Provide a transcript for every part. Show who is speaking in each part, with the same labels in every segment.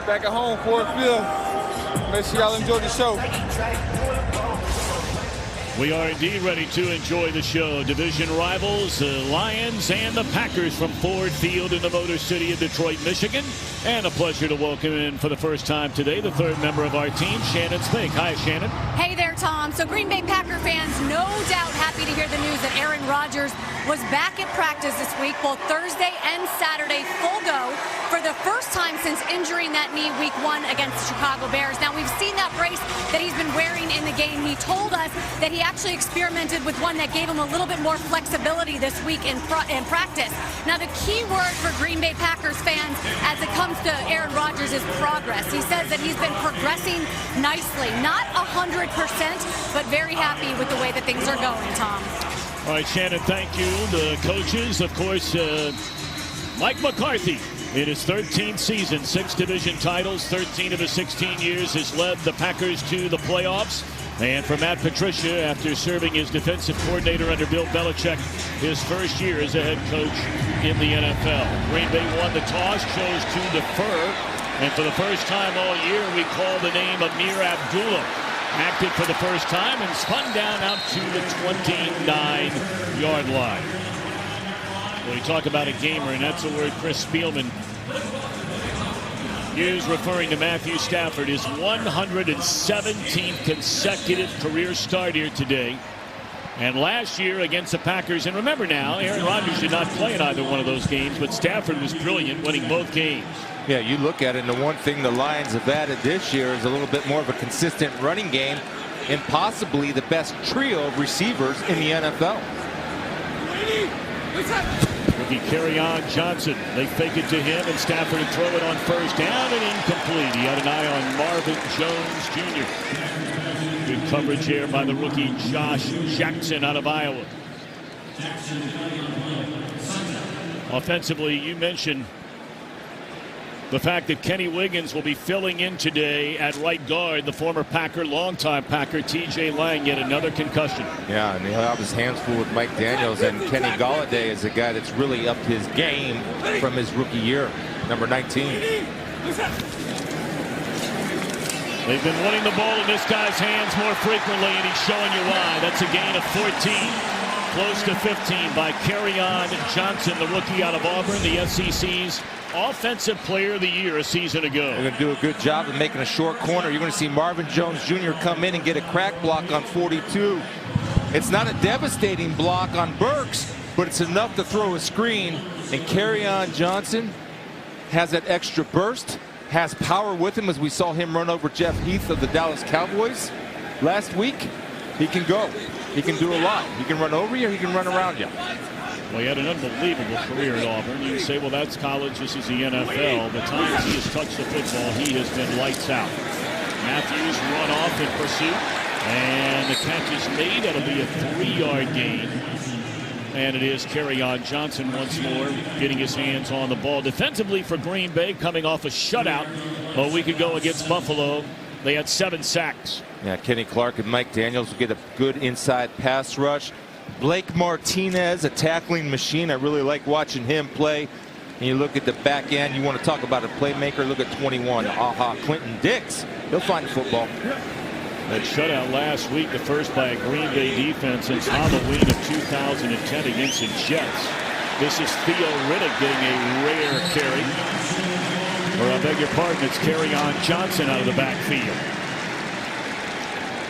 Speaker 1: back at home, Ford Field. Make sure y'all enjoy the show.
Speaker 2: We are indeed ready to enjoy the show. Division rivals, the Lions and the Packers from Ford Field in the Motor City of Detroit, Michigan. And a pleasure to welcome in for the first time today the third member of our team, Shannon Spink. Hi, Shannon.
Speaker 3: Hey there, Tom. So Green Bay Packer fans no doubt happy to hear the news that Aaron Rodgers was back at practice this week, both Thursday and Saturday, full go for the first time since injuring that knee week 1 against the Chicago Bears. Now, we've seen that brace that he's been wearing in the game. He told us that he actually experimented with one that gave him a little bit more flexibility this week in practice. Now, the key word for Green Bay Packers fans as it comes to Aaron Rodgers is progress. He says that he's been progressing nicely, not 100%, but very happy with the way that things are going, Tom.
Speaker 2: All right, Shannon, thank you. The coaches, of course, Mike McCarthy in his 13th season, 6 division titles, 13 of his 16 years has led the Packers to the playoffs. And for Matt Patricia, after serving as defensive coordinator under Bill Belichick, his first year as a head coach in the NFL. Green Bay won the toss, chose to defer, and for the first time all year, we call the name of Amir Abdullah. Acted for the first time and spun down out to the 29-yard line. When we talk about a gamer, and that's the word Chris Spielman used referring to Matthew Stafford, his 117th consecutive career start here today. And last year against the Packers, and remember now, Aaron Rodgers did not play in either one of those games, but Stafford was brilliant, winning both games.
Speaker 4: Yeah, you look at it, and the one thing the Lions have added this year is a little bit more of a consistent running game and possibly the best trio of receivers in the NFL.
Speaker 2: Rookie Kerryon Johnson. They fake it to him, and Stafford would throw it on first down and incomplete. He had an eye on Marvin Jones Jr. Good coverage here by the rookie Josh Jackson out of Iowa. Offensively, you mentioned the fact that Kenny Wiggins will be filling in today at right guard. The former Packer, longtime Packer, T.J. Lang, yet another concussion.
Speaker 4: Yeah, and he'll have his hands full with Mike Daniels, and Kenny Golladay is a guy that's really upped his game from his rookie year, number 19.
Speaker 2: They've been winning the ball in this guy's hands more frequently, and he's showing you why. That's a gain of 14. Close to 15 by Kerryon Johnson, the rookie out of Auburn, the SEC's Offensive Player of the Year a season ago.
Speaker 4: They're going to do a good job of making a short corner. You're going to see Marvin Jones Jr. come in and get a crack block on 42. It's not a devastating block on Burks, but it's enough to throw a screen. And Kerryon Johnson has that extra burst, has power with him, as we saw him run over Jeff Heath of the Dallas Cowboys last week. He can go. He can do a lot. He can run over you, or he can run around you.
Speaker 2: Well, he had an unbelievable career at Auburn. You say, well, that's college. This is the NFL. The times he has touched the football, he has been lights out. Matthews run off in pursuit, and the catch is made. That'll be a 3-yard gain. And it is Kerryon Johnson once more getting his hands on the ball. Defensively for Green Bay, coming off a shutout a week ago against Buffalo. They had 7 sacks.
Speaker 4: Yeah, Kenny Clark and Mike Daniels will get a good inside pass rush. Blake Martinez, a tackling machine. I really like watching him play. And you look at the back end, you want to talk about a playmaker. Look at 21, Clinton Dix. He'll find the football.
Speaker 2: That shutout last week, the first by a Green Bay defense since Halloween of 2010 against the Jets. This is Theo Riddick getting a rare carry. Or I beg your pardon, it's Kerryon Johnson out of the backfield.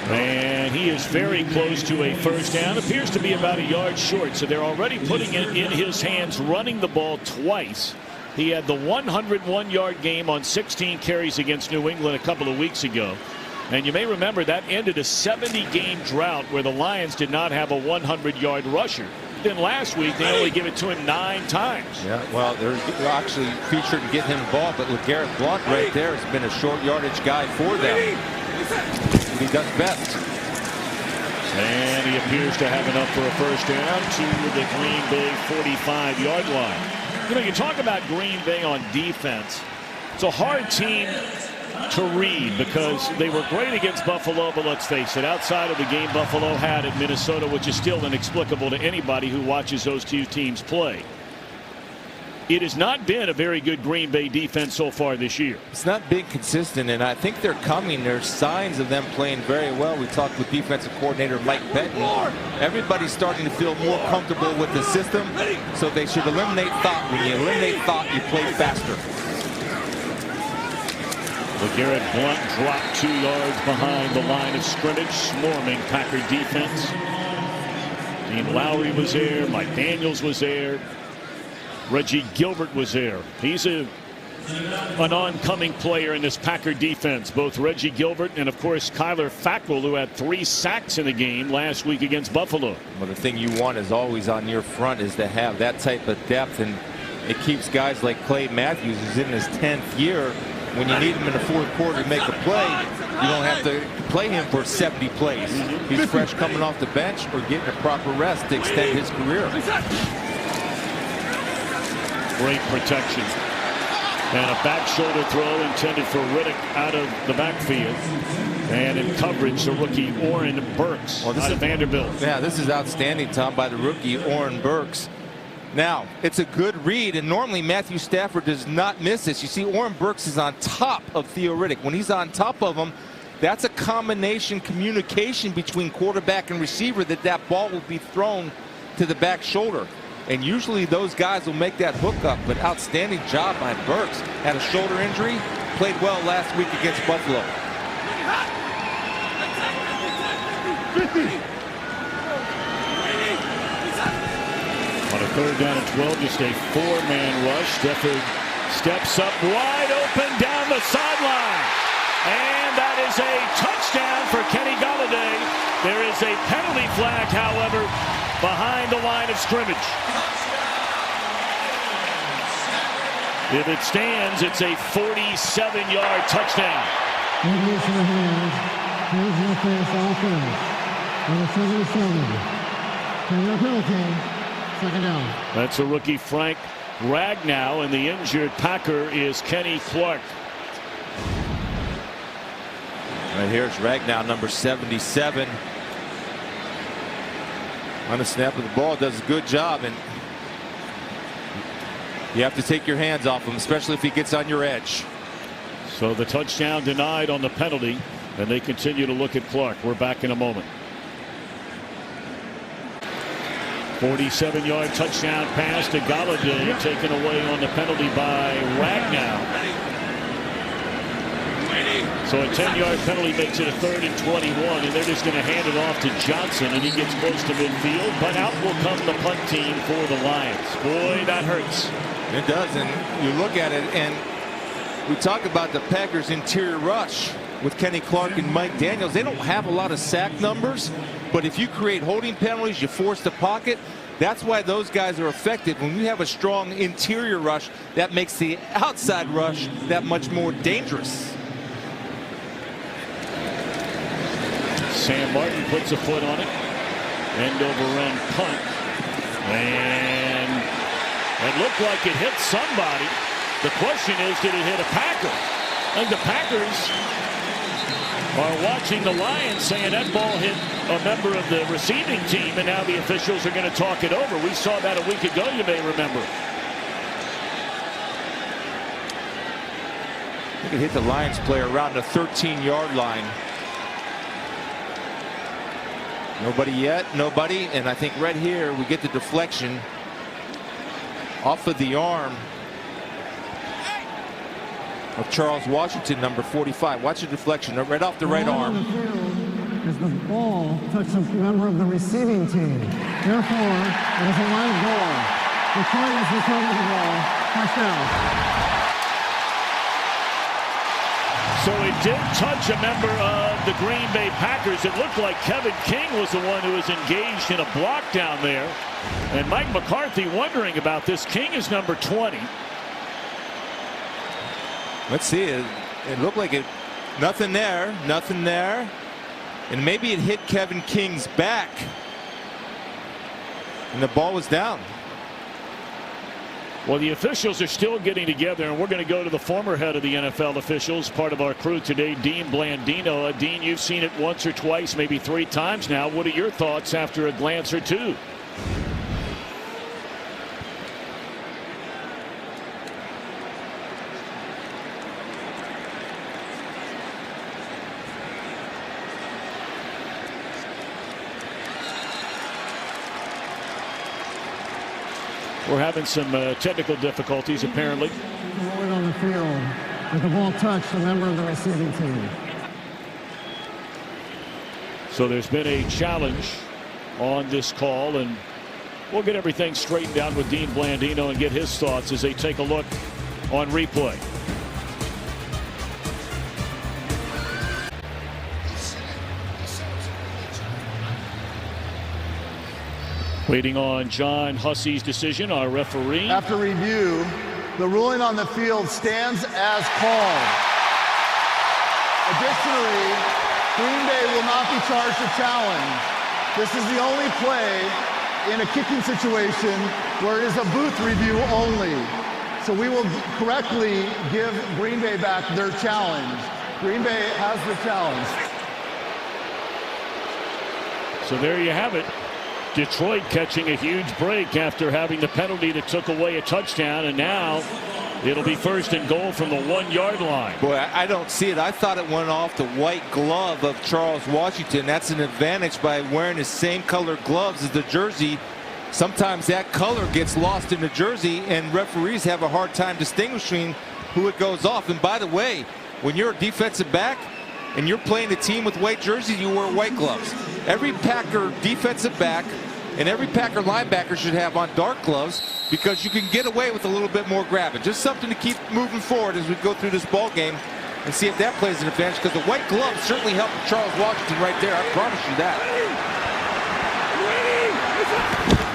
Speaker 2: And he is very close to a first down. Appears to be about a yard short. So they're already putting it in his hands, running the ball twice. He had the 101-yard game on 16 carries against New England a couple of weeks ago. And you may remember that ended a 70-game drought where the Lions did not have a 100-yard rusher. Then last week, they only give it to him 9 times.
Speaker 4: Yeah, well, they're actually featured in getting him the ball, but LeGarrette Blount right there has been a short yardage guy for them. He does best.
Speaker 2: And he appears to have enough for a first down to the Green Bay 45-yard line. You know, you talk about Green Bay on defense. It's a hard team to read because they were great against Buffalo, but let's face it, outside of the game Buffalo had at Minnesota, which is still inexplicable to anybody who watches those two teams play. it has not been a very good Green Bay defense so far this year.
Speaker 4: It's not been consistent, and I think they're coming. There's signs of them playing very well. We talked with defensive coordinator Mike Pettine. Everybody's starting to feel more comfortable with the system, so they should eliminate thought. When you eliminate thought, you play faster.
Speaker 2: LeGarrette Blount dropped 2 yards behind the line of scrimmage, swarming Packer defense. Dean Lowry was there. Mike Daniels was there. Reggie Gilbert was there. He's an oncoming player in this Packer defense. Both Reggie Gilbert and, of course, Kyler Fackrell, who had 3 sacks in the game last week against Buffalo.
Speaker 4: Well, the thing you want is always on your front is to have that type of depth, and it keeps guys like Clay Matthews, who's in his 10th year. When you need him in the 4th quarter to make a play, you don't have to play him for 70 plays. He's fresh coming off the bench or getting a proper rest to extend his career.
Speaker 2: Great protection. And a back shoulder throw intended for Riddick out of the backfield. And in coverage, the rookie Oren Burks out of Vanderbilt.
Speaker 4: Yeah, this is outstanding, Tom, by the rookie Oren Burks. Now, it's a good read, and normally Matthew Stafford does not miss this. You see, Oren Burks is on top of Theo Riddick. When he's on top of him, that's a combination communication between quarterback and receiver that ball will be thrown to the back shoulder. And usually those guys will make that hookup, but outstanding job by Burks. Had a shoulder injury, played well last week against Buffalo.
Speaker 2: On a 3rd down and 12, just a 4-man rush. Stafford steps up wide open down the sideline. And that is a touchdown for Kenny Golladay. There is a penalty flag, however, behind the line of scrimmage. If it stands, it's a 47-yard touchdown. That's a rookie, Frank Ragnow, and the injured Packer is Kenny Clark.
Speaker 4: Right here's Ragnow, number 77. On the snap of the ball, does a good job, and you have to take your hands off him, especially if he gets on your edge.
Speaker 2: So the touchdown denied on the penalty, and they continue to look at Clark. We're back in a moment. 47-yard touchdown pass to Golladay, taken away on the penalty by Ragnow. So a 10-yard penalty makes it a 3rd and 21, and they're just going to hand it off to Johnson, and he gets close to midfield, but out will come the punt team for the Lions. Boy, that hurts.
Speaker 4: It does, and you look at it, and we talk about the Packers' interior rush with Kenny Clark and Mike Daniels. They don't have a lot of sack numbers, but if you create holding penalties, you force the pocket. That's why those guys are effective. When you have a strong interior rush, that makes the outside rush that much more dangerous.
Speaker 2: Sam Martin puts a foot on it. End over end punt. And it looked like it hit somebody. The question is, did it hit a Packer? I think the Packers are watching the Lions saying that ball hit a member of the receiving team, and now the officials are going to talk it over. We saw that a week ago, you may remember.
Speaker 4: I think it hit the Lions player around the 13-yard line. Nobody yet, nobody, and I think right here we get the deflection off of the arm of Charles Washington, number 45. Watch the deflection right off the right arm.
Speaker 5: As the ball touched a member of the receiving team. Therefore, it is a live ball. The Cardinals recover the ball. Touchdown.
Speaker 2: So it did touch a member of the Green Bay Packers. It looked like Kevin King was the one who was engaged in a block down there. And Mike McCarthy wondering about this. King is number 20.
Speaker 4: Let's see. It looked like it. Nothing there. Nothing there. And maybe it hit Kevin King's back. And the ball was down.
Speaker 2: Well, the officials are still getting together, and we're going to go to the former head of the NFL officials, part of our crew today, Dean Blandino. Dean, you've seen it once or twice, maybe 3 times now. What are your thoughts after a glance or two? We're having some technical difficulties, apparently.
Speaker 5: Rolling on the field, but the ball touched a member of the receiving team.
Speaker 2: So there's been a challenge on this call, and we'll get everything straightened out with Dean Blandino and get his thoughts as they take a look on replay. Waiting on John Hussey's decision, our referee.
Speaker 6: After review, the ruling on the field stands as called. Additionally, Green Bay will not be charged a challenge. This is the only play in a kicking situation where it is a booth review only. So we will correctly give Green Bay back their challenge. Green Bay has the challenge.
Speaker 2: So there you have it. Detroit catching a huge break after having the penalty that took away a touchdown, and now it'll be 1st and goal from the 1-yard line.
Speaker 4: Boy, I don't see it. I thought it went off the white glove of Charles Washington. That's an advantage by wearing the same color gloves as the jersey. Sometimes that color gets lost in the jersey, and referees have a hard time distinguishing who it goes off. And by the way, when you're a defensive back and you're playing a team with white jerseys, you wear white gloves. Every Packer defensive back and every Packer linebacker should have on dark gloves, because you can get away with a little bit more grabbing. Just something to keep moving forward as we go through this ball game and see if that plays an advantage, because the white gloves certainly helped Charles Washington right there. I promise you that.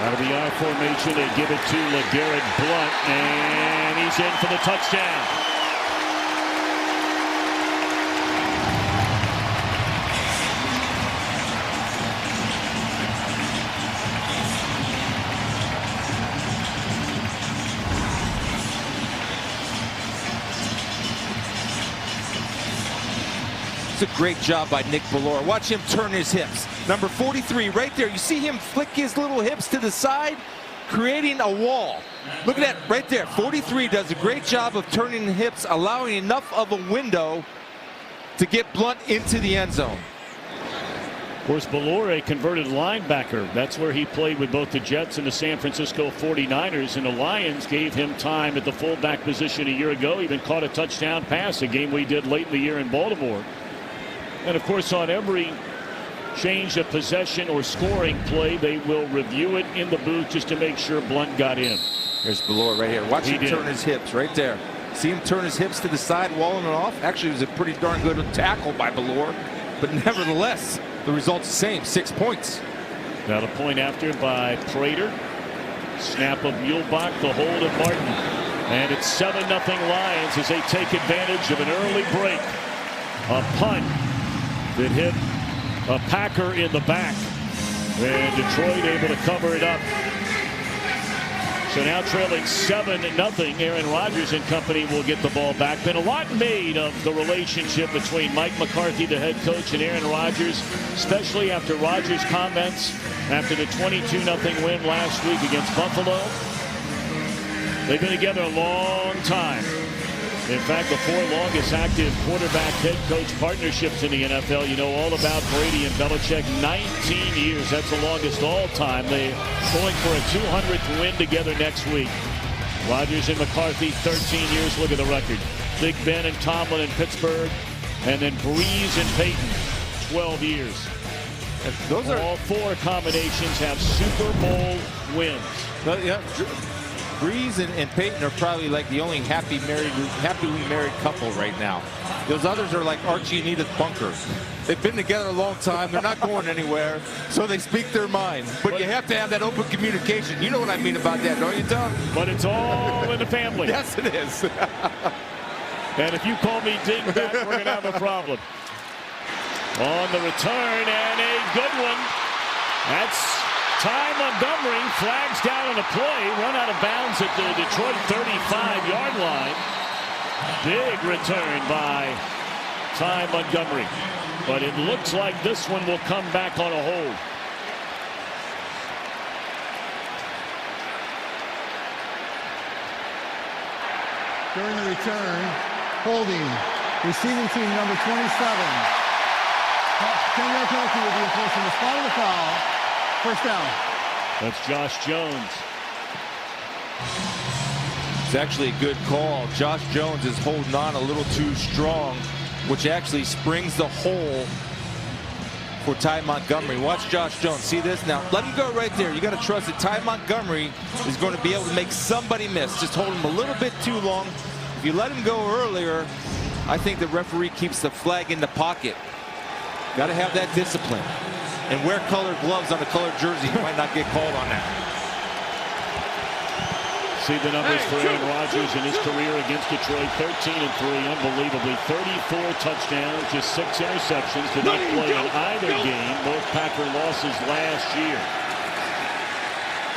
Speaker 2: Out of the I formation, they give it to LeGarrette Blount, and he's in for the touchdown.
Speaker 4: A great job by Nick Bellore. Watch him turn his hips. Number 43 right there. You see him flick his little hips to the side, creating a wall. Look at that right there. 43 does a great job of turning the hips, allowing enough of a window to get Blount into the end zone.
Speaker 2: Of course, Bellore, a converted linebacker. That's where he played with both the Jets and the San Francisco 49ers. And the Lions gave him time at the fullback position a year ago. Even caught a touchdown pass, a game we did late in the year in Baltimore. And of course, on every change of possession or scoring play, they will review it in the booth just to make sure Blount got in.
Speaker 4: There's Bellore right here. Watch him turn his hips right there. See him turn his hips to the side, walling it off. Actually, it was a pretty darn good tackle by Bellore. But nevertheless, the result's the same, 6 points.
Speaker 2: Now the point after by Prater. Snap of Muehlbach, the hold of Martin. And it's 7-0 Lions as they take advantage of an early break. A punt that hit a Packer in the back, and Detroit able to cover it up. So now trailing 7-0, Aaron Rodgers and company will get the ball back. Been a lot made of the relationship between Mike McCarthy, the head coach, and Aaron Rodgers, especially after Rodgers' comments after the 22-0 win last week against Buffalo. They've been together a long time. In fact, the 4 longest active quarterback head coach partnerships in the NFL. You know all about Brady and Belichick. 19 years. That's the longest all time. They're going for a 200th win together next week. Rodgers and McCarthy, 13 years. Look at the record. Big Ben and Tomlin in Pittsburgh. And then Breeze and Peyton, 12 years.
Speaker 4: Those are
Speaker 2: all 4 combinations have Super Bowl wins.
Speaker 4: Yeah. Breeze and Peyton are probably like the only happily married couple right now. Those others are like Archie and Edith Bunker. They've been together a long time. They're not going anywhere, so they speak their mind. But you have to have that open communication. You know what I mean about that, don't you, Tom?
Speaker 2: But it's all in the family.
Speaker 4: Yes, it is.
Speaker 2: And if you call me dingbat, we're going to have a problem. On the return, and a good one. That's Ty Montgomery, flags down on a play, run out of bounds at the Detroit 35-yard line. Big return by Ty Montgomery. But it looks like this one will come back on a hold.
Speaker 6: During the return, holding, receiving team number 27. 10-yard penalty will be enforced in the spot of the foul. First down.
Speaker 2: That's Josh Jones.
Speaker 4: It's actually a good call. Josh Jones is holding on a little too strong, which actually springs the hole for Ty Montgomery. Watch Josh Jones. See this? Now, let him go right there. You got to trust that Ty Montgomery is going to be able to make somebody miss. Just hold him a little bit too long. If you let him go earlier, I think the referee keeps the flag in the pocket. Got to have that discipline. And wear colored gloves on a colored jersey. You might not get called on that.
Speaker 2: See the numbers for Aaron Rodgers in his career against Detroit. 13-3, unbelievably. 34 touchdowns, just 6 interceptions. Did not play in either game. Both Packer losses last year.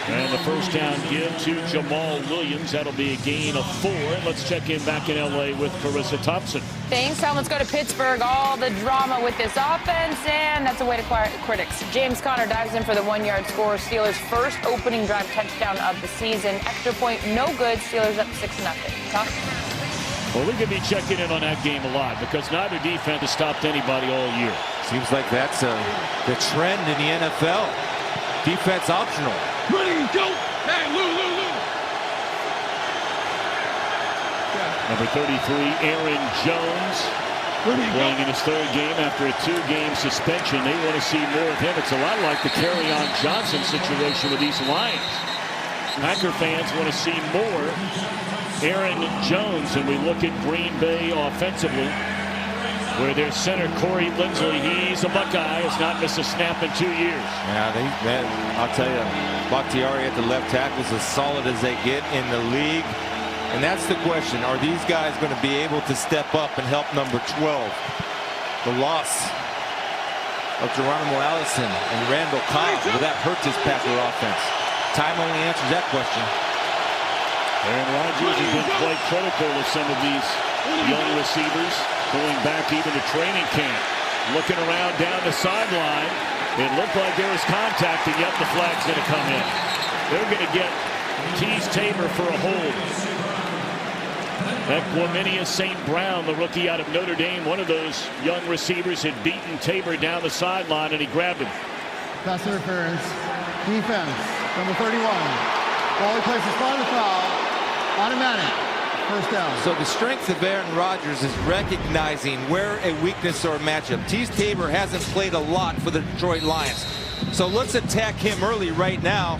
Speaker 2: And the first down give to Jamal Williams. That'll be a gain of 4. Let's check in back in L.A. with Carissa Thompson.
Speaker 7: Thanks, Tom. Let's go to Pittsburgh. All the drama with this offense, and that's a way to quiet critics. James Conner dives in for the 1-yard score. Steelers' first opening drive touchdown of the season. Extra point, no good. Steelers up 6-0. Tom?
Speaker 2: Well, we could be checking in on that game a lot because neither defense has stopped anybody all year.
Speaker 4: Seems like that's the trend in the NFL. Defense optional.
Speaker 1: Ready, go! Hey, Lou.
Speaker 2: Number 33, Aaron Jones, playing in his 3rd game after a 2-game suspension. They want to see more of him. It's a lot like the Kerryon Johnson situation with these Lions. Packer fans want to see more Aaron Jones, and we look at Green Bay offensively, where their center, Corey Linsley, he's a Buckeye, has not missed a snap in 2 years.
Speaker 4: Yeah, I'll tell you, Bakhtiari at the left tackle is as solid as they get in the league. And that's the question. Are these guys going to be able to step up and help number 12? The loss of Geronimo Allison and Randall Cobb, will that hurt this Packer offense? Time only answers that question.
Speaker 2: Aaron Rodgers has been quite critical of some of these young receivers, going back even to training camp. Looking around down the sideline, it looked like there was contact, and yet the flag's going to come in. They're going to get Teez Tabor for a hold. Equanimeous St. Brown, the rookie out of Notre Dame, one of those young receivers, had beaten Tabor down the sideline, and he grabbed him.
Speaker 6: Pass interference. Defense. Number 31. Ball he places front of the foul. Automatic. First down.
Speaker 4: So the strength of Aaron Rodgers is recognizing where a weakness or a matchup. Teez Tabor hasn't played a lot for the Detroit Lions. So let's attack him early right now.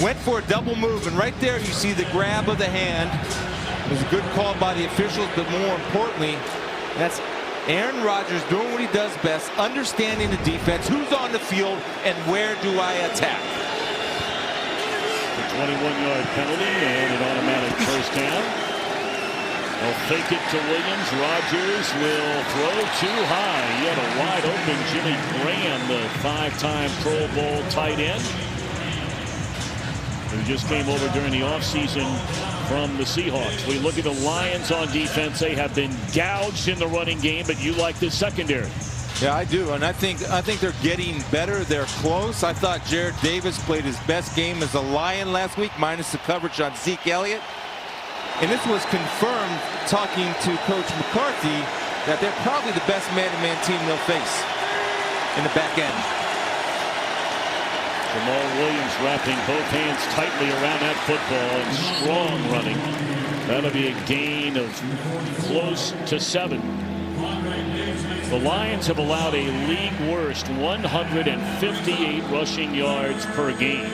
Speaker 4: Went for a double move, and right there you see the grab of the hand. It was a good call by the officials, but more importantly, that's Aaron Rodgers doing what he does best, understanding the defense, who's on the field, and where do I attack.
Speaker 2: The 21-yard penalty and an automatic first down. They'll fake it to Williams. Rodgers will throw too high. He had a wide open Jimmy Graham, the 5-time Pro Bowl tight end, who just came over during the offseason from the Seahawks. We look at the Lions on defense. They have been gouged in the running game, but you like the secondary.
Speaker 4: Yeah, I do, and I think they're getting better. They're close. I thought Jared Davis played his best game as a Lion last week, minus the coverage on Zeke Elliott. And this was confirmed talking to Coach McCarthy that they're probably the best man-to-man team they'll face in the back end.
Speaker 2: Jamal Williams wrapping both hands tightly around that football and strong running. That'll be a gain of close to 7. The Lions have allowed a league worst 158 rushing yards per game.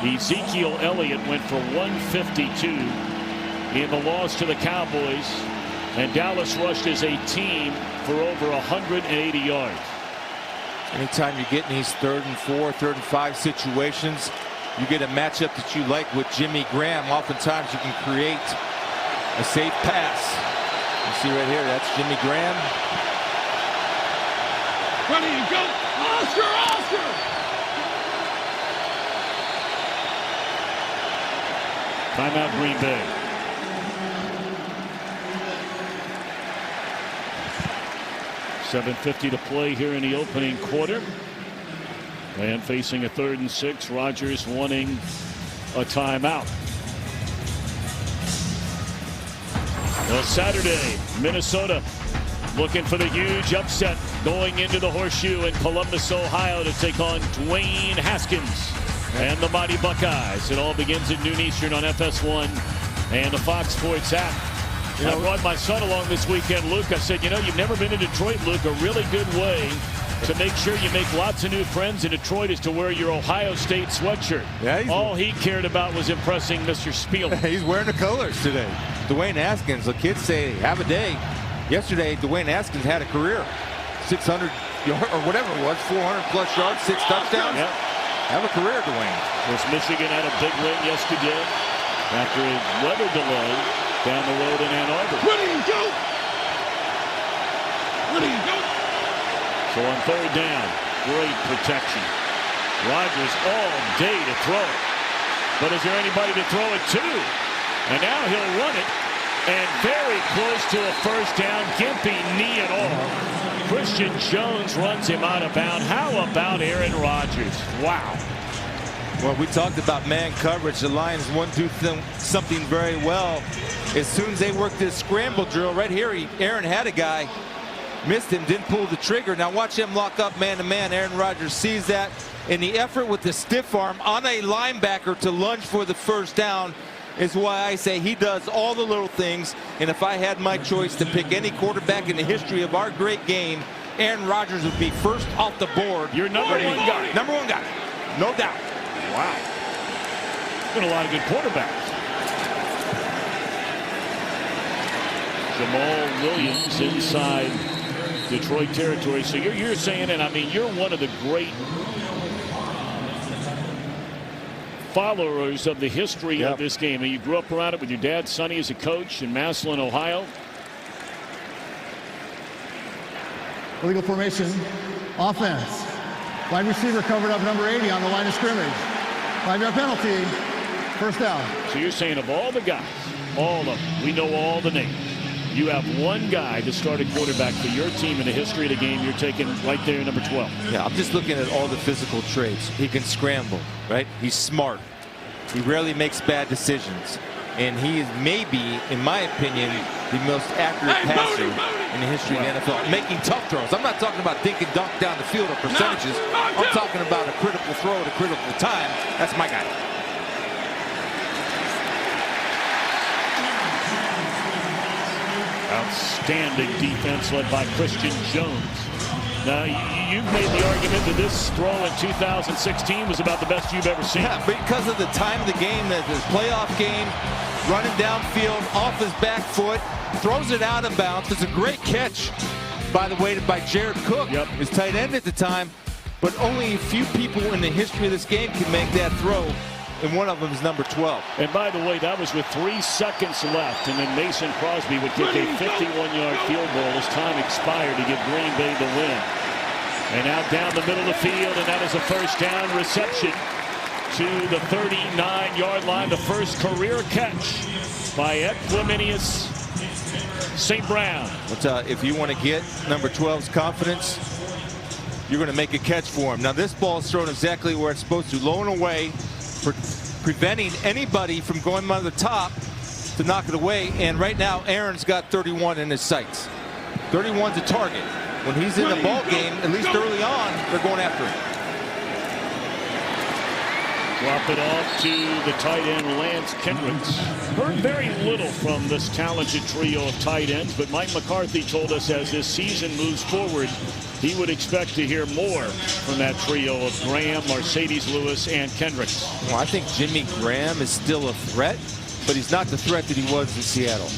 Speaker 2: Ezekiel Elliott went for 152 in the loss to the Cowboys, and Dallas rushed as a team for over 180 yards.
Speaker 4: Anytime you get in these 3rd and 4, 3rd and 5 situations, you get a matchup that you like with Jimmy Graham. Oftentimes you can create a safe pass. You see right here, that's Jimmy Graham.
Speaker 1: Ready, go! Oscar!
Speaker 2: Timeout, Green Bay. .750 to play here in the opening quarter. And facing a 3rd and 6. Rodgers wanting a timeout. Well, Saturday, Minnesota looking for the huge upset, going into the Horseshoe in Columbus, Ohio, to take on Dwayne Haskins. and the mighty Buckeyes. It all begins at noon Eastern on FS1 and the Fox Sports app. I brought my son along this weekend, Luke. I said, you've never been to Detroit, Luke. A really good way to make sure you make lots of new friends in Detroit is to wear your Ohio State sweatshirt.
Speaker 4: Yeah,
Speaker 2: all he cared about was impressing Mr. Spielman.
Speaker 4: He's wearing the colors today. Dwayne Haskins, the kids say, have a day. Yesterday, Dwayne Haskins had a career. 600 yards, or whatever it was, 400-plus yards, 6 touchdowns.
Speaker 2: Yep.
Speaker 4: Have a career, Dwayne.
Speaker 2: Of course, Michigan had a big win yesterday after a weather delay down the road in Ann Arbor.
Speaker 1: Ready to go. Ready to go.
Speaker 2: So on third down, great protection. Rodgers all day to throw it. But is there anybody to throw it to? And now he'll run it. And very close to a first down. Gimpy knee and all. Christian Jones runs him out of bounds. How about Aaron Rodgers? Wow.
Speaker 4: Well, we talked about man coverage. The Lions want to do something very well. As soon as they work this scramble drill, right here, Aaron had a guy. Missed him, didn't pull the trigger. Now watch him lock up man-to-man. Aaron Rodgers sees that. And the effort with the stiff arm on a linebacker to lunge for the first down is why I say he does all the little things. And if I had my choice to pick any quarterback in the history of our great game, Aaron Rodgers would be first off the board.
Speaker 2: Your number one guy.
Speaker 4: Number one guy. No doubt.
Speaker 2: Wow. Been a lot of good quarterbacks. Jamal Williams inside Detroit territory. So you're saying, and I mean, you're one of the great followers of the history of this game. And you grew up around it with your dad, Sonny, as a coach in Massillon, Ohio.
Speaker 6: Illegal formation. Offense. Wide receiver covered up number 80 on the line of scrimmage. 5-yard penalty. First down.
Speaker 2: So you're saying of all the guys, all of them, we know all the names. You have one guy that started quarterback for your team in the history of the game. You're taking right there, number 12.
Speaker 4: Yeah, I'm just looking at all the physical traits. He can scramble, right? He's smart. He rarely makes bad decisions. And he is maybe, in my opinion, the most accurate passer in the history of the NFL. Making tough throws. I'm not talking about dink and dunk down the field or percentages. I'm talking about a critical throw at a critical time. That's my guy.
Speaker 2: Outstanding defense led by Christian Jones. Now, you've made the argument that this throw in 2016 was about the best you've ever seen.
Speaker 4: Yeah, because of the time of the game, the playoff game, running downfield off his back foot, throws it out of bounds. It's a great catch, by the way, by Jared Cook, his tight end at the time. But only a few people in the history of this game can make that throw, and one of them is number 12.
Speaker 2: And by the way, that was with 3 seconds left, and then Mason Crosby would kick a 51-yard field goal as time expired to give Green Bay the win. And out down the middle of the field, and that is a first down reception to the 39-yard line. The first career catch by Equanimeous St. Brown.
Speaker 4: But if you want to get number 12's confidence, you're going to make a catch for him. Now, this ball is thrown exactly where it's supposed to, low and away, preventing anybody from going on the top to knock it away. And right now, Aaron's got 31 in his sights. 31's a target. When he's in the ball game, at least early on, they're going after him.
Speaker 2: Drop it off to the tight end, Lance Kendricks. Heard very little from this talented trio of tight ends, but Mike McCarthy told us as this season moves forward, he would expect to hear more from that trio of Graham, Mercedes Lewis, and Kendricks.
Speaker 4: Well, I think Jimmy Graham is still a threat, but he's not the threat that he was in Seattle.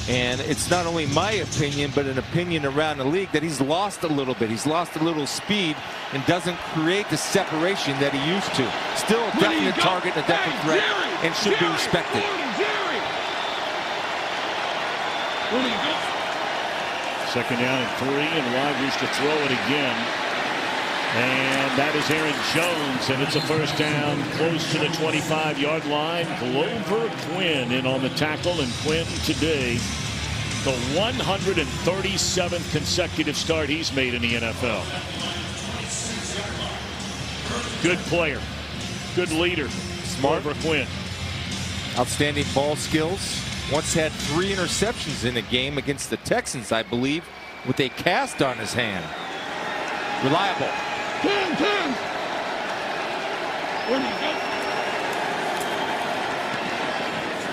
Speaker 4: And it's not only my opinion, but an opinion around the league that he's lost a little bit. He's lost a little speed and doesn't create the separation that he used to. Still a definite target, a definite threat, and should be respected.
Speaker 2: Second down and 3, and Rodgers to throw it again. And that is Aaron Jones, and it's a first down close to the 25-yard line. Glover Quinn in on the tackle, and Quinn today, the 137th consecutive start he's made in the NFL. Good player, good leader,
Speaker 4: Smart.
Speaker 2: Glover Quinn.
Speaker 4: Outstanding ball skills. Once had 3 interceptions in a game against the Texans, I believe, with a cast on his hand. Reliable.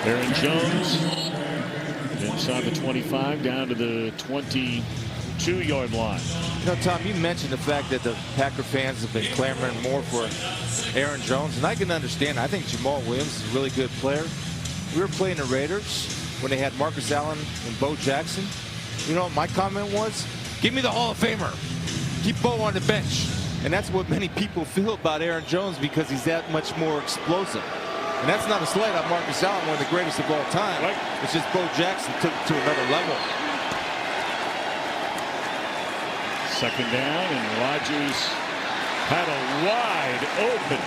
Speaker 2: Aaron Jones inside the 25 down to the 22-yard line.
Speaker 4: You know, Tom, you mentioned the fact that the Packer fans have been clamoring more for Aaron Jones, and I can understand. I think Jamal Williams is a really good player. We were playing the Raiders when they had Marcus Allen and Bo Jackson. You know, my comment was, give me the Hall of Famer. Keep Bo on the bench. And that's what many people feel about Aaron Jones because he's that much more explosive. And that's not a slight on Marcus Allen, one of the greatest of all time.
Speaker 2: Right.
Speaker 4: It's just Bo Jackson took it to another level.
Speaker 2: Second down, and Rodgers had a wide open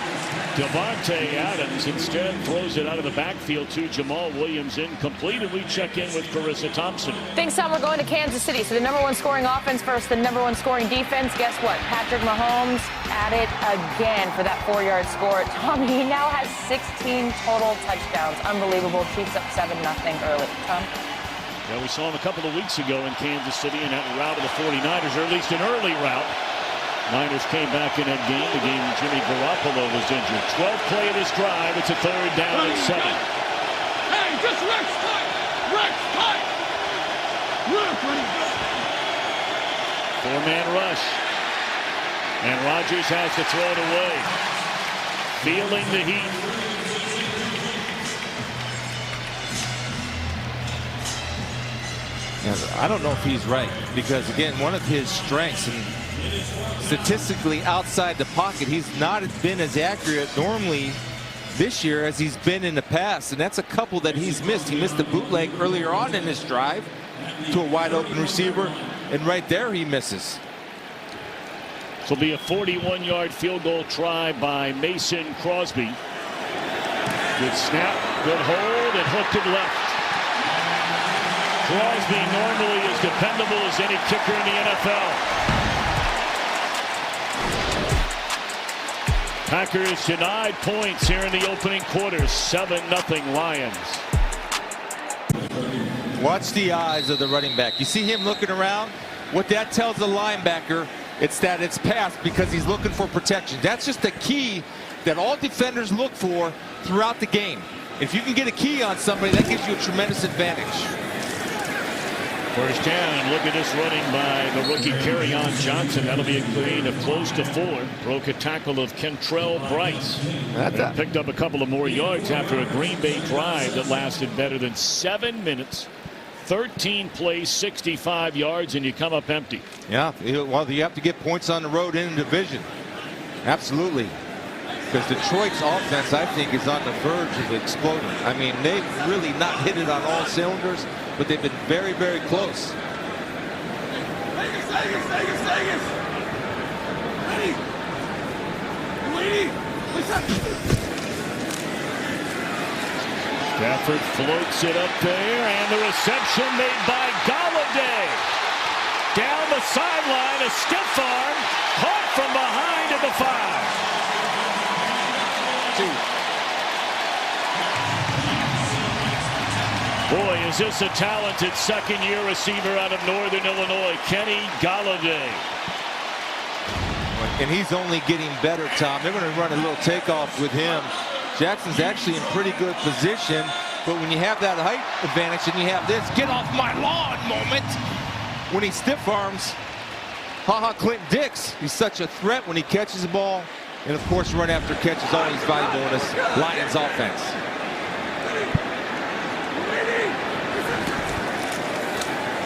Speaker 2: Davante Adams. Instead throws it out of the backfield to Jamal Williams, incomplete. And we check in with Carissa Thompson.
Speaker 7: Thanks, Tom. We're going to Kansas City. So the #1 scoring offense versus the #1 scoring defense. Guess what? Patrick Mahomes at it again for that 4-yard score. Tom, he now has 16 total touchdowns. Unbelievable. Chiefs up 7-0 early. Tom?
Speaker 2: Yeah, we saw him a couple of weeks ago in Kansas City in that route of the 49ers, or at least an early route. Niners came back in that game. The game Jimmy Garoppolo was injured. 12th play of this drive. It's a 3rd down and 7.
Speaker 8: Hey, just Rex tight! Rex tight! Look,
Speaker 2: Four-man rush. And Rodgers has to throw it away. Feeling the heat.
Speaker 4: I don't know if he's right because, again, one of his strengths, and statistically outside the pocket, he's not been as accurate normally this year as he's been in the past, and that's a couple that he's missed. He missed the bootleg earlier on in this drive to a wide open receiver, and right there he misses.
Speaker 2: This will be a 41-yard field goal try by Mason Crosby. Good snap, good hold, and hooked it left. Crosby normally as dependable as any kicker in the NFL. Packers denied points here in the opening quarter. 7-0 Lions.
Speaker 4: Watch the eyes of the running back. You see him looking around? What that tells the linebacker, it's that it's passed because he's looking for protection. That's just the key that all defenders look for throughout the game. If you can get a key on somebody, that gives you a tremendous advantage.
Speaker 2: First down. Look at this running by the rookie Kerryon Johnson. That'll be a gain of close to 4. Broke a tackle of Kentrell Bryce. And picked up a couple of more yards after a Green Bay drive that lasted better than 7 minutes. 13 plays, 65 yards, and you come up empty.
Speaker 4: Yeah, well, you have to get points on the road in the division. Absolutely. Because Detroit's offense, I think, is on the verge of exploding. I mean, they've really not hit it on all cylinders, but they've been very, very close.
Speaker 2: Stafford floats it up there, and the reception made by Golladay. Down the sideline, a stiff arm, caught from behind at the 5. Boy, is this a talented second-year receiver out of Northern Illinois, Kenny Golladay.
Speaker 4: And he's only getting better, Tom. They're going to run a little takeoff with him. Jackson's actually in pretty good position, but when you have that height advantage and you have this get off my lawn moment, when he stiff arms, Clinton Dix, he's such a threat when he catches the ball. And of course, run after catch is always valuable in this Lions offense.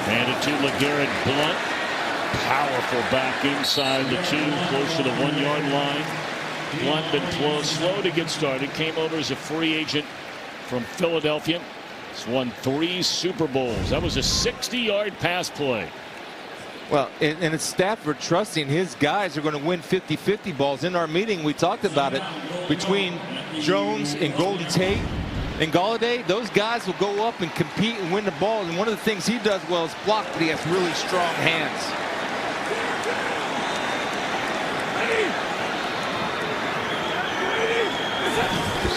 Speaker 2: And it to LeGarrette Blount. Powerful back inside the 2, close to the 1-yard line. Blount been slow to get started. Came over as a free agent from Philadelphia. He's won 3 Super Bowls. That was a 60-yard pass play.
Speaker 4: Well, and it's Stafford trusting his guys are going to win 50-50 balls. In our meeting, we talked about it between Jones and Golden Tate and Golladay. Those guys will go up and compete and win the ball. And one of the things he does well is block, but he has really strong hands.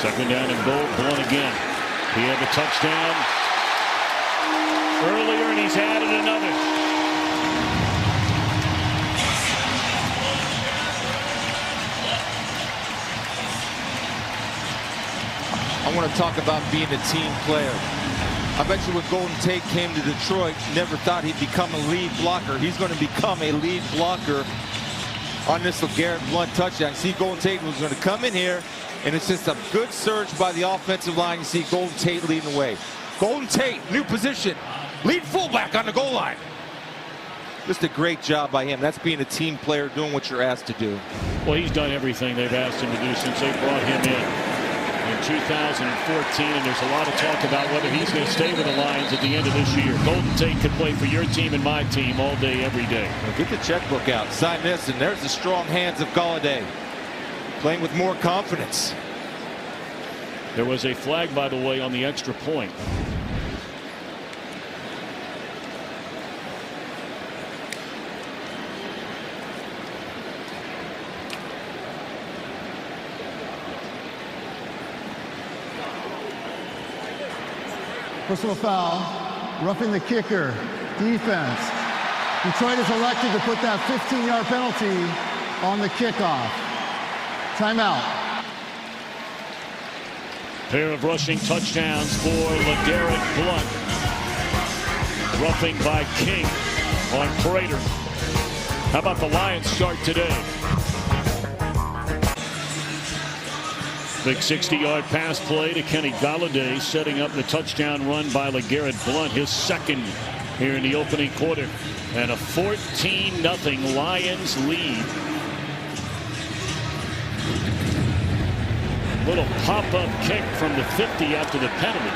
Speaker 2: Second down and goal, Blount again. He had the touchdown earlier, and he's added another.
Speaker 4: want to talk about being a team player. I bet you when Golden Tate came to Detroit, never thought he'd become a lead blocker. He's going to become a lead blocker on this LeGarrette Blount touchdown. See, Golden Tate was going to come in here, and it's just a good surge by the offensive line. You see Golden Tate leading the way. Golden Tate, new position, lead fullback on the goal line. Just a great job by him. That's being a team player, doing what you're asked to do.
Speaker 2: Well, he's done everything they've asked him to do since they brought him in 2014, and there's a lot of talk about whether he's going to stay with the Lions at the end of this year. Golden Tate could play for your team and my team all day, every day.
Speaker 4: Well, get the checkbook out, sign this, and there's the strong hands of Golladay, playing with more confidence.
Speaker 2: There was a flag, by the way, on the extra point.
Speaker 6: Personal foul, roughing the kicker, defense. Detroit has elected to put that 15-yard penalty on the kickoff. Timeout.
Speaker 2: Pair of rushing touchdowns for LeGarrette Blount. Roughing by King on Prater. How about the Lions start today? Big 60-yard pass play to Kenny Golladay, setting up the touchdown run by LeGarrette Blount, his second here in the opening quarter. And a 14-0 Lions lead. Little pop-up kick from the 50 after the penalty.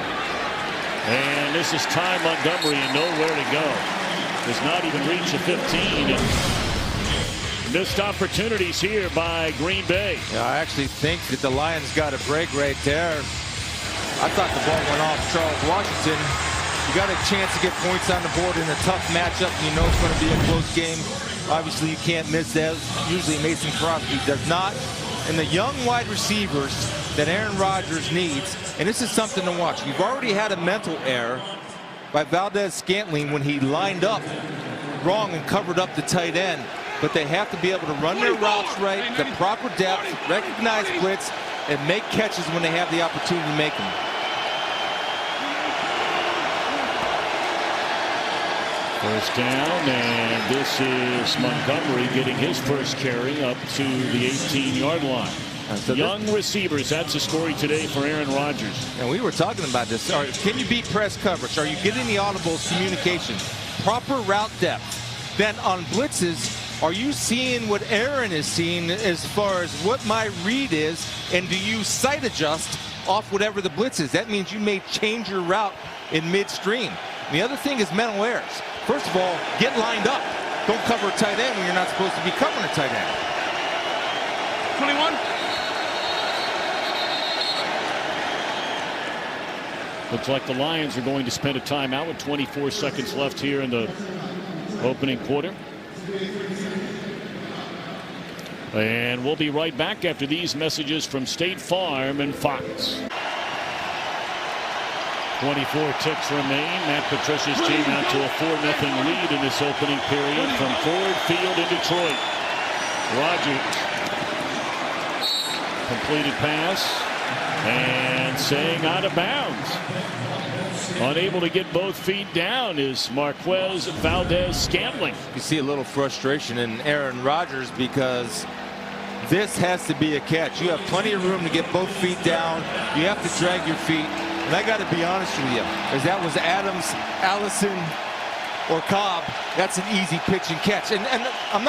Speaker 2: And this is Ty Montgomery and nowhere to go. Does not even reach the 15. And missed opportunities here by Green Bay.
Speaker 4: Yeah, I actually think that the Lions got a break right there. I thought the ball went off Charles Washington. You got a chance to get points on the board in a tough matchup. You know it's going to be a close game. Obviously, you can't miss that. Usually Mason Crosby does not. And the young wide receivers that Aaron Rodgers needs, and this is something to watch. You've already had a mental error by Valdes-Scantling when he lined up wrong and covered up the tight end. But they have to be able to run their routes right, the proper depth, recognize blitz, and make catches when they have the opportunity to make them.
Speaker 2: First down, and this is Montgomery getting his first carry up to the 18-yard line. So young receivers, that's the story today for Aaron Rodgers.
Speaker 4: And we were talking about this. Can you beat press coverage? Are you getting the audibles communication? Proper route depth. Then on blitzes, are you seeing what Aaron is seeing as far as what my read is? And do you sight adjust off whatever the blitz is? That means you may change your route in midstream. And the other thing is mental errors. First of all, get lined up. Don't cover a tight end when you're not supposed to be covering a tight end.
Speaker 8: 21.
Speaker 2: Looks like the Lions are going to spend a timeout with 24 seconds left here in the opening quarter. And we'll be right back after these messages from State Farm and Fox. 24 ticks remain. Matt Patricia's team out to a 4-0 lead in this opening period from Ford Field in Detroit. Rodgers. Completed pass. And saying out of bounds. Unable to get both feet down is Marquez Valdes-Scantling.
Speaker 4: You see a little frustration in Aaron Rodgers because this has to be a catch. You have plenty of room to get both feet down. You have to drag your feet. And I got to be honest with you, as that was Adams, Allison, or Cobb, that's an easy pitch and catch. And I'm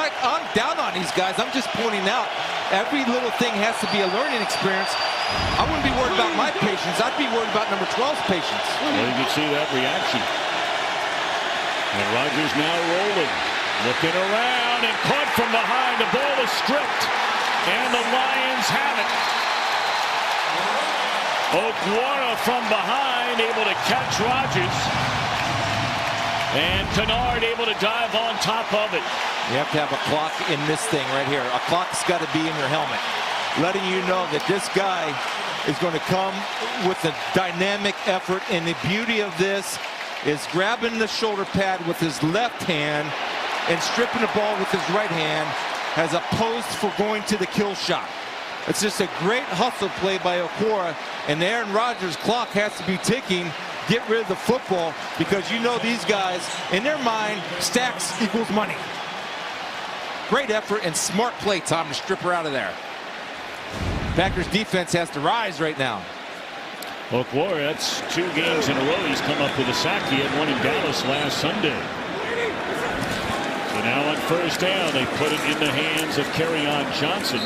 Speaker 4: down on these guys. I'm just pointing out every little thing has to be a learning experience. I wouldn't be worried about my patience. I'd be worried about number 12's patience.
Speaker 2: Well, you can see that reaction. And Rodgers now rolling. Looking around and caught from behind. The ball is stripped. And the Lions have it. Okwara from behind, able to catch Rodgers. And Kennard able to dive on top of it.
Speaker 4: You have to have a clock in this thing right here. A clock's got to be in your helmet, letting you know that this guy is going to come with a dynamic effort. And the beauty of this is grabbing the shoulder pad with his left hand and stripping the ball with his right hand as opposed for going to the kill shot. It's just a great hustle play by Okora, and the Aaron Rodgers clock has to be ticking. Get rid of the football, because you know these guys, in their mind, stacks equals money. Great effort and smart play, Tom, to strip her out of there. Packers defense has to rise right now.
Speaker 2: Okora, that's 2 games in a row he's come up with a sack. He had one in Dallas last Sunday. So now on first down, they put it in the hands of Kerryon Johnson,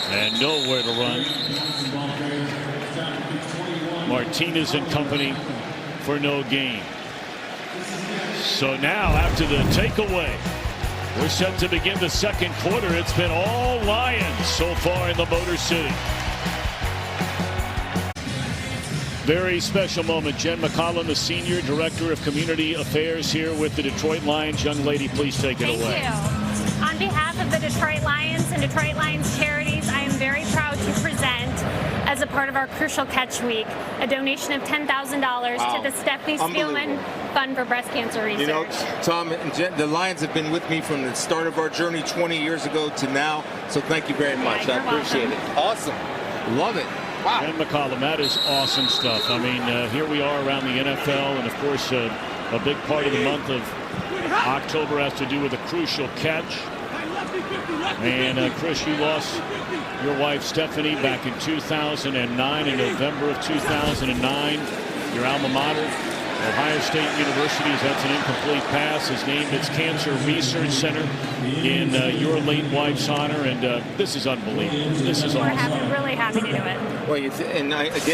Speaker 2: and nowhere to run. Martinez and company for no gain. So now, after the takeaway, we're set to begin the second quarter. It's been all Lions so far in the Motor City. Very special moment. Jen McCollum, the Senior Director of Community Affairs here with the Detroit Lions. Young lady, please take it away.
Speaker 9: Thank you. On behalf of the Detroit Lions and Detroit Lions Charities, I am very proud to present, as a part of our Crucial Catch Week, a donation of $10,000 to the Stephanie Spielman Fund for Breast Cancer Research.
Speaker 4: You know, Tom and Jen, the Lions have been with me from the start of our journey 20 years ago to now, so thank you very much. I appreciate it. Awesome. Love it. Wow.
Speaker 2: Jen McCollum, that is awesome stuff. I mean, here we are around the NFL, and of course, a big part of the month of October has to do with a Crucial Catch. And Chris, you lost your wife Stephanie back in 2009, in November of 2009. Your alma mater, Ohio State University, as that's an incomplete pass, has named its Cancer Research Center in your late wife's honor, and this is unbelievable. This is awesome.
Speaker 9: We're really happy to do it.
Speaker 4: Well, again,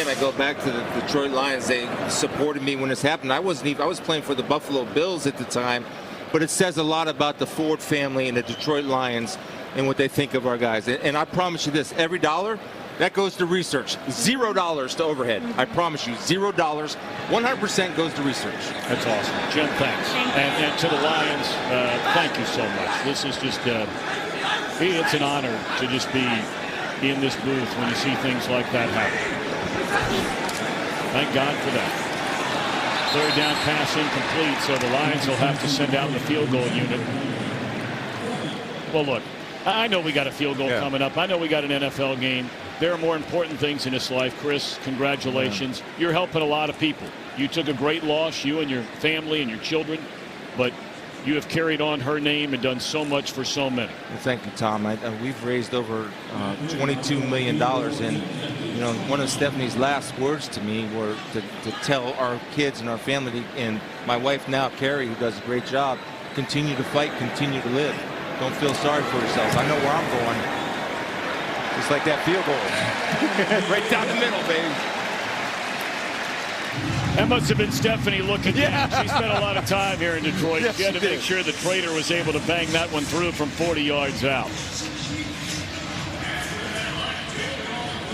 Speaker 4: I go back to the Detroit Lions. They supported me when this happened. I was playing for the Buffalo Bills at the time, but it says a lot about the Ford family and the Detroit Lions and what they think of our guys. And I promise you this, every dollar that goes to research, $0 to overhead. I promise you, $0, 100% goes to research.
Speaker 2: That's awesome. Jen, thanks. And to the Lions, thank you so much. This is just, it's an honor to just be in this booth when you see things like that happen. Thank God for that. Third down pass incomplete, so the Lions will have to send out the field goal unit. Well, look, I know we got a field goal coming up. I know we got an NFL game. There are more important things in this life, Chris. Congratulations. You're helping a lot of people. You took a great loss, you and your family and your children, but you have carried on her name and done so much for so many.
Speaker 4: Well, thank you, Tom. We've raised over $22 million, and you know, one of Stephanie's last words to me were to tell our kids and our family, and my wife now, Carrie, who does a great job, continue to fight, continue to live. Don't feel sorry for yourselves. I know where I'm going. Just like that field goal. Right down the middle, baby.
Speaker 2: That must have been Stephanie looking down. She spent a lot of time here in Detroit.
Speaker 4: Yes,
Speaker 2: she had to make sure the Trader was able to bang that one through from 40 yards out.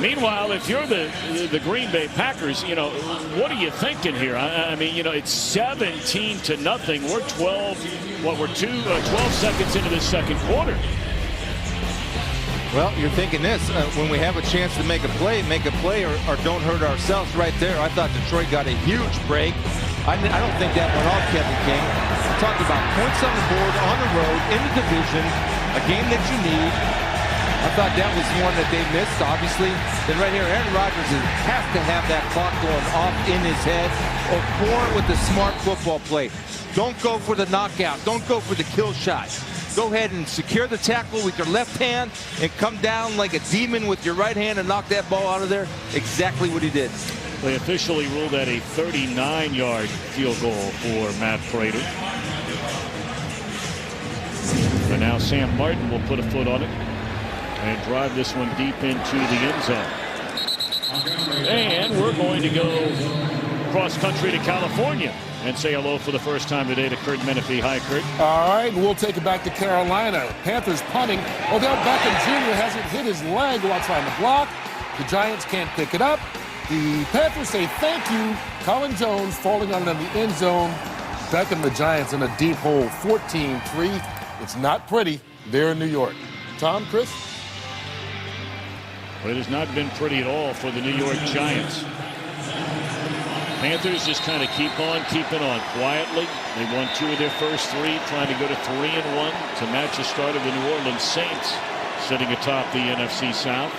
Speaker 2: Meanwhile, if you're the Green Bay Packers, you know, what are you thinking here? I mean, you know, it's 17-0. We're 12 seconds into the second quarter.
Speaker 4: Well, you're thinking this, when we have a chance to make a play or don't hurt ourselves right there. I thought Detroit got a huge break. I don't think that went off Kevin King. We're talking about points on the board, on the road, in the division, a game that you need. I thought that was one that they missed, obviously. Then right here, Aaron Rodgers has to have that clock going off in his head. Okora with the smart football play. Don't go for the knockout. Don't go for the kill shot. Go ahead and secure the tackle with your left hand and come down like a demon with your right hand and knock that ball out of there. Exactly what he did.
Speaker 2: They officially ruled that a 39-yard field goal for Matt Prater. And now Sam Martin will put a foot on it and drive this one deep into the end zone. And we're going to go cross country to California and say hello for the first time today to Kurt Menefee. Hi, Kurt.
Speaker 10: All right, we'll take it back to Carolina. Panthers punting. Odell Beckham Jr. hasn't hit his leg while trying to block. The Giants can't pick it up. The Panthers say thank you. Colin Jones falling on the end zone. Beckham, the Giants, in a deep hole, 14-3. It's not pretty there in New York. Tom, Chris?
Speaker 2: Well, it has not been pretty at all for the New York Giants. Panthers just kind of keep on keeping on quietly. They won 2 of their first 3, trying to go to 3-1 to match the start of the New Orleans Saints, sitting atop the NFC South.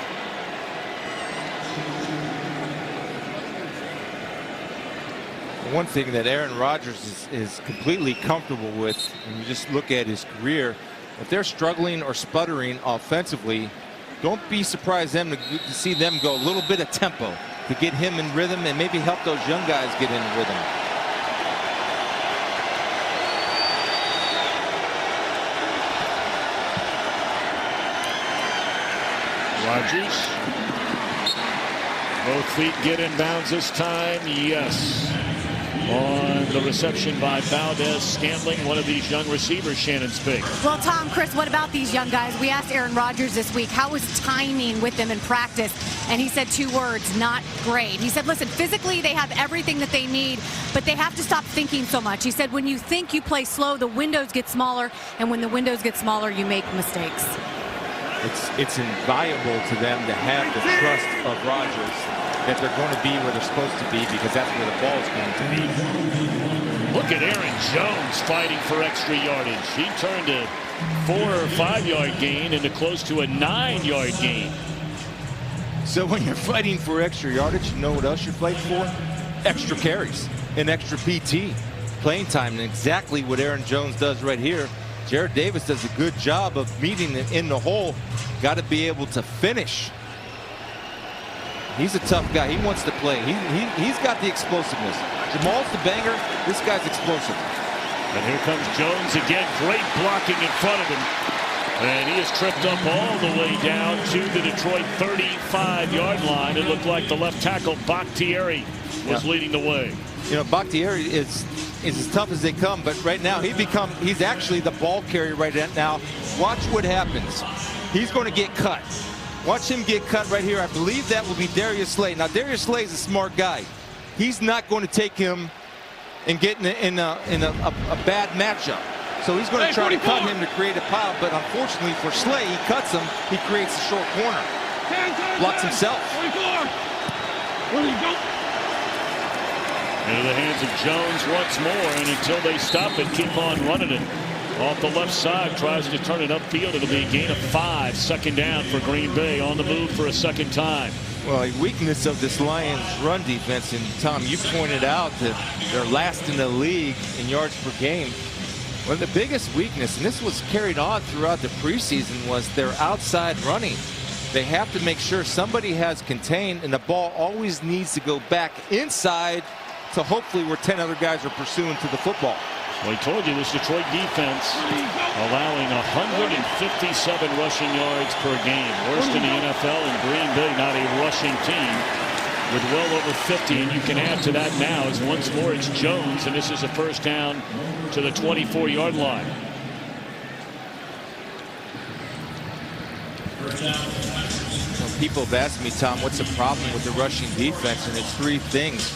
Speaker 4: One thing that Aaron Rodgers is completely comfortable with, and you just look at his career, if they're struggling or sputtering offensively, don't be surprised to see them go a little bit of tempo to get him in rhythm and maybe help those young guys get in rhythm.
Speaker 2: Rodgers. Both feet get in bounds this time. Yes. On the reception by Valdez-Scantling, one of these young receivers Shannon Spink.
Speaker 3: Well, Tom, Chris, what about these young guys? We asked Aaron Rodgers this week, how was timing with them in practice? And he said 2 words, not great. He said, listen, physically they have everything that they need, but they have to stop thinking so much. He said, when you think you play slow, the windows get smaller, and when the windows get smaller, you make mistakes.
Speaker 4: It's invaluable to them to have the trust of Rodgers that they're going to be where they're supposed to be, because that's where the ball is going to be.
Speaker 2: Look at Aaron Jones fighting for extra yardage. He turned a 4 or 5 yard gain into close to a 9 yard gain.
Speaker 4: So when you're fighting for extra yardage, you know what else you're fighting for? Extra carries and extra PT. Playing time, and exactly what Aaron Jones does right here. Jarrad Davis does a good job of meeting it in the hole. Got to be able to finish. He's a tough guy. He wants to play. He's got the explosiveness. Jamal's the banger. This guy's explosive.
Speaker 2: And here comes Jones again. Great blocking in front of him. And he is tripped up all the way down to the Detroit 35-yard line. It looked like the left tackle, Bakhtiari, was leading the way.
Speaker 4: You know, Bakhtiari is as tough as they come, but right now he's actually the ball carrier right now. Watch what happens. He's going to get cut. Watch him get cut right here. I believe that will be Darius Slay. Now, Darius Slay is a smart guy. He's not going to take him and get in a bad matchup. So he's going to try to cut him to create a pile, but unfortunately for Slay, he cuts him. He creates a short corner. Blocks himself.
Speaker 2: Into the hands of Jones once more, and until they stop it, keep on running it. Off the left side, tries to turn it upfield. It'll be a gain of 5. Second down for Green Bay, on the move for a second time.
Speaker 4: Well, a weakness of this Lions run defense, and Tom, you pointed out that they're last in the league in yards per game. Well, the biggest weakness, and this was carried on throughout the preseason, was their outside running. They have to make sure somebody has contained, and the ball always needs to go back inside to hopefully where 10 other guys are pursuing to the football.
Speaker 2: Well, I told you this Detroit defense allowing 157 rushing yards per game. Worst in the NFL, and Green Bay not a rushing team with well over 50. And you can add to that now as once more it's Jones, and this is a first down to the 24-yard line.
Speaker 4: People have asked me, Tom, what's the problem with the rushing defense? And it's 3 things.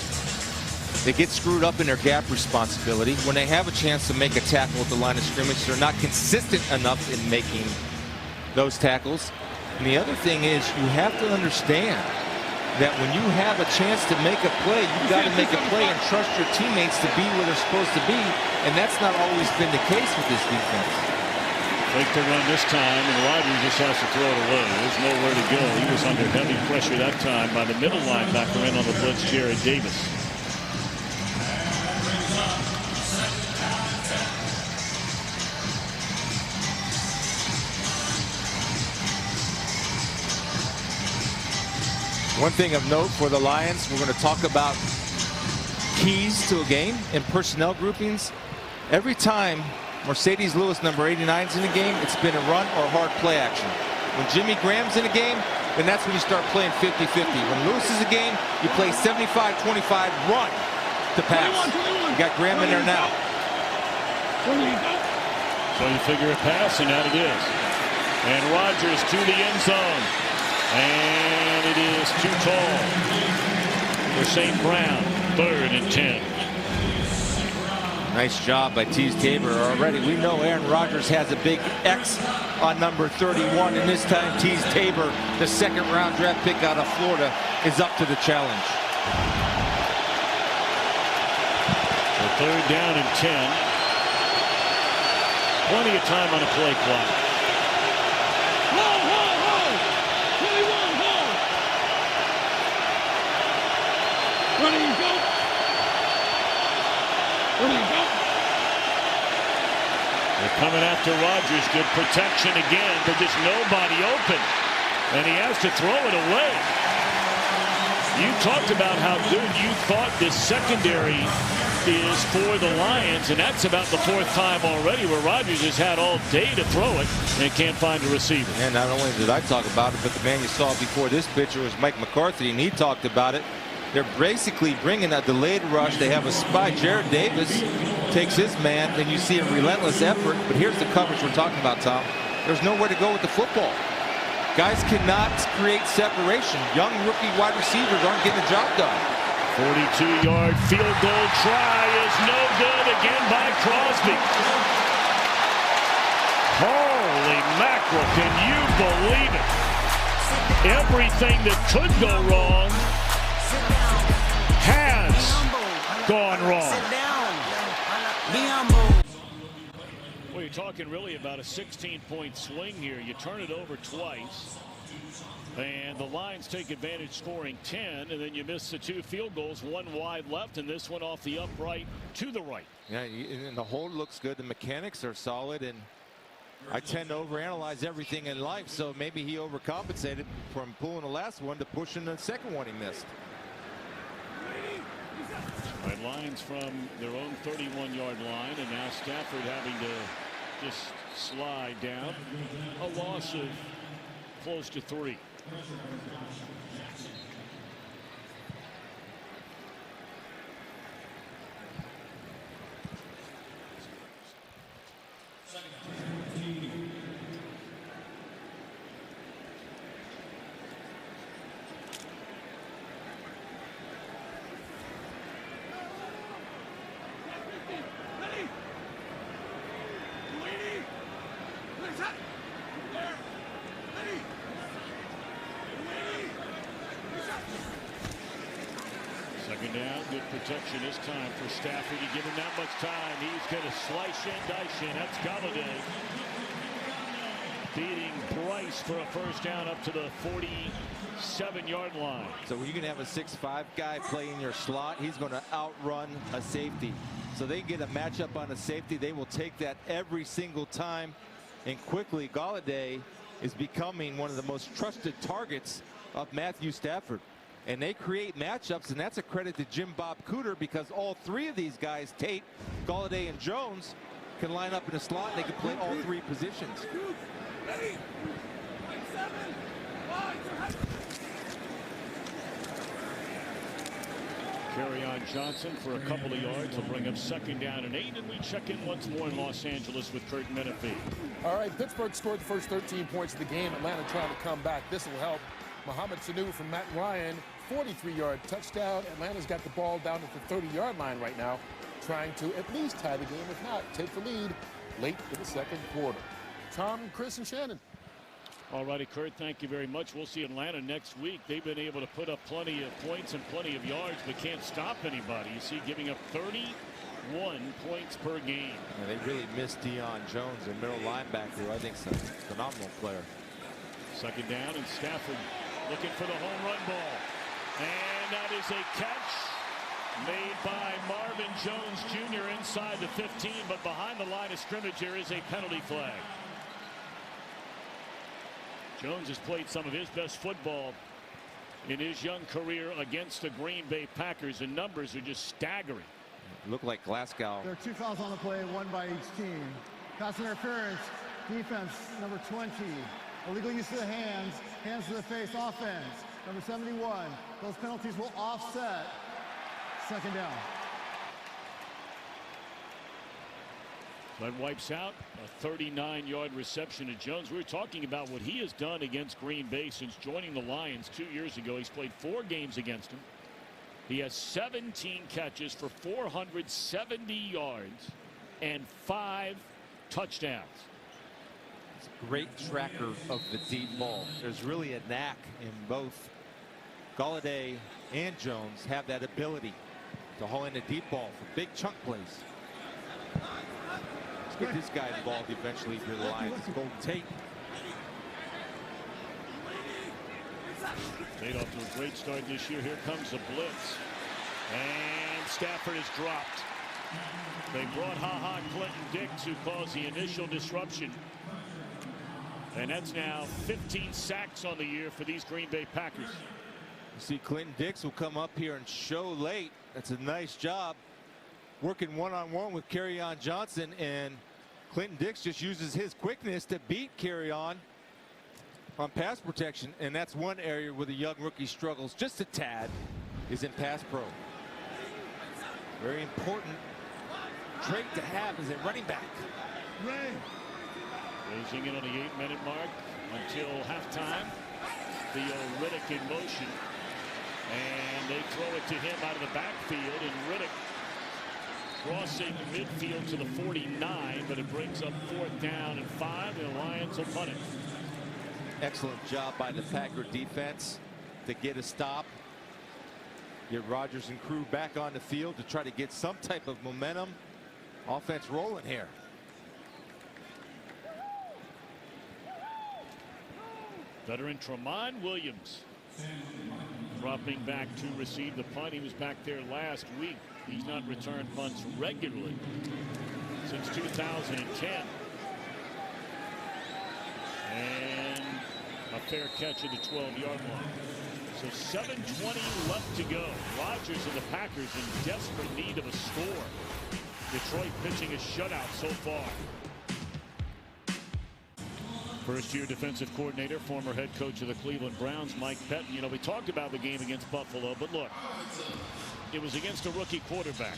Speaker 4: They get screwed up in their gap responsibility. When they have a chance to make a tackle at the line of scrimmage, they're not consistent enough in making those tackles. And the other thing is, you have to understand that when you have a chance to make a play, you've got to make a play and trust your teammates to be where they're supposed to be. And that's not always been the case with this defense.
Speaker 2: Fake the run this time, and Rodgers just has to throw it away. There's nowhere to go. He was under heavy pressure that time by the middle linebacker in on the blitz, Jarrad Davis.
Speaker 4: One thing of note for the Lions, we're going to talk about keys to a game and personnel groupings. Every time Mercedes Lewis, number 89, is in a game, it's been a run or hard play action. When Jimmy Graham's in a game, then that's when you start playing 50-50. When Lewis is a game, you play 75-25, run to pass. You got Graham in there now.
Speaker 2: So you figure a pass, and that it is. And Rodgers to the end zone. And it is too tall for St. Brown. 3rd and 10.
Speaker 4: Nice job by Teez Tabor. Already we know Aaron Rodgers has a big X on number 31, and this time Teez Tabor, the 2nd round draft pick out of Florida, is up to the challenge.
Speaker 2: So 3rd down and 10. Plenty of time on the play clock. coming after Rodgers. Good protection again, but just nobody open. And he has to throw it away. You talked about how good you thought this secondary is for the Lions, and that's about the 4th time already where Rodgers has had all day to throw it and can't find a receiver.
Speaker 4: And not only did I talk about it, but the man you saw before this pitcher was Mike McCarthy, and he talked about it. They're basically bringing a delayed rush. They have a spy. Jared Davis takes his man, and you see a relentless effort. But here's the coverage we're talking about, Tom. There's nowhere to go with the football. Guys cannot create separation. Young rookie wide receivers aren't getting the job done.
Speaker 2: 42-yard field goal try is no good again by Crosby. Holy mackerel, can you believe it? Everything that could go wrong has gone wrong. Well, you're talking really about a 16-point swing here. You turn it over twice, and the Lions take advantage scoring 10, and then you miss the 2 field goals, one wide left, and this one off the upright to the right.
Speaker 4: Yeah, and the hold looks good. The mechanics are solid, and I tend to overanalyze everything in life, so maybe he overcompensated from pulling the last one to pushing the second one he missed.
Speaker 2: All right, Lions from their own 31-yard line, and now Stafford having to just slide down. A loss of close to 3. Second down, good protection this time for Stafford. You give him that much time, he's going to slice in, dice in. That's Golladay beating Bryce for a first down up to the 47-yard line.
Speaker 4: So when you can have a 6'5" guy play in your slot, he's going to outrun a safety. So they get a matchup on a safety. They will take that every single time. And quickly, Golladay is becoming one of the most trusted targets of Matthew Stafford. And they create matchups, and that's a credit to Jim Bob Cooter, because all 3 of these guys, Tate, Golladay, and Jones, can line up in a slot. And they can play all 3 positions.
Speaker 2: Kerryon Johnson for a couple of yards will bring up second down and 8, and we check in once more in Los Angeles with Kurt Menefee.
Speaker 10: All right, Pittsburgh scored the first 13 points of the game. Atlanta trying to come back. This will help. Mohamed Sanu from Matt Ryan, 43-yard touchdown. Atlanta's got the ball down at the 30-yard line right now, trying to at least tie the game, if not take the lead late in the second quarter. Tom, Chris, and Shannon.
Speaker 2: All righty, Kurt, thank you very much. We'll see Atlanta next week. They've been able to put up plenty of points and plenty of yards, but can't stop anybody. You see, giving up 31 points per game.
Speaker 4: Yeah, they really missed Deion Jones, their middle linebacker, who I think is a phenomenal player.
Speaker 2: Second down, and Stafford looking for the home run ball. And that is a catch made by Marvin Jones Jr. inside the 15, but behind the line of scrimmage here is a penalty flag. Jones has played some of his best football in his young career against the Green Bay Packers. The numbers are just staggering.
Speaker 4: Look like Glasgow.
Speaker 6: There are 2 fouls on the play, 1 by each team. Pass interference, defense, number 20. Illegal use of the hands, hands to the face, offense, number 71. Those penalties will offset. Second down.
Speaker 2: That wipes out a 39-yard reception to Jones. We were talking about what he has done against Green Bay since joining the Lions 2 years ago. He's played 4 games against them. He has 17 catches for 470 yards and 5 touchdowns.
Speaker 4: He's a great tracker of the deep ball. There's really a knack in both. Golladay and Jones have that ability to haul in a deep ball for big chunk plays. Let's get this guy involved eventually for the Lions. Golden Tate.
Speaker 2: Tate off to a great start this year. Here comes the blitz. And Stafford is dropped. They brought Clinton Dix, who caused the initial disruption. And that's now 15 sacks on the year for these Green Bay Packers.
Speaker 4: You see Clinton Dix will come up here and show late. That's a nice job working one-on-one with Kerryon Johnson, and Clinton Dix just uses his quickness to beat Kerryon on pass protection, and that's one area where the young rookie struggles just a tad, is in pass pro. Very important trait to have as a running back.
Speaker 2: Closing in on the 8-minute mark until halftime. Theo Riddick in motion, and they throw it to him out of the backfield, and Riddick crossing midfield to the 49, but it brings up 4th down and 5, and the Lions will punt it.
Speaker 4: Excellent job by the Packer defense to get a stop. Get Rodgers and crew back on the field to try to get some type of momentum. Offense rolling here.
Speaker 2: Veteran Tramon Williams dropping back to receive the punt. He was back there last week. He's not returned punts regularly since 2010. And a fair catch at the 12-yard line. So 7:20 left to go. Rodgers and the Packers in desperate need of a score. Detroit pitching a shutout so far. First-year defensive coordinator, former head coach of the Cleveland Browns, Mike Pettine. You know, we talked about the game against Buffalo, but look, it was against a rookie quarterback.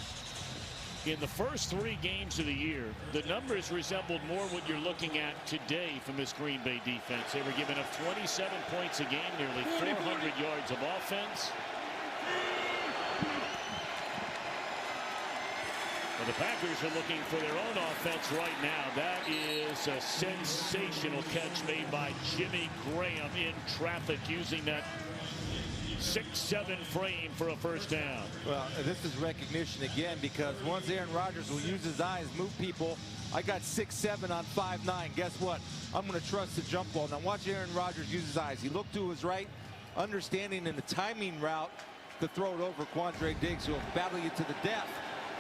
Speaker 2: In the first 3 games of the year, the numbers resembled more what you're looking at today from this Green Bay defense. They were giving up 27 points a game, nearly 400 yards of offense. Well, the Packers are looking for their own offense right now. That is a sensational catch made by Jimmy Graham in traffic, using that 6'7" frame for a first down.
Speaker 4: Well, this is recognition again, because once Aaron Rodgers will use his eyes, move people. I got 6'7" on 5'9". Guess what? I'm going to trust the jump ball. Now watch Aaron Rodgers use his eyes. He looked to his right, understanding in the timing route to throw it over Quandre Diggs, who will battle you to the death.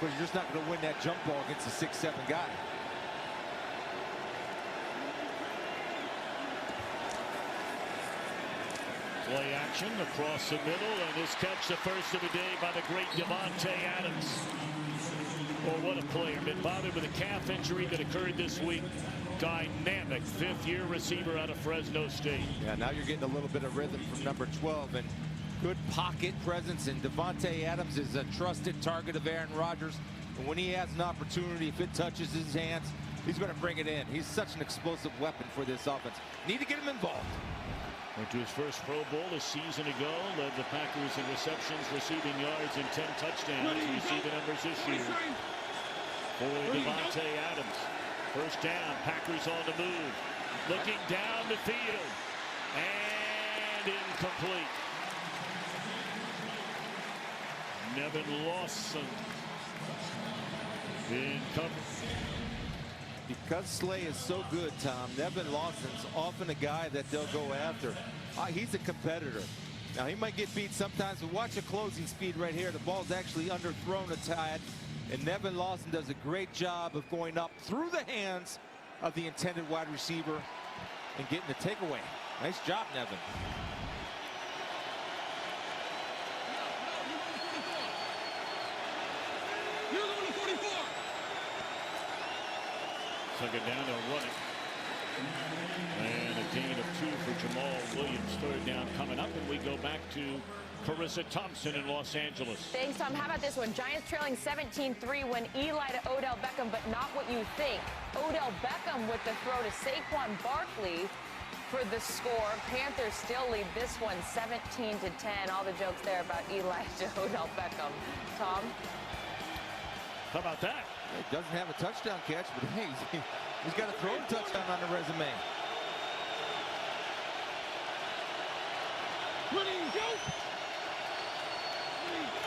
Speaker 4: But you're just not going to win that jump ball against a 6'7" guy.
Speaker 2: Play action across the middle, and this catch, the first of the day by the great Davante Adams. Oh, what a player. Been bothered with a calf injury that occurred this week. Dynamic 5th-year receiver out of Fresno State.
Speaker 4: Yeah, now you're getting a little bit of rhythm from number 12, and good pocket presence, and Davante Adams is a trusted target of Aaron Rodgers. And when he has an opportunity, if it touches his hands, he's going to bring it in. He's such an explosive weapon for this offense. Need to get him involved.
Speaker 2: Went to his first Pro Bowl a season ago. Led the Packers in receptions, receiving yards, and 10 touchdowns. Receiving numbers this year for Davante Adams. First down, Packers on the move. Looking down the field. And incomplete. Nevin Lawson in cover.
Speaker 4: Because Slay is so good, Tom, Nevin Lawson's often a guy that they'll go after. He's a competitor. Now, he might get beat sometimes, but watch the closing speed right here. The ball's actually underthrown a tad, and Nevin Lawson does a great job of going up through the hands of the intended wide receiver and getting the takeaway. Nice job, Nevin.
Speaker 2: Second down, they'll run it. And a gain of 2 for Jamal Williams. Third down coming up, and we go back to Carissa Thompson in Los Angeles.
Speaker 7: Thanks, Tom. How about this one? Giants trailing 17-3 when Eli to Odell Beckham, but not what you think. Odell Beckham with the throw to Saquon Barkley for the score. Panthers still lead this one 17-10. All the jokes there about Eli to Odell Beckham. Tom?
Speaker 2: How about that?
Speaker 4: He doesn't have a touchdown catch, but hey, he's got a throwing touchdown on the resume.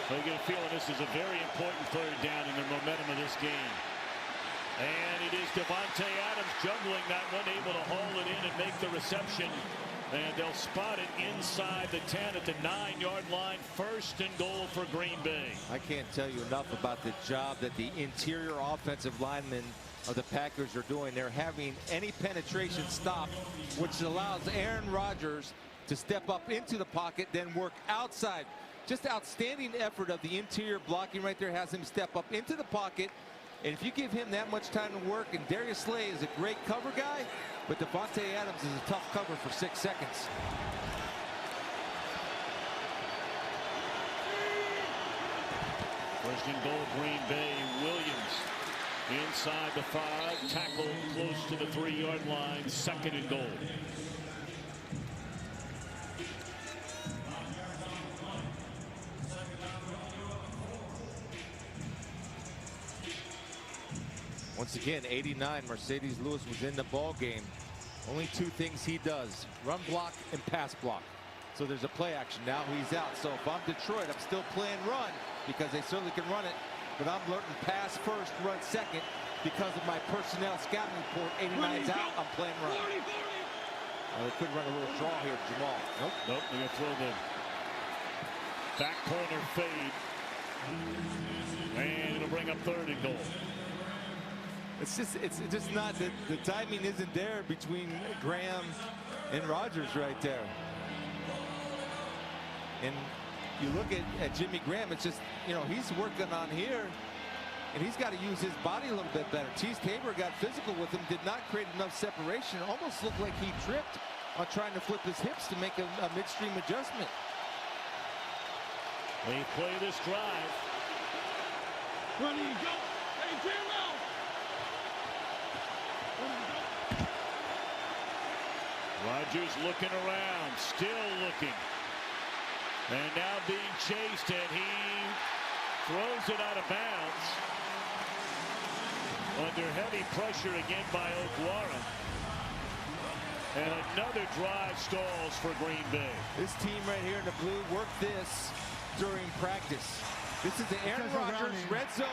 Speaker 2: I get a feeling this is a very important third down in the momentum of this game. And it is Davante Adams juggling that one, able to haul it in and make the reception And they'll spot it inside the 10 at the 9-yard line. 1st and goal for Green Bay.
Speaker 4: I can't tell you enough about the job that the interior offensive linemen of the Packers are doing. They're having any penetration stop, which allows Aaron Rodgers to step up into the pocket, then work outside. Just outstanding effort of the interior blocking right there, has him step up into the pocket. And if you give him that much time to work, and Darius Slay is a great cover guy, but Devontae Adams is a tough cover for 6 seconds.
Speaker 2: First and goal, Green Bay. Williams inside the 5, tackle close to the 3-yard line. 2nd and goal.
Speaker 4: Once again, 89, Mercedes Lewis was in the ball game. Only 2 things he does: run block and pass block. So there's a play action. Now he's out. So if I'm Detroit, I'm still playing run because they certainly can run it. But I'm learning pass first, run second because of my personnel scouting report. 89's out. I'm playing run. They could run a little draw here, Jamal. Nope.
Speaker 2: Nope. They're going to throw the back corner fade. And it'll bring up 3rd and goal.
Speaker 4: It's just not that the timing isn't there between Graham and Rodgers right there. And you look at Jimmy Graham, it's just, you know, he's working on here, and he's got to use his body a little bit better. Tease Tabor got physical with him, did not create enough separation. Almost looked like he tripped on trying to flip his hips to make a midstream adjustment.
Speaker 2: They play this drive.
Speaker 8: Ready, go. Hey, Jim out.
Speaker 2: Rodgers looking around, still looking. And now being chased, and he throws it out of bounds. Under heavy pressure again by Okwara. And another drive stalls for Green Bay.
Speaker 4: This team right here in the blue worked this during practice. This is the Aaron Rodgers red zone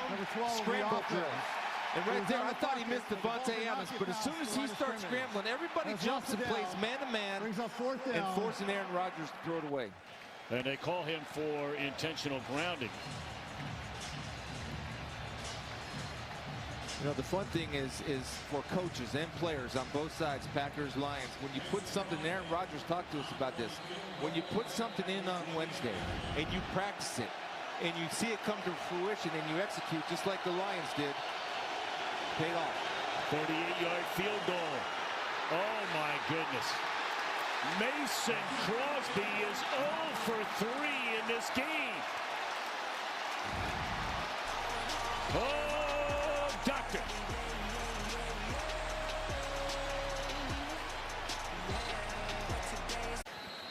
Speaker 4: scramble drill. And right there, I thought he missed Devontae Adams, but as soon as he starts scrambling, everybody jumps and plays man-to-man and forcing Aaron Rodgers to throw it away.
Speaker 2: And they call him for intentional grounding.
Speaker 4: You know, the fun thing is for coaches and players on both sides, Packers, Lions, when you put something, Aaron Rodgers talked to us about this, when you put something in on Wednesday and you practice it and you see it come to fruition and you execute just like the Lions did, paid off.
Speaker 2: 38-yard field goal. Oh, my goodness. Mason Crosby is 0 for 3 in this game. Oh, doctor.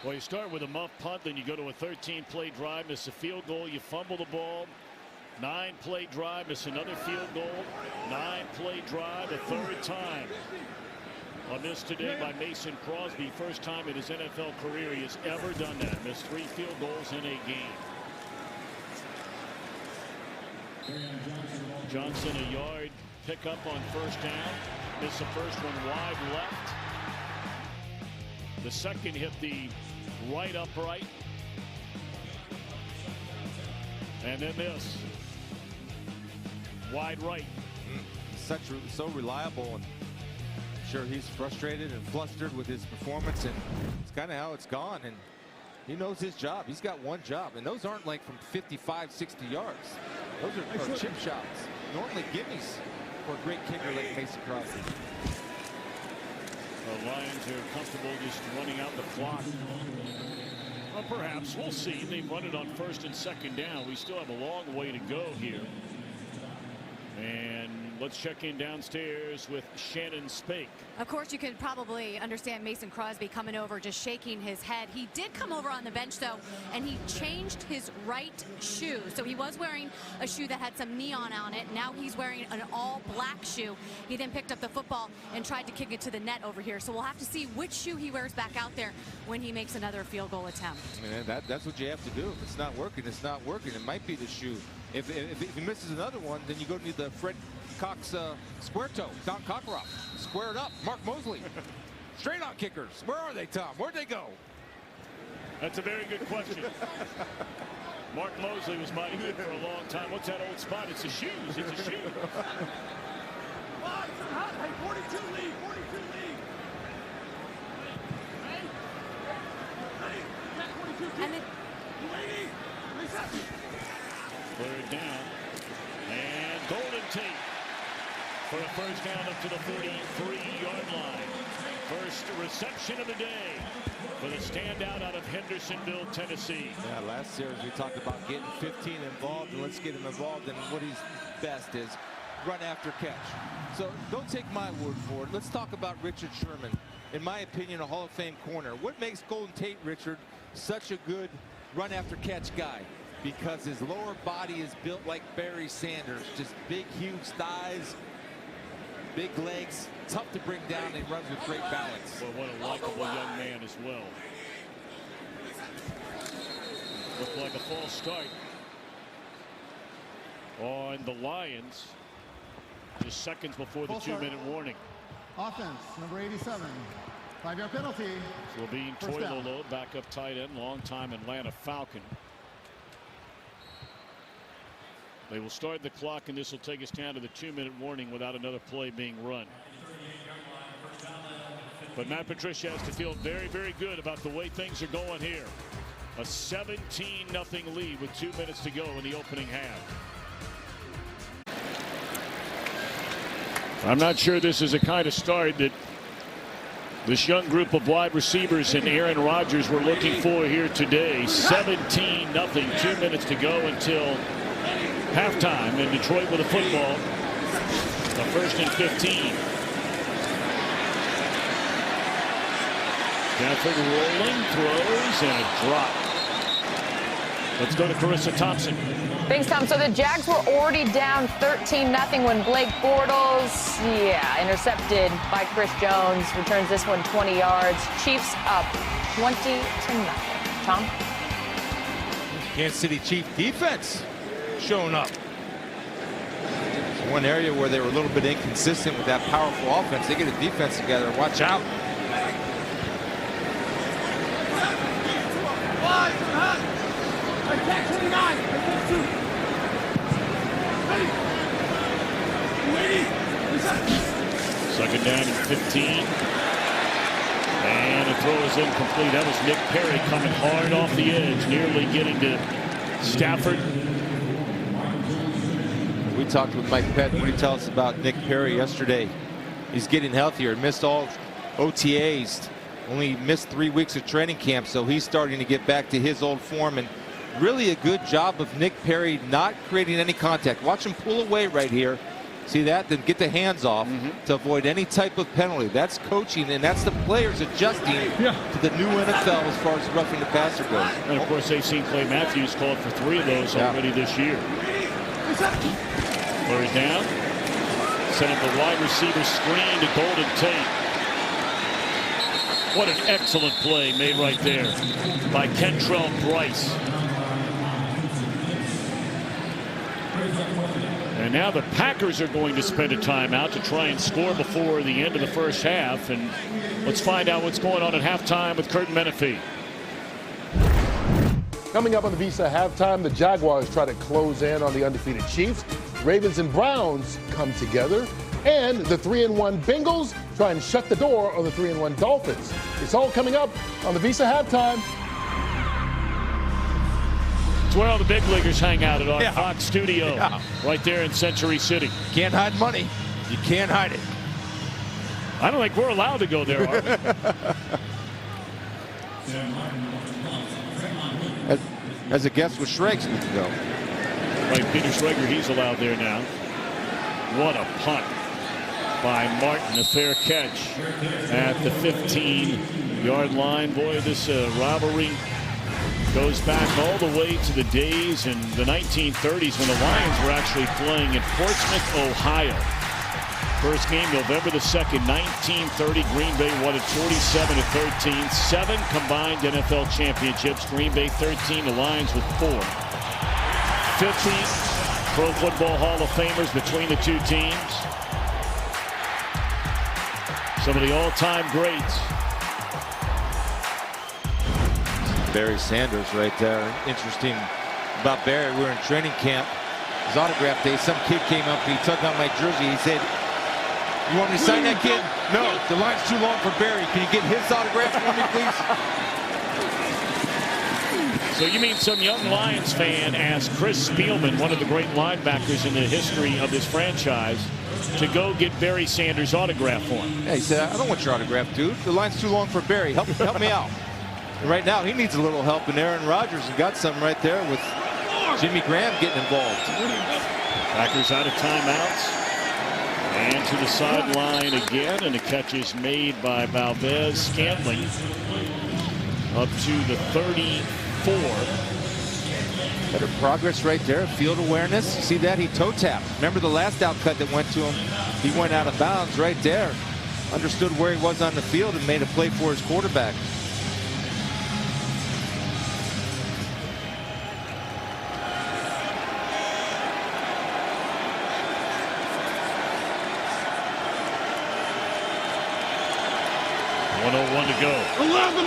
Speaker 2: Well, you start with a muff punt, then you go to a 13-play drive, miss a field goal, you fumble the ball. 9-play drive, miss another field goal. 9-play drive, a 3rd time. On this today by Mason Crosby. First time in his NFL career he has ever done that. Missed 3 field goals in a game. Johnson a yard pickup on 1st down. Missed the first one wide left. The second hit the right upright. And then this. Wide right.
Speaker 4: So reliable, and sure he's frustrated and flustered with his performance, and it's kind of how it's gone, and he knows his job. He's got one job, and those aren't like from 55, 60 yards. Those are chip shots. Normally gimmies for a great kicker like Mason Crosby.
Speaker 2: The Lions are comfortable just running out the clock. Well, perhaps. We'll see. They've run it on 1st and 2nd down. We still have a long way to go here. And let's check in downstairs with Shannon Spake.
Speaker 3: Of course, you could probably understand Mason Crosby coming over, just shaking his head. He did come over on the bench, though, and he changed his right shoe. So he was wearing a shoe that had some neon on it. Now he's wearing an all-black shoe. He then picked up the football and tried to kick it to the net over here. So we'll have to see which shoe he wears back out there when he makes another field goal attempt.
Speaker 4: I mean, that's what you have to do. If it's not working, it's not working. It might be the shoe. If he misses another one, then you go to the Fred Cox square toe. Don Cockroft. Square it up. Mark Mosley. Straight on kickers. Where are they, Tom? Where'd they go?
Speaker 2: That's a very good question. Mark Mosley was mighty good for a long time. What's that old spot? It's the shoes. It's a shoe.
Speaker 8: 42 lead. 42 lead.
Speaker 3: And then
Speaker 2: Third down. And Golden Tate for a first down up to the 43-yard line. First reception of the day for the standout out of Hendersonville, Tennessee.
Speaker 4: Yeah, last series we talked about getting 15 involved, and let's get him involved in what he's best is run after catch. So don't take my word for it. Let's talk about Richard Sherman. In my opinion, a Hall of Fame corner. What makes Golden Tate, Richard, such a good run after catch guy? Because his lower body is built like Barry Sanders. Just big, huge thighs, big legs, tough to bring down, and he runs with great balance.
Speaker 2: Well, what a likable young man as well. Looked like a false start on the Lions. Just seconds before the 2-minute warning.
Speaker 6: Offense, number 87. 5-yard penalty.
Speaker 2: Levine Toilolo, backup tight end, longtime Atlanta Falcon. They will start the clock, and this will take us down to the 2-minute warning without another play being run. But Matt Patricia has to feel very, very good about the way things are going here. A 17-0 lead with 2 minutes to go in the opening half. I'm not sure this is the kind of start that this young group of wide receivers and Aaron Rodgers were looking for here today. 17-0, 2 minutes to go until halftime, in Detroit with a football. The first and 15. Stafford rolling, throws, and a drop. Let's go to Carissa Thompson.
Speaker 7: Thanks, Tom. So the Jags were already down 13-0 when Blake Bortles, intercepted by Chris Jones, returns this one 20 yards. Chiefs up 20-0. Tom?
Speaker 4: Kansas City Chief defense showing up. It's one area where they were a little bit inconsistent with that powerful offense. They get a defense together. Watch out.
Speaker 8: Attack 29. Attack 2. Ready.
Speaker 2: Second down and 15. And the throw is incomplete. That was Nick Perry coming hard off the edge, nearly getting to Stafford.
Speaker 4: We talked with Mike Pett. What did he tell us about Nick Perry yesterday? He's getting healthier. Missed all OTAs. Only missed 3 weeks of training camp, so he's starting to get back to his old form. And really a good job of Nick Perry not creating any contact. Watch him pull away right here. See that? Then get the hands off to avoid any type of penalty. That's coaching, and that's the players adjusting to the new NFL as far as roughing the passer goes.
Speaker 2: And of course, they've seen Clay Matthews called for 3 of those already this year. Third down. Set up a wide receiver screen to Golden Tate. What an excellent play made right there by Kentrell Bryce. And now the Packers are going to spend a timeout to try and score before the end of the first half. And let's find out what's going on at halftime with Kurt Menefee.
Speaker 10: Coming up on the Visa halftime, the Jaguars try to close in on the undefeated Chiefs. Ravens and Browns come together. And the 3-1 Bengals try and shut the door on the 3-1 Dolphins. It's all coming up on the Visa halftime.
Speaker 2: It's where all the big leaguers hang out at our Fox studio, right there in Century City.
Speaker 4: Can't hide money. You can't hide it.
Speaker 2: I don't think we're allowed to go there, are we?
Speaker 4: As a guest with Schrags, we can go.
Speaker 2: Right, Peter Schrager, he's allowed there now. What a punt by Martin, a fair catch at the 15-yard line. Boy, this rivalry goes back all the way to the days in the 1930s when the Lions were actually playing in Portsmouth, Ohio. First game, November the 2nd, 1930. Green Bay won it 47-13. 7 combined NFL championships. Green Bay 13, the Lions with 4. 50 Pro Football Hall of Famers between the two teams. Some of the all-time greats.
Speaker 4: Barry Sanders right there. Interesting about Barry. We were in training camp. His autograph day. Some kid came up. He took out my jersey. He said, "You want me to sign that kid?" "No, the line's too long for Barry. Can you get his autograph for me, please?"
Speaker 2: So you mean some young Lions fan asked Chris Spielman, one of the great linebackers in the history of this franchise, to go get Barry Sanders' autograph for him?
Speaker 4: Yeah, he said, "I don't want your autograph, dude. The line's too long for Barry. Help me out." And right now, he needs a little help, and Aaron Rodgers has got some right there with Jimmy Graham getting involved.
Speaker 2: Packers out of timeouts. And to the sideline again, and the catch is made by Valdez-Scantling up to the 34.
Speaker 4: Better progress right there. Field awareness. See that? He toe tapped. Remember the last out cut that went to him? He went out of bounds right there. Understood where he was on the field and made a play for his quarterback.
Speaker 2: .101 to go.
Speaker 8: 11.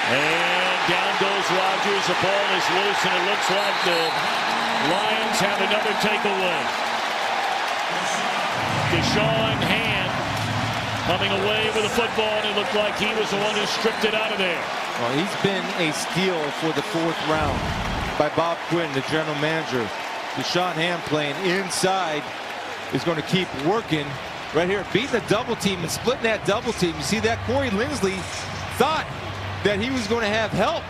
Speaker 2: And down goes Rodgers. The ball is loose, and it looks like the Lions have another takeaway. Deshaun Hand coming away with the football, and it looked like he was the one who stripped it out of there.
Speaker 4: Well, he's been a steal for the 4th round by Bob Quinn, the general manager. Deshaun Hand playing inside is going to keep working right here, beating the double team and splitting that double team. You see that? Corey Linsley thought that he was going to have help,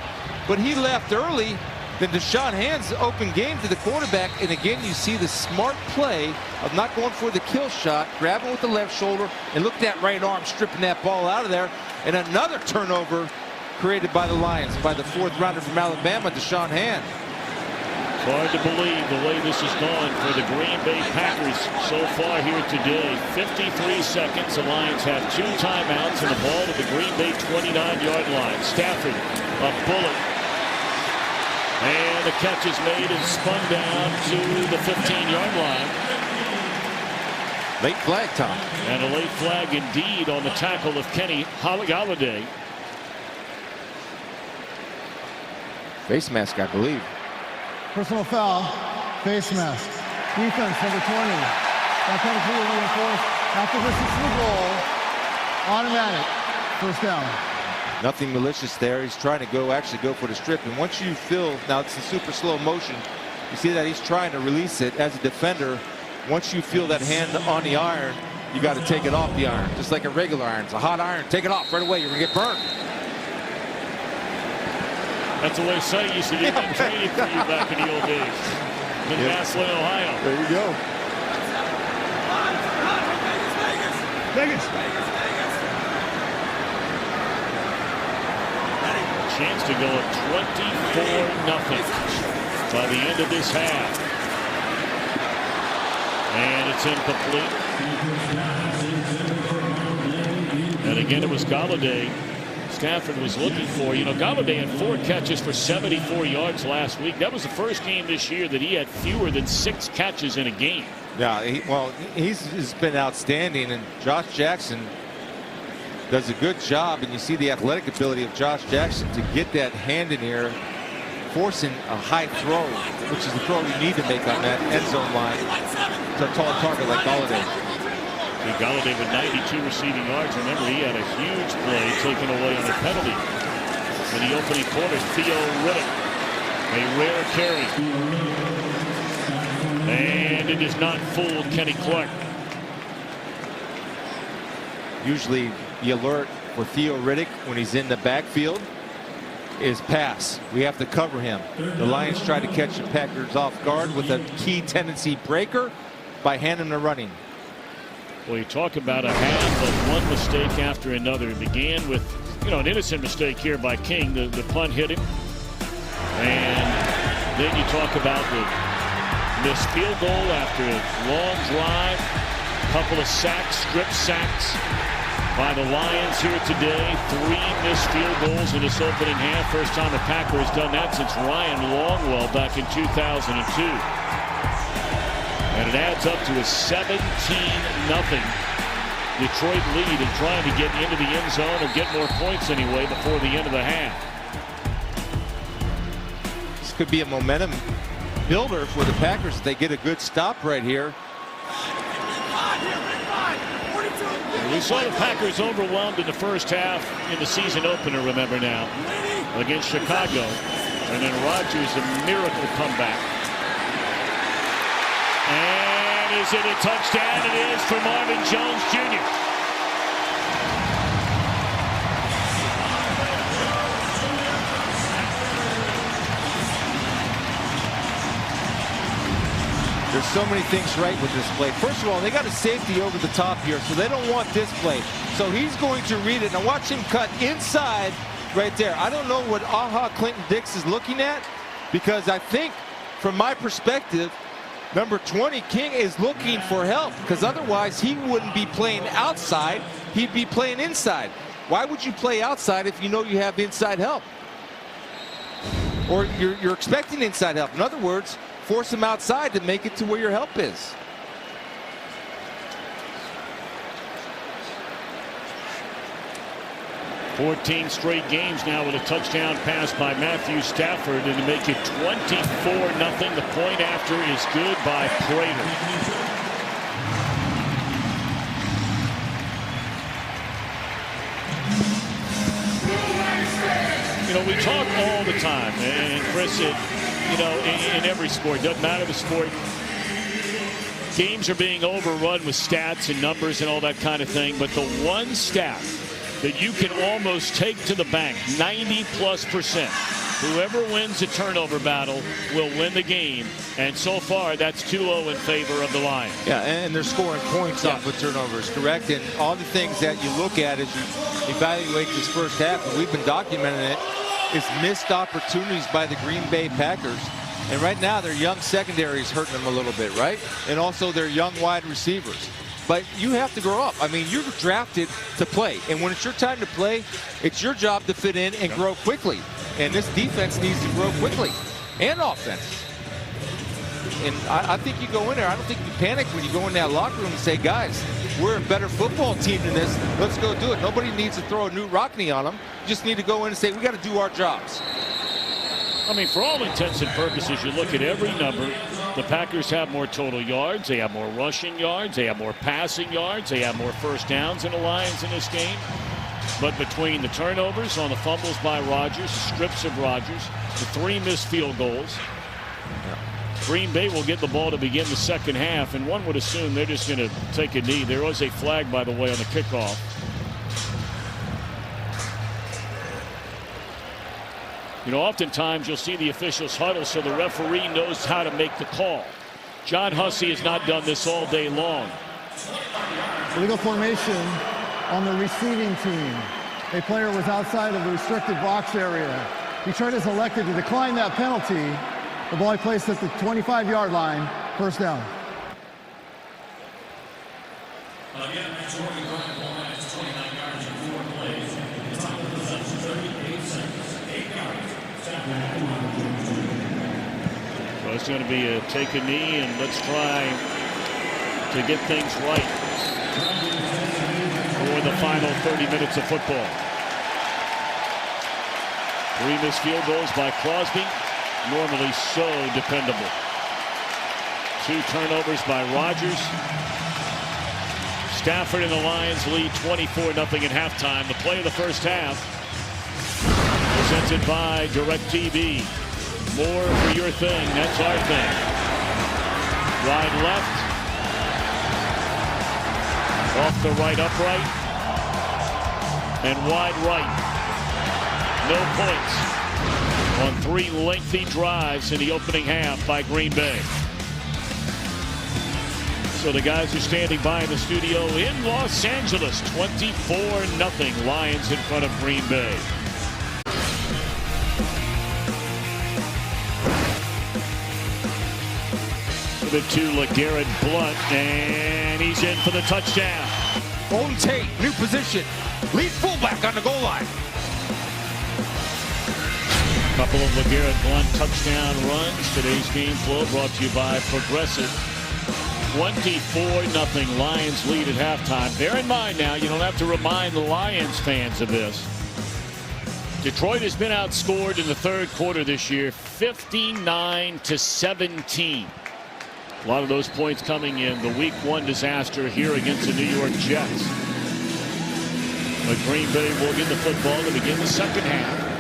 Speaker 4: but he left early. Then Deshaun Hand's open game to the quarterback, and again you see the smart play of not going for the kill shot, grabbing with the left shoulder, and look at that right arm stripping that ball out of there. And another turnover created by the Lions by the 4th rounder from Alabama, Deshaun Hand.
Speaker 2: It's hard to believe the way this has gone for the Green Bay Packers so far here today. 53 seconds. The Lions have 2 timeouts and the ball to the Green Bay 29-yard line. Stafford, a bullet. And the catch is made and spun down to the 15-yard line.
Speaker 4: Late flag, Tom.
Speaker 2: And a late flag indeed on the tackle of Kenny Golladay.
Speaker 4: Face mask, I believe.
Speaker 6: Personal foul, face mask. Defense, number 20. That comes to you, reinforced. After this is the goal, automatic, first down.
Speaker 4: Nothing malicious there. He's trying to actually go for the strip. And once you feel, now it's in super slow motion, you see that he's trying to release it as a defender. Once you feel that hand on the iron, you got to take it off the iron, just like a regular iron. It's a hot iron. Take it off right away. You're going to get burned.
Speaker 2: That's the way Sonny used to do that training for you back in the old days in Massillon, Ohio.
Speaker 6: There you go.
Speaker 8: Vegas.
Speaker 2: Chance to go at 24-0 by the end of this half. And it's incomplete. And again, it was Golladay Stafford was looking for. You know, Golladay had 4 catches for 74 yards last week. That was the first game this year that he had fewer than 6 catches in a game.
Speaker 4: Yeah, he's been outstanding, and Josh Jackson does a good job, and you see the athletic ability of Josh Jackson to get that hand in here, forcing a high throw, which is the throw you need to make on that end zone line to a tall target like Golladay.
Speaker 2: And Golladay with 92 receiving yards. Remember, he had a huge play taken away on a penalty in the opening quarter. Theo Riddick, a rare carry. And it does not fool Kenny Clark.
Speaker 4: Usually the alert for Theo Riddick when he's in the backfield is pass. We have to cover him. The Lions try to catch the Packers off guard with a key tendency breaker by handing the running.
Speaker 2: Well, you talk about a half of one mistake after another. It began with, an innocent mistake here by King. The punt hit him. And then you talk about the missed field goal after a long drive. A couple of sacks, strip sacks by the Lions here today. 3 missed field goals in this opening half. First time a Packer has done that since Ryan Longwell back in 2002. It adds up to a 17-0 Detroit lead and trying to get into the end zone or get more points anyway before the end of the half.
Speaker 4: This could be a momentum builder for the Packers if they get a good stop right here.
Speaker 2: We saw the Packers overwhelmed in the first half in the season opener, remember now, against Chicago. And then Rodgers, a miracle comeback. And is it a touchdown? It is for Marvin Jones Jr.
Speaker 4: There's so many things right with this play. First of all, they got a safety over the top here, so they don't want this play. So he's going to read it. Now watch him cut inside right there. I don't know what Clinton Dix is looking at, because I think, from my perspective, number 20, King, is looking for help, because otherwise he wouldn't be playing outside. He'd be playing inside. Why would you play outside if you know you have inside help? Or you're expecting inside help. In other words, force him outside to make it to where your help is.
Speaker 2: "14 straight games now with a touchdown pass by Matthew Stafford, and to make it 24-0. The point after is good by Prater. You know, we talk all the time, and Chris, you know, in every sport, doesn't matter the sport, games are being overrun with stats and numbers and all that kind of thing, but the one stat that you can almost take to the bank, 90+%, whoever wins the turnover battle will win the game, and so far that's 2-0 in favor of the Lions.
Speaker 4: Yeah, and they're scoring points off of turnovers, correct? And all the things that you look at as you evaluate this first half, and we've been documenting it, is missed opportunities by the Green Bay Packers. And right now their young secondary is hurting them a little bit, right? And also their young wide receivers. But you have to grow up. I mean, you're drafted to play. And when it's your time to play, it's your job to fit in and grow quickly. And this defense needs to grow quickly. And offense. And I think you go in there, I don't think you panic when you go in that locker room and say, guys, we're a better football team than this. Let's go do it. Nobody needs to throw a Knute Rockne on them. You just need to go in and say, we got to do our jobs.
Speaker 2: I mean, for all intents and purposes, you look at every number, the Packers have more total yards, they have more rushing yards, they have more passing yards, they have more first downs than the Lions in this game. But between the turnovers on the fumbles by Rodgers, strips of Rodgers, the 3 missed field goals, Green Bay will get the ball to begin the second half, and one would assume they're just going to take a knee. There was a flag, by the way, on the kickoff. You know, oftentimes you'll see the officials huddle so the referee knows how to make the call. John Hussey has not done this all day long.
Speaker 6: Illegal formation on the receiving team. A player was outside of the restricted box area. Detroit has elected to decline that penalty. The ball placed at the 25-yard line, first down.
Speaker 11: Again, that's where we run the line. It's 29 yards and 4 plays. The time of possession, 38 seconds, 8 yards.
Speaker 2: Well, it's going to be a take a knee, and let's try to get things right for the final 30 minutes of football. 3 missed field goals by Crosby. Normally so dependable. 2 turnovers by Rodgers. Stafford and the Lions lead 24-0 at halftime. The play of the first half presented by DirecTV. More for your thing. That's our thing. Wide left. Off the right upright. And wide right. No points on 3 lengthy drives in the opening half by Green Bay. So the guys are standing by in the studio in Los Angeles. 24-0 Lions in front of Green Bay. Give it to LeGarrette Blount, and he's in for the touchdown.
Speaker 4: Golden Tate, new position. Lead fullback on the goal line.
Speaker 2: Couple of LeGarrette Blount touchdown runs. Today's game flow brought to you by Progressive. 24-0 Lions lead at halftime. Bear in mind now, you don't have to remind the Lions fans of this. Detroit has been outscored in the third quarter this year, 59-17. A lot of those points coming in the Week 1 disaster here against the New York Jets. But Green Bay will get the football to begin the second half.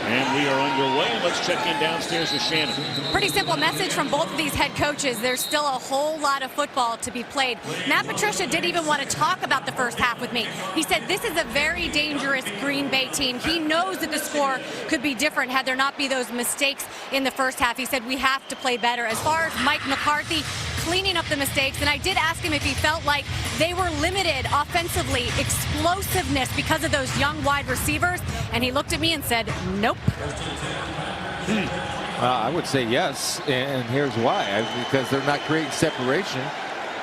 Speaker 2: And we are underway. Let's check in downstairs with Shannon.
Speaker 3: Pretty simple message from both of these head coaches. There's still a whole lot of football to be played. Matt Patricia didn't even want to talk about the first half with me. He said this is a very dangerous Green Bay team. He knows that the score could be different had there not be those mistakes in the first half. He said we have to play better. As far as Mike McCarthy cleaning up the mistakes, and I did ask him if he felt like they were limited offensively, explosiveness because of those young wide receivers, and he looked at me and said, nope.
Speaker 4: I would say yes, and here's why. Because they're not creating separation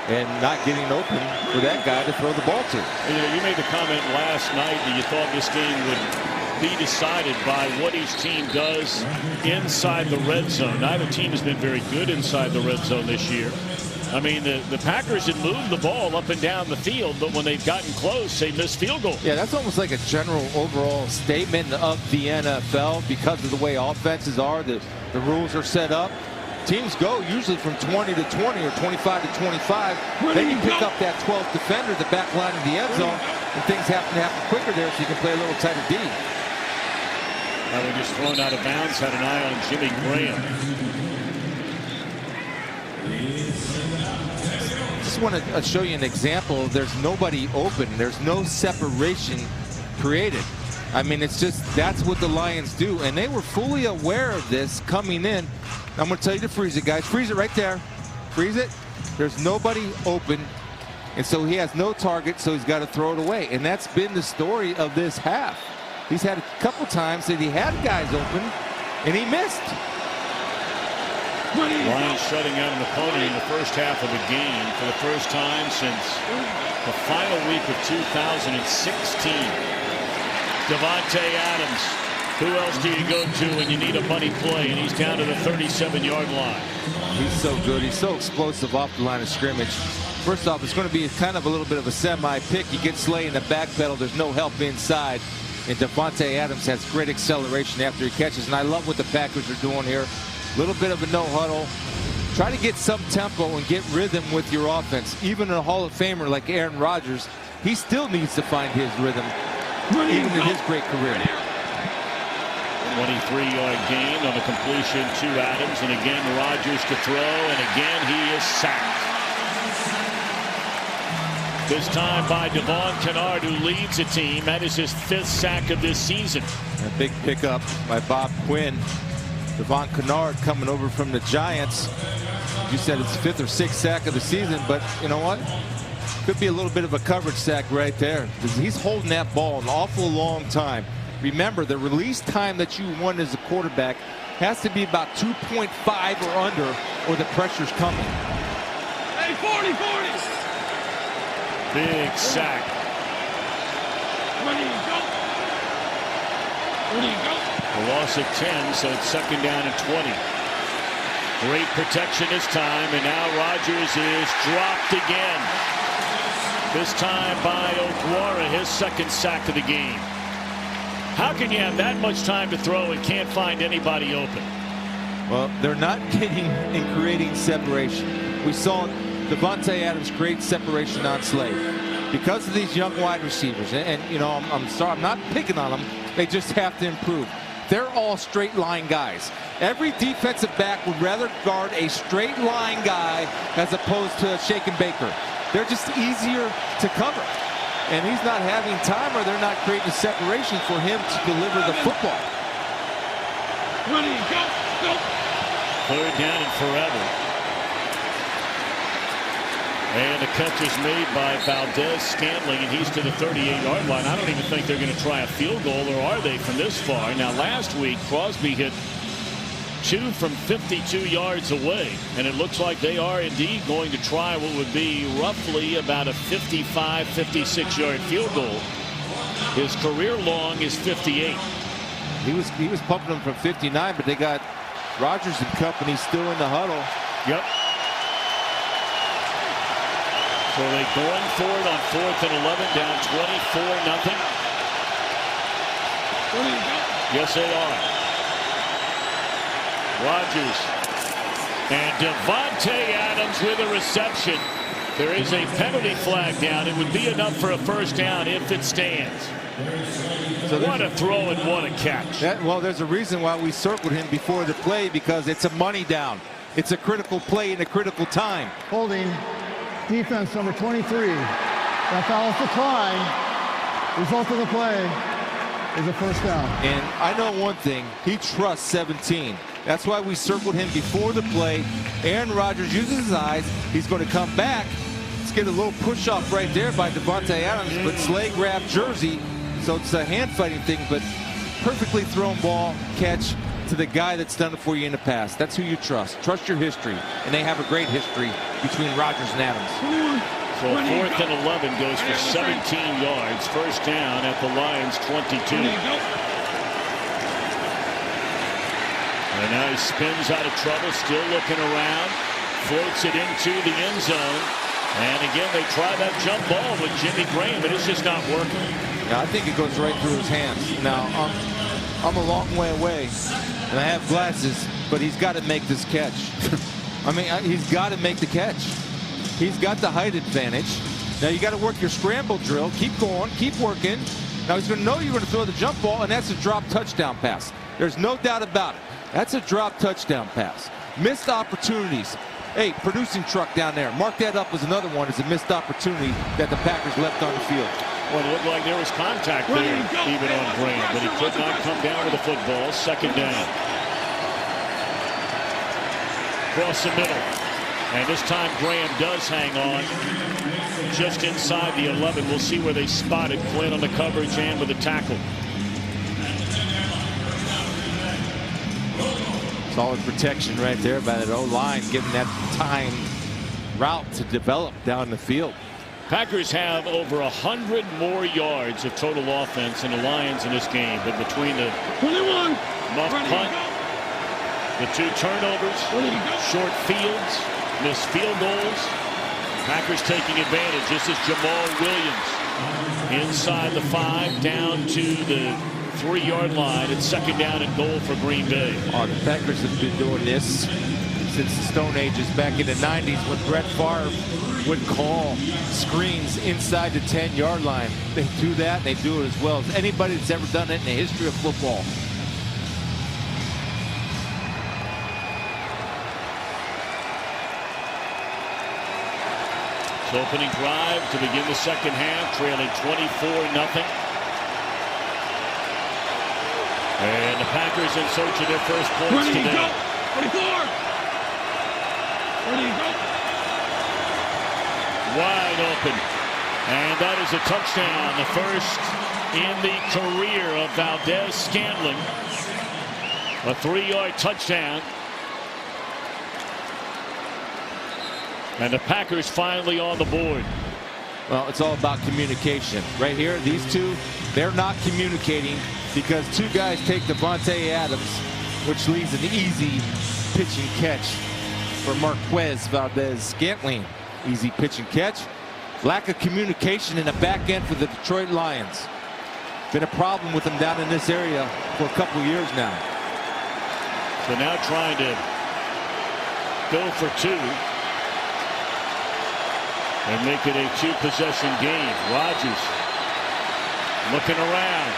Speaker 4: and not getting open for that guy to throw the ball to.
Speaker 2: You made the comment last night that you thought this game would be decided by what each team does inside the red zone. Neither team has been very good inside the red zone this year. I mean, the Packers had moved the ball up and down the field, but when they've gotten close, they missed field goals.
Speaker 4: Yeah, that's almost like a general overall statement of the NFL because of the way offenses are. The rules are set up. Teams go usually from 20 to 20 or 25 to 25. Then you pick up that 12th defender, the back line of the end zone, and things happen to happen quicker there so you can play a little tighter D.
Speaker 2: That one just thrown out of bounds, had an eye on Jimmy Graham.
Speaker 4: Just want to show you an example. There's nobody open. There's no separation created. I mean, it's just that's what the Lions do, and they were fully aware of this coming in. I'm going to tell you to freeze it, guys. Freeze it right there. Freeze it. There's nobody open, and so he has no target, so he's got to throw it away. And that's been the story of this half. He's had a couple times that he had guys open, and he missed.
Speaker 2: Lions shutting out an opponent in the first half of the game for the first time since the final week of 2016. Davante Adams. Who else do you go to when you need a money play? And he's down to the 37-yard line.
Speaker 4: He's so good. He's so explosive off the line of scrimmage. First off, it's going to be kind of a little bit of a semi-pick. You get Slay in the back pedal. There's no help inside. And Davante Adams has great acceleration after he catches. And I love what the Packers are doing here. A little bit of a no huddle. Try to get some tempo and get rhythm with your offense. Even a Hall of Famer like Aaron Rodgers, he still needs to find his rhythm, even in his great career.
Speaker 2: 23-yard gain on a completion to Adams. And again, Rodgers to throw. And again, he is sacked. This time by Devon Kennard, who leads the team. That is his 5th sack of this season.
Speaker 4: A big pickup by Bob Quinn. Devon Kennard coming over from the Giants. You said it's 5th or 6th sack of the season, but you know what? Could be a little bit of a coverage sack right there, because he's holding that ball an awful long time. Remember, the release time that you want as a quarterback has to be about 2.5 or under, or the pressure's coming.
Speaker 8: Hey, 40.
Speaker 2: Big sack.
Speaker 8: Where do you go?
Speaker 2: A loss of 10, so it's 2nd down and 20. Great protection this time, and now Rodgers is dropped again. This time by Okwara, his 2nd sack of the game. How can you have that much time to throw and can't find anybody open?
Speaker 4: Well, they're not getting and creating separation. We saw Davante Adams create separation on Slay because of these young wide receivers. And you know, I'm sorry, I'm not picking on them. They just have to improve. They're all straight line guys. Every defensive back would rather guard a straight line guy as opposed to a Shake and Baker. They're just easier to cover. And he's not having time, or they're not creating separation for him to deliver the football.
Speaker 8: Where do you go?
Speaker 2: 3rd down and forever. And the catch is made by Valdez-Scantling, and he's to the 38-yard line. I don't even think they're going to try a field goal, or are they, from this far? Now, last week, Crosby hit 2 from 52 yards away, and it looks like they are indeed going to try what would be roughly about a 55, 56-yard field goal. His career long is 58.
Speaker 4: He was pumping them from 59, but they got Rodgers and company still in the huddle.
Speaker 2: Yep. So they're going for it on 4th and 11, down 24-0. Yes, they are. Rodgers and Davante Adams with a reception. There is a penalty flag down. It would be enough for a first down if it stands. So what a throw and what a catch.
Speaker 4: Well, there's a reason why we circled him before the play, because it's a money down. It's a critical play in a critical time.
Speaker 6: Holding defense number 23. That foul is declined. Result of the play is a first down.
Speaker 4: And I know one thing. He trusts 17. That's why we circled him before the play. Aaron Rodgers uses his eyes. He's going to come back. Let's get a little push off right there by Davante Adams, but Slay grabbed Jersey. So it's a hand fighting thing, but perfectly thrown ball, catch to the guy that's done it for you in the past. That's who you trust. Trust your history. And they have a great history between Rodgers and Adams.
Speaker 2: So 4th and 11 goes for 17 yards. First down at the Lions 22. And now he spins out of trouble, still looking around, floats it into the end zone. And again, they try that jump ball with Jimmy Graham, but it's just not working.
Speaker 4: Now, I think it goes right through his hands. Now, I'm a long way away, and I have glasses, but he's got to make this catch. I mean, he's got to make the catch. He's got the height advantage. Now, you got to work your scramble drill. Keep going, keep working. Now, he's going to know you're going to throw the jump ball, and that's a drop touchdown pass. There's no doubt about it. That's a drop touchdown pass. Missed opportunities. Hey, producing truck down there. Mark that up as another one. As a missed opportunity that the Packers left on the field.
Speaker 2: Well, it looked like there was contact there, even on Graham, but he could not come down with the football. Second down. Across the middle. And this time Graham does hang on just inside the 11. We'll see where they spotted Quinn on the coverage and with the tackle.
Speaker 4: Solid protection right there by that O-line, giving that time route to develop down the field.
Speaker 2: Packers have over 100 more yards of total offense than the Lions in this game, but between the muff punt, the 2 turnovers, short fields, missed field goals, Packers taking advantage. This is Jamal Williams inside the 5 down to the 3-yard line. It's second down and goal for Green Bay.
Speaker 4: Oh, the Packers have been doing this since the Stone Ages back in the 90s when Brett Favre would call screens inside the 10-yard line. They do that, and they do it as well as anybody that's ever done it in the history of football.
Speaker 2: So opening drive to begin the second half, trailing 24-0. And the Packers in search of their first points today.
Speaker 8: 24.
Speaker 2: Wide open. And that is a touchdown. The first in the career of Valdes-Scantling. A 3-yard touchdown. And the Packers finally on the board.
Speaker 4: Well, it's all about communication. Right here, these two, they're not communicating because 2 guys take Davante Adams, which leaves an easy pitch and catch for Marquez Valdes-Scantling. Easy pitch and catch. Lack of communication in the back end for the Detroit Lions. Been a problem with them down in this area for a couple of years now.
Speaker 2: So now trying to go for 2. And make it a 2-possession game. Rodgers looking around.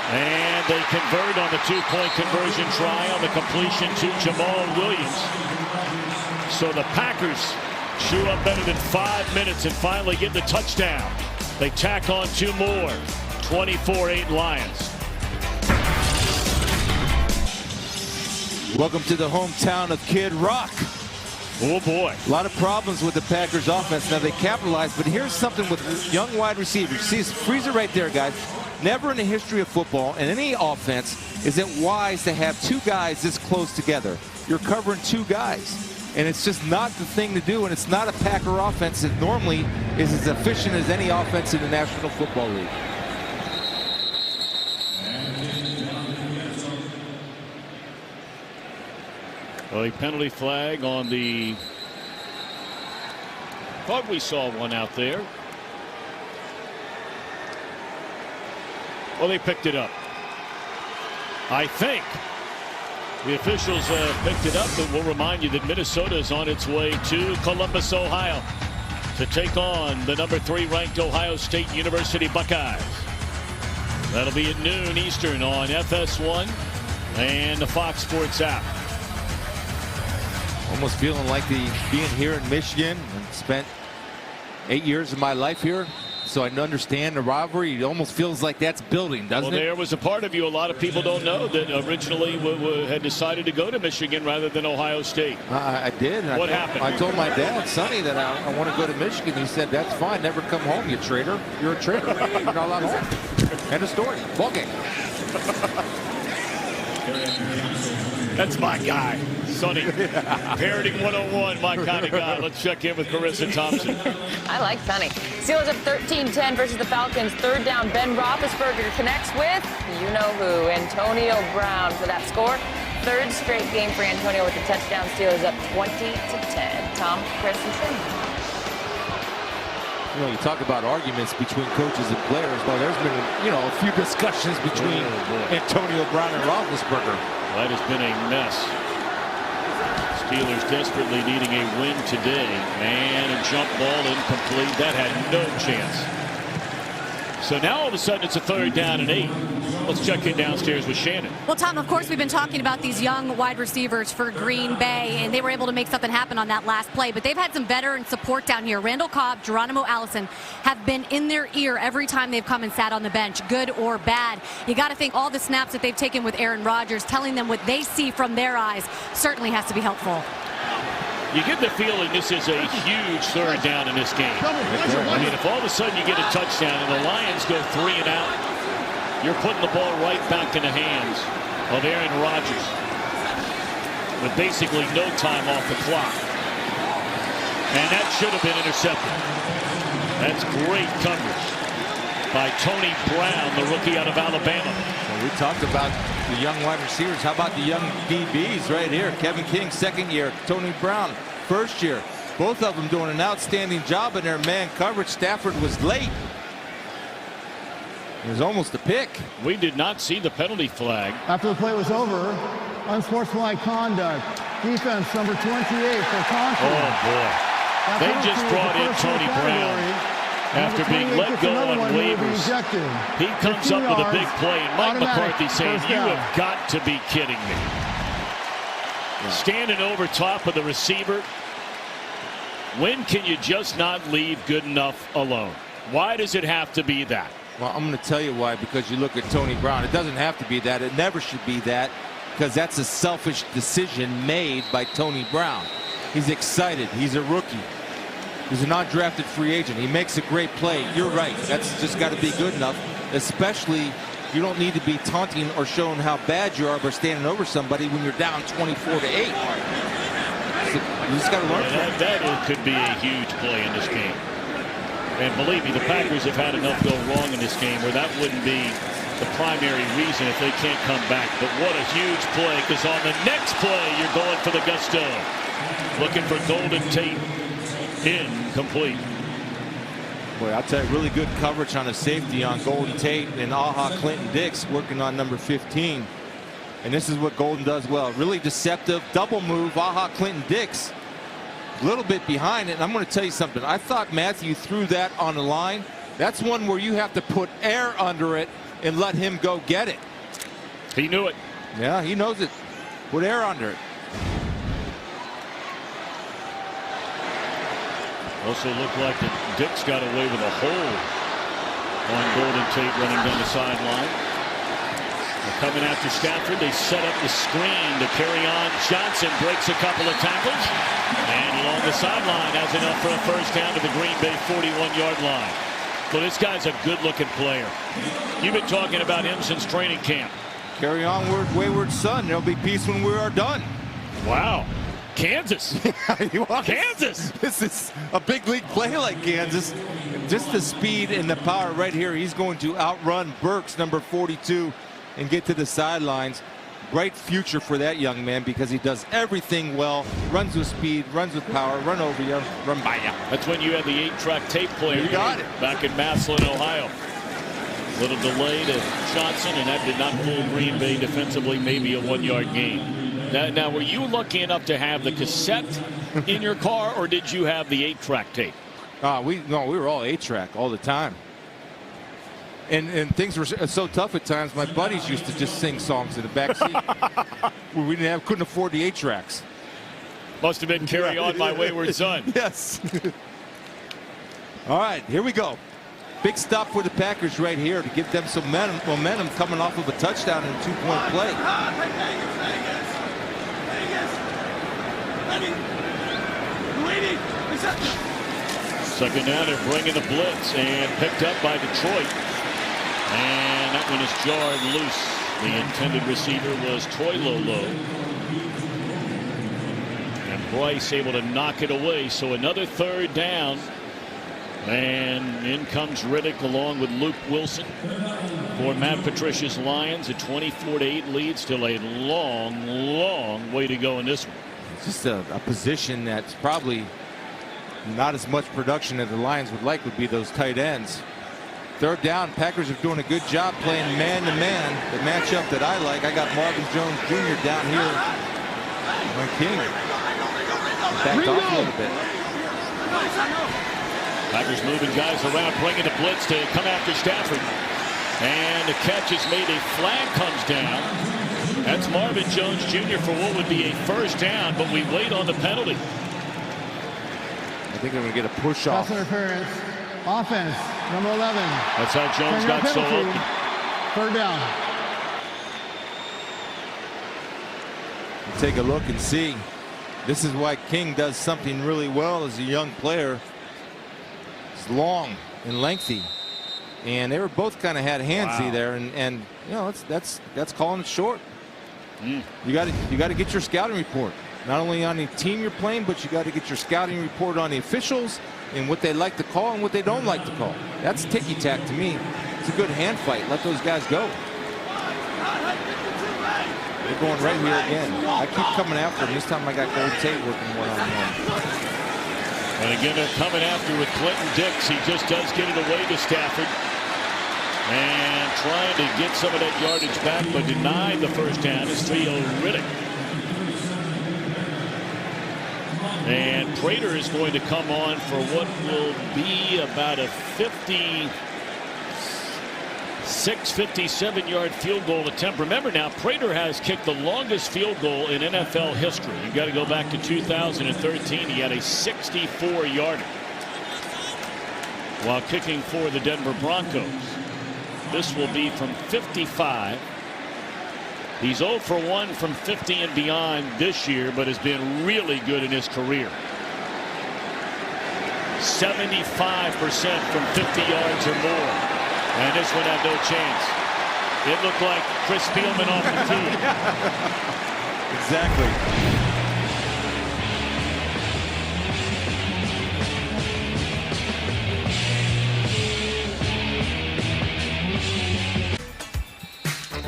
Speaker 2: And they convert on the 2-point conversion try on the completion to Jamal Williams. So the Packers chew up better than 5 minutes and finally get the touchdown. They tack on 2 more. 24-8 Lions.
Speaker 4: Welcome to the hometown of Kid Rock.
Speaker 2: Oh boy.
Speaker 4: A lot of problems with the Packers offense. Now they capitalize, but here's something with young wide receivers. See, freeze it right there, guys. Never in the history of football and any offense is it wise to have 2 guys this close together. You're covering 2 guys, and it's just not the thing to do, and it's not a Packer offense that normally is as efficient as any offense in the National Football League.
Speaker 2: Well, a penalty flag on the Thought we saw one out there. Well, they picked it up. I think the officials picked it up, but we'll remind you that Minnesota is on its way to Columbus, Ohio, to take on the number 3 ranked Ohio State University Buckeyes. That'll be at noon Eastern on FS1 and the Fox Sports app.
Speaker 4: Almost feeling like being here in Michigan and spent 8 years of my life here, so I understand the rivalry. It almost feels like that's building, doesn't it?
Speaker 2: Well, there was a part of you a lot of people don't know that originally had decided to go to Michigan rather than Ohio State.
Speaker 4: I did. And
Speaker 2: what happened?
Speaker 4: I told my dad, Sonny, that I want to go to Michigan. He said, that's fine. Never come home, you traitor. You're a traitor. You're not allowed home. End of story. Ball game.
Speaker 2: That's my guy, Sonny. Parenting 101, my kind of guy. Let's check in with Carissa Thompson.
Speaker 7: I like Sonny. Steelers up 13-10 versus the Falcons. Third down, Ben Roethlisberger connects with you-know-who, Antonio Brown for that score. Third straight game for Antonio with the touchdown. Steelers up 20-10. Tom, Chris, and Shane.
Speaker 4: You know, you talk about arguments between coaches and players. Well, there's been, a few discussions between Antonio Brown and Roethlisberger.
Speaker 2: That has been a mess. Steelers desperately needing a win today. And a jump ball incomplete. That had no chance. So now all of a sudden it's a 3rd down and 8. Let's check in downstairs with Shannon.
Speaker 3: Well, Tom, of course, we've been talking about these young wide receivers for Green Bay, and they were able to make something happen on that last play. But they've had some veteran support down here. Randall Cobb, Geronimo Allison have been in their ear every time they've come and sat on the bench, good or bad. You got to think all the snaps that they've taken with Aaron Rodgers, telling them what they see from their eyes, certainly has to be helpful.
Speaker 2: You get the feeling this is a huge 3rd down in this game. I mean, if all of a sudden you get a touchdown and the Lions go 3 and out, you're putting the ball right back in the hands of Aaron Rodgers with basically no time off the clock. And that should have been intercepted. That's great coverage by Tony Brown, the rookie out of Alabama.
Speaker 4: Well, we talked about the young wide receivers. How about the young DBs right here? Kevin King, 2nd year. Tony Brown, 1st year. Both of them doing an outstanding job in their man coverage. Stafford was late. It was almost a pick.
Speaker 2: We did not see the penalty flag.
Speaker 6: After the play was over, unsportsmanlike conduct. Defense number 28 for Conklin.
Speaker 2: Oh, boy. They just brought in Tony Brown. After being let go on waivers, he comes up with a big play, and Mike McCarthy saying, you have got to be kidding me. Yeah. Standing over top of the receiver. When can you just not leave good enough alone? Why does it have to be that?
Speaker 4: Well, I'm going to tell you why, because you look at Tony Brown. It doesn't have to be that. It never should be that, because that's a selfish decision made by Tony Brown. He's excited. He's a rookie. He's an undrafted free agent. He makes a great play. You're right. That's just got to be good enough. Especially, you don't need to be taunting or showing how bad you are by standing over somebody when you're down 24-8. So you just got to learn from it.
Speaker 2: That could be a huge play in this game. And believe me, the Packers have had enough go wrong in this game where that wouldn't be the primary reason if they can't come back. But what a huge play, because on the next play, you're going for the gusto. Looking for Golden Tate. Incomplete.
Speaker 4: Boy, I'll tell you, really good coverage on a safety on Golden Tate and Clinton Dix working on number 15. And this is what Golden does well. Really deceptive double move. Clinton Dix a little bit behind it. And I'm going to tell you something. I thought Matthew threw that on the line. That's one where you have to put air under it and let him go get it.
Speaker 2: He knew it.
Speaker 4: Yeah, he knows it. Put air under it.
Speaker 2: Also looked like that Dix got away with a hold on Golden Tate running down the sideline. They're coming after Stafford. They set up the screen to carry on. Johnson breaks a couple of tackles. And along the sideline has enough for a 1st down to the Green Bay 41-yard line. So this guy's a good-looking player. You've been talking about him since training camp.
Speaker 4: Carry on, wayward son. There'll be peace when we are done.
Speaker 2: Wow. Kansas. Kansas.
Speaker 4: This is a big league play like Kansas. Just the speed and the power right here. He's going to outrun Burks, number 42, and get to the sidelines. bright future for that young man because he does everything well. Runs with speed, runs with power, run over you, run by you.
Speaker 2: That's when you had the 8-track tape player.
Speaker 4: You got it.
Speaker 2: Back in Massillon, Ohio. Little delay to Johnson, and that did not fool Green Bay defensively. Maybe a 1-yard gain. Now, were you lucky enough to have the cassette in your car, or did you have the 8-track tape?
Speaker 4: We were all 8-track all the time. And things were so tough at times. My buddies used to just sing songs in the back seat. Couldn't afford the 8-tracks.
Speaker 2: Must have been Carry On My Wayward Son.
Speaker 4: Yes. All right, here we go. Big stop for the Packers right here to give them some momentum coming off of a touchdown and a 2-point play.
Speaker 2: Second down, they're bringing the blitz and picked up by Detroit. And that one is jarred loose. The intended receiver was Toilolo. And Bryce able to knock it away. So another third down. And in comes Riddick along with Luke Wilson for Matt Patricia's Lions. A 24-8 lead. Still a long, long way to go in this one.
Speaker 4: It's just a position that's probably not as much production as the Lions would like would be those tight ends. Third down, Packers are doing a good job playing man-to-man. The matchup that I like, I got Marvin Jones Jr. down here. My King backed off a little bit.
Speaker 2: Packers moving guys around, bringing the blitz to come after Stafford. And the catch is made. A flag comes down. That's Marvin Jones Jr. for what would be a first down, but we wait on the penalty.
Speaker 4: I think they're going to get a push off.
Speaker 5: Pass interference. Offense, number 11.
Speaker 2: That's how Jones got so open.
Speaker 5: Third down.
Speaker 4: We'll take a look and see. This is why King does something really well as a young player. He's long and lengthy. And they were both kind of had handsy there, and you know that's calling it short. You got to get your scouting report, not only on the team you're playing, but you got to get your scouting report on the officials and what they like to call and what they don't like to call. That's ticky-tack to me. It's a good hand fight. Let those guys go. They're going right here again. I keep coming after them. This time I got Gold Tate working one-on-one.
Speaker 2: And again, they're coming after with Clinton Dix. He just does get it away to Stafford. And trying to get some of that yardage back, but denied the first down is Theo Riddick. And Prater is going to come on for what will be about a 57-yard field goal attempt. Remember now, Prater has kicked the longest field goal in NFL history. You've got to go back to 2013. He had a 64-yarder while kicking for the Denver Broncos. This will be from 55. He's 0 for 1 from 50 and beyond this year, but has been really good in his career. 75% from 50 yards or more. And this one had no chance. It looked like Chris Spielman off the tee.
Speaker 4: Exactly.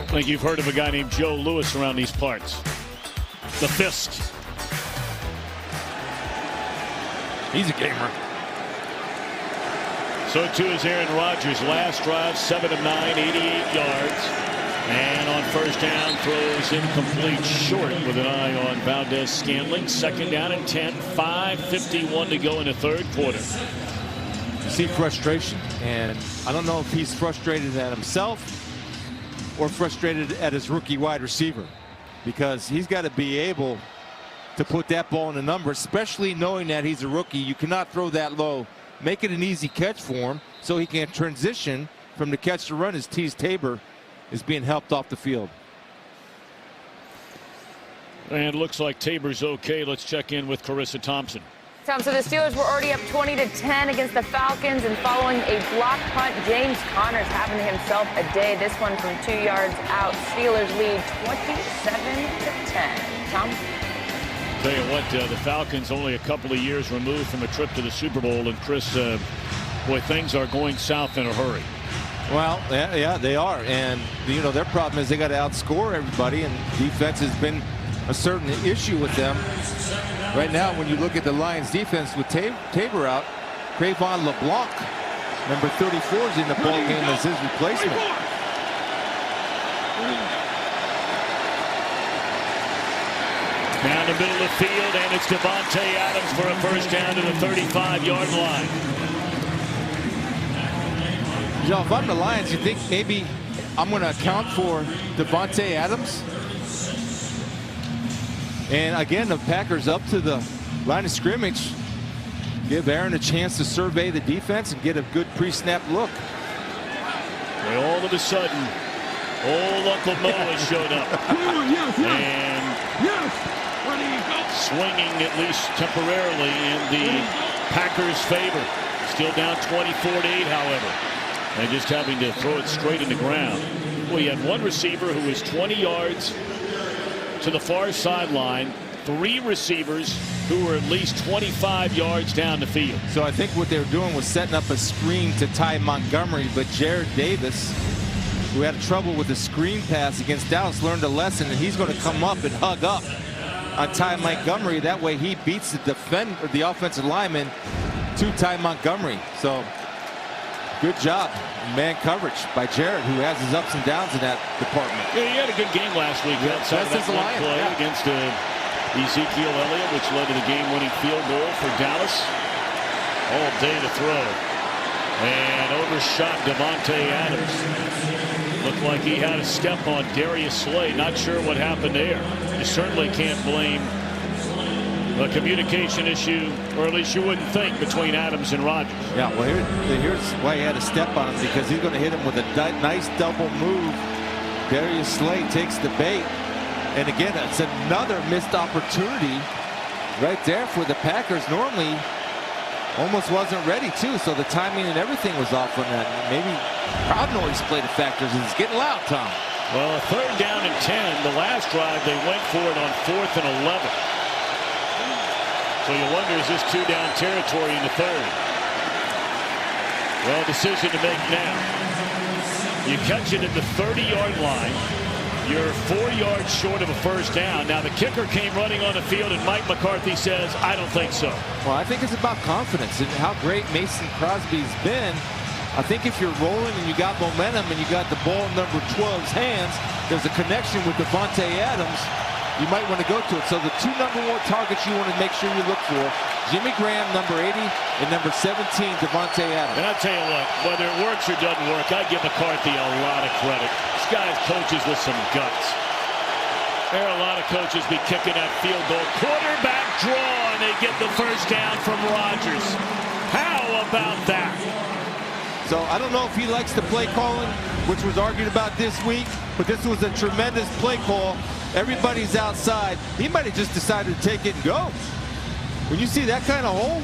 Speaker 2: I think you've heard of a guy named Joe Louis around these parts. The Fist.
Speaker 4: He's a gamer.
Speaker 2: So too is Aaron Rodgers. Last drive, 7 of 9, 88 yards. And on first down, throws incomplete short with an eye on Valdez-Scantling. Second down and 10, 5:51 to go in the third quarter.
Speaker 4: You see frustration, and I don't know if he's frustrated at himself or frustrated at his rookie wide receiver, because he's got to be able to put that ball in the number, especially knowing that he's a rookie. You cannot throw that low. Make it an easy catch for him so he can transition from the catch to run as Teez Tabor is being helped off the field.
Speaker 2: And it looks like Tabor's okay. Let's check in with Carissa Thompson.
Speaker 7: Tom, so the Steelers were already up 20-10 against the Falcons, and following a block punt, James Conner's having himself a day. This one from 2 yards out. Steelers lead 27-10. Tom?
Speaker 2: Tell you what, the Falcons only a couple of years removed from a trip to the Super Bowl, and Chris, boy, things are going south in a hurry.
Speaker 4: Well, yeah, they are. And, you know, their problem is they got to outscore everybody, and defense has been a certain issue with them. Right now, when you look at the Lions defense with Tabor out, Cravon LeBlanc, number 34, is in the ball game as his replacement.
Speaker 2: Down the middle of the field, and it's Davante Adams for a first down to the 35-yard line.
Speaker 4: Joe, if I'm the Lions, you think maybe I'm going to account for Davante Adams? And again, the Packers up to the line of scrimmage. Give Aaron a chance to survey the defense and get a good pre-snap look.
Speaker 2: And all of a sudden, old Uncle Mo has showed up. And swinging, at least temporarily, in the Packers' favor. Still down 24-8, however. And just having to throw it straight in the ground. Well, you had one receiver who was 20 yards to the far sideline. 3 receivers who were at least 25 yards down the field.
Speaker 4: So I think what they were doing was setting up a screen to Ty Montgomery, but Jared Davis, who had trouble with the screen pass against Dallas, learned a lesson, and he's going to come up and hug up on Ty Montgomery. That way he beats the offensive lineman to Ty Montgomery. So good job, man coverage by Jared, who has his ups and downs in that department.
Speaker 2: Yeah, he had a good game last week outside of that one play against Ezekiel Elliott, which led to the game-winning field goal for Dallas. All day to throw. And overshot Davante Adams. Looked like he had a step on Darius Slay. Not sure what happened there. You certainly can't blame a communication issue, or at least you wouldn't think, between Adams and Rodgers.
Speaker 4: Yeah, well, here's why he had a step on him, because he's going to hit him with a nice double move. Darius Slay takes the bait. And again, it's another missed opportunity right there for the Packers. Normally, almost wasn't ready, too. So the timing and everything was off on that. Maybe crowd noise played a factor. It's getting loud, Tom.
Speaker 2: Well, a 3rd down and 10. The last drive, they went for it on 4th and 11. So you wonder, is this 2-down territory in the 3rd? Well, decision to make now. You catch it at the 30-yard line. You're 4 yards short of a first down. Now the kicker came running on the field, and Mike McCarthy says, I don't think so.
Speaker 4: Well, I think it's about confidence and how great Mason Crosby's been. I think if you're rolling and you got momentum and you got the ball in number 12's hands, there's a connection with Davante Adams. You might want to go to it. So the 2 number 1 targets you want to make sure you look for, Jimmy Graham, number 80, and number 17, Davante Adams.
Speaker 2: And I'll tell you what, whether it works or doesn't work, I give McCarthy a lot of credit. This guy coaches with some guts. There are a lot of coaches be kicking that field goal. Quarterback draw, and they get the first down from Rodgers. How about that?
Speaker 4: So I don't know if he likes the play calling, which was argued about this week, but this was a tremendous play call. Everybody's outside. He might have just decided to take it and go. When you see that kind of hole,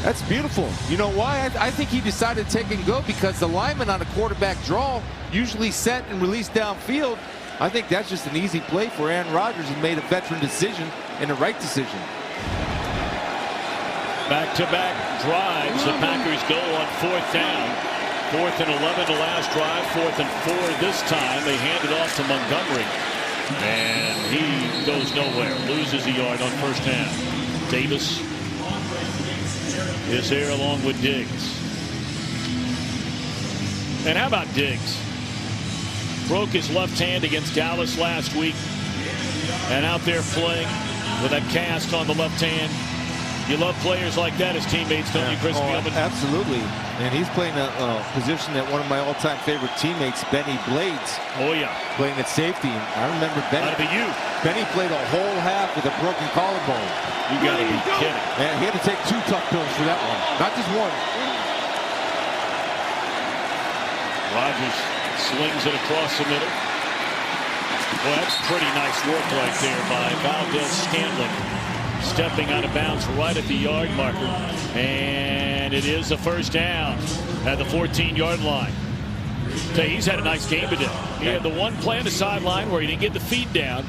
Speaker 4: that's beautiful. You know why? I think he decided to take it and go because the lineman on a quarterback draw usually set and release downfield. I think that's just an easy play for Aaron Rodgers. He made a veteran decision and a right decision.
Speaker 2: Back-to-back drives. The Packers go on 4th down. 4th and 11 the last drive. 4th and 4 this time. They hand it off to Montgomery. And he goes nowhere. Loses a yard on first down. Davis is there along with Diggs. And how about Diggs? Broke his left hand against Dallas last week. And out there playing with a cast on the left hand. You love players like that as teammates, don't you, Chris Spielman?
Speaker 4: Absolutely. And he's playing a position that one of my all-time favorite teammates, Benny Blades.
Speaker 2: Oh, yeah.
Speaker 4: Playing at safety. I remember Benny.
Speaker 2: That'd be you.
Speaker 4: Benny played a whole half with a broken collarbone.
Speaker 2: You got to be kidding.
Speaker 4: Man, he had to take 2 tough pills for that one, not just one.
Speaker 2: Rodgers slings it across the middle. Well, that's pretty nice work right there by Valdes-Scantling. Stepping out of bounds right at the yard marker. And it is a first down at the 14-yard line. He's had a nice game today. He had the one play on the sideline where he didn't get the feed down,